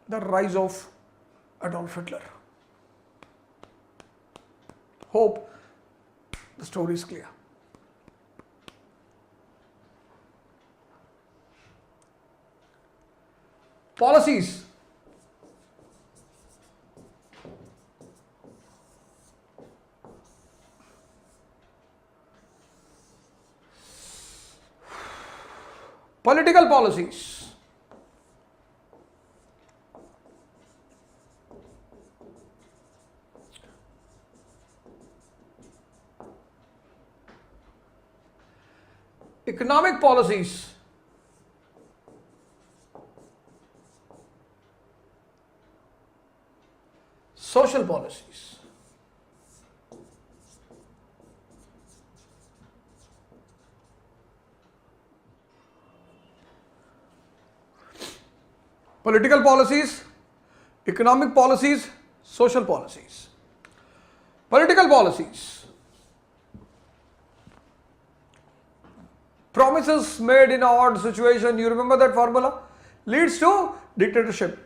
S1: the rise of Adolf Hitler. Hope the story is clear. Policies. Political policies. Economic policies. Social policies. Political policies, economic policies, social policies. Political policies. Promises made in an odd situation, you remember that formula? Leads to dictatorship.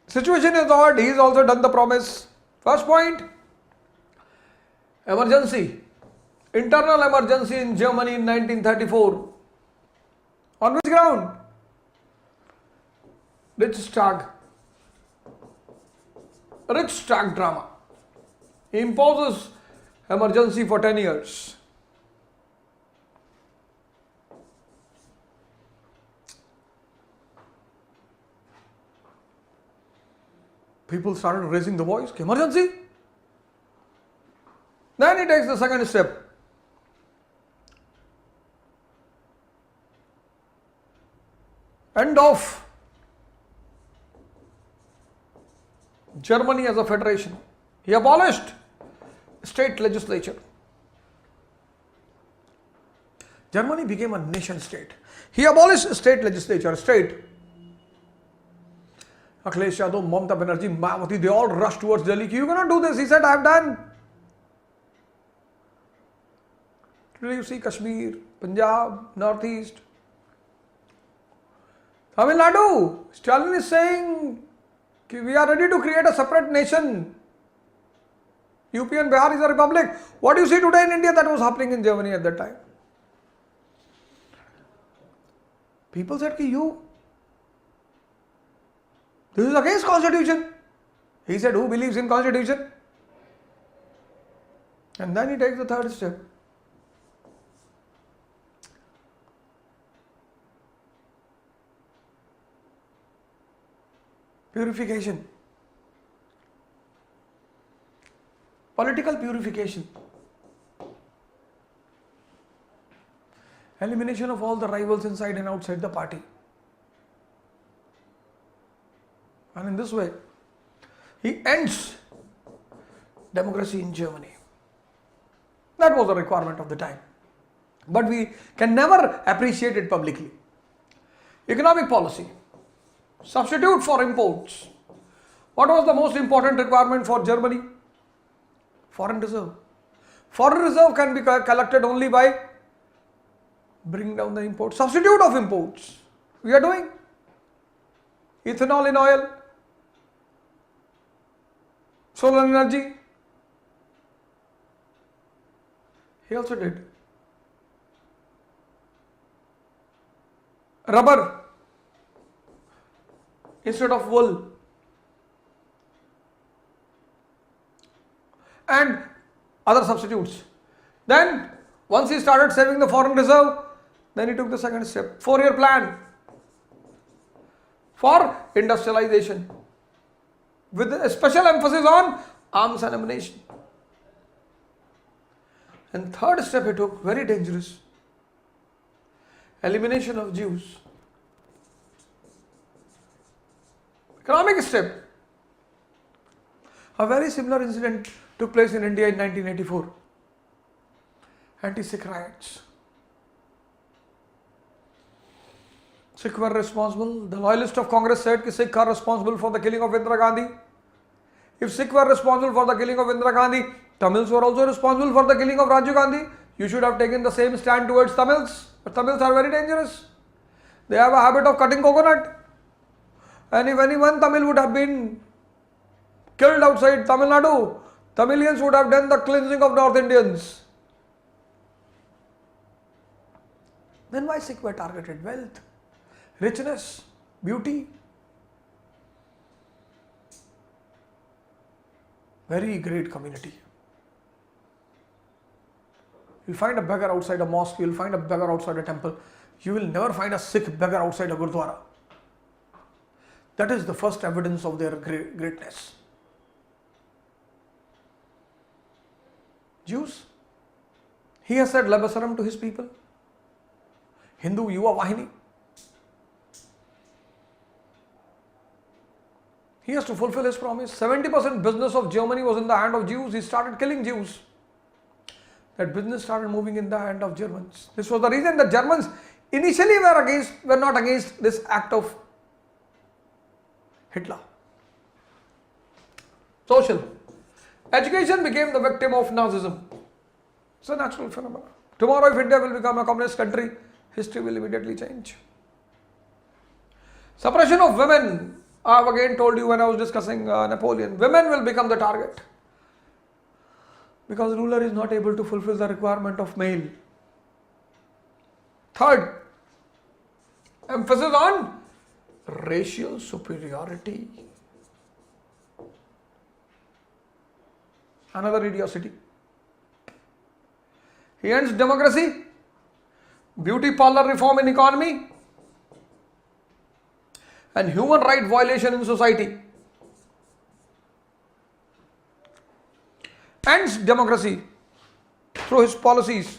S1: Situation is odd, he has also done the promise. First point, emergency. Internal emergency in Germany in 1934. On which ground? Reichstag. rich track drama. He imposes emergency for 10 years. People started raising the voice, emergency. Then he takes the second step. End of Germany as a federation. He abolished state legislature. Germany became a nation state. He abolished state legislature, state. Akhilesh Yadav, Mamata Banerjee, Mayawati, they all rushed towards Delhi. You cannot do this. He said, I have done. Today you see Kashmir, Punjab, Northeast, Tamil Nadu. Stalin is saying, we are ready to create a separate nation. UP and Bihar is a republic. What do you see today in India that was happening in Germany at that time? People said, this is against constitution. He said, who believes in constitution? And then he takes the third step. Purification. Political purification. Elimination of all the rivals inside and outside the party. And in this way, he ends democracy in Germany. That was a requirement of the time. But we can never appreciate it publicly. Economic policy. Substitute for imports. What was the most important requirement for Germany? Foreign reserve. Foreign reserve can be collected only by bringing down the imports. Substitute of imports. We are doing ethanol in oil, solar energy. He also did. Rubber instead of wool. And other substitutes. Then, once he started saving the foreign reserve, then he took the second step. 4-year plan for industrialization with a special emphasis on arms and ammunition. And third step he took, very dangerous. Elimination of Jews. Economic step. A very similar incident took place in India in 1984. Anti-Sikh riots. Sikh were responsible. The loyalists of Congress said that Sikh are responsible for the killing of Indira Gandhi. If Sikh were responsible for the killing of Indira Gandhi, Tamils were also responsible for the killing of Rajiv Gandhi. You should have taken the same stand towards Tamils. But Tamils are very dangerous. They have a habit of cutting coconut. And if any one Tamil would have been killed outside Tamil Nadu, Tamilians would have done the cleansing of North Indians. Then why Sikh were targeted? Wealth, richness, beauty. Very great community. You'll find a beggar outside a mosque, you'll find a beggar outside a temple. You will never find a Sikh beggar outside a Gurdwara. That is the first evidence of their greatness. Jews, he has said Labasaram to his people. Hindu Yuva Vahini. He has to fulfill his promise. 70% business of Germany was in the hand of Jews. He started killing Jews. That business started moving in the hand of Germans. This was the reason that Germans initially were not against this act of Hitler. Social. Education became the victim of Nazism. It's a natural phenomenon. Tomorrow, if India will become a communist country, history will immediately change. Suppression of women. I have again told you when I was discussing Napoleon. Women will become the target. Because ruler is not able to fulfill the requirement of male. Third, emphasis on racial superiority. Another idiocy. He ends democracy, beauty parlor reform in economy, and human right violation in society. Ends democracy through his policies,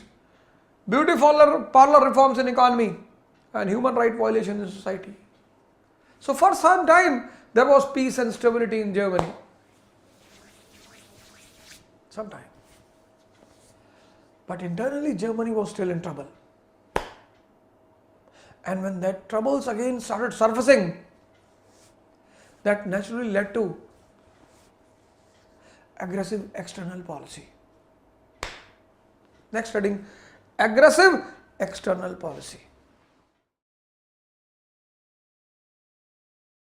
S1: beauty parlor reforms in economy, and human right violation in society. So for some time there was peace and stability in Germany. Sometime. But internally Germany was still in trouble. And when that troubles again started surfacing, that naturally led to aggressive external policy. Next heading, aggressive external policy.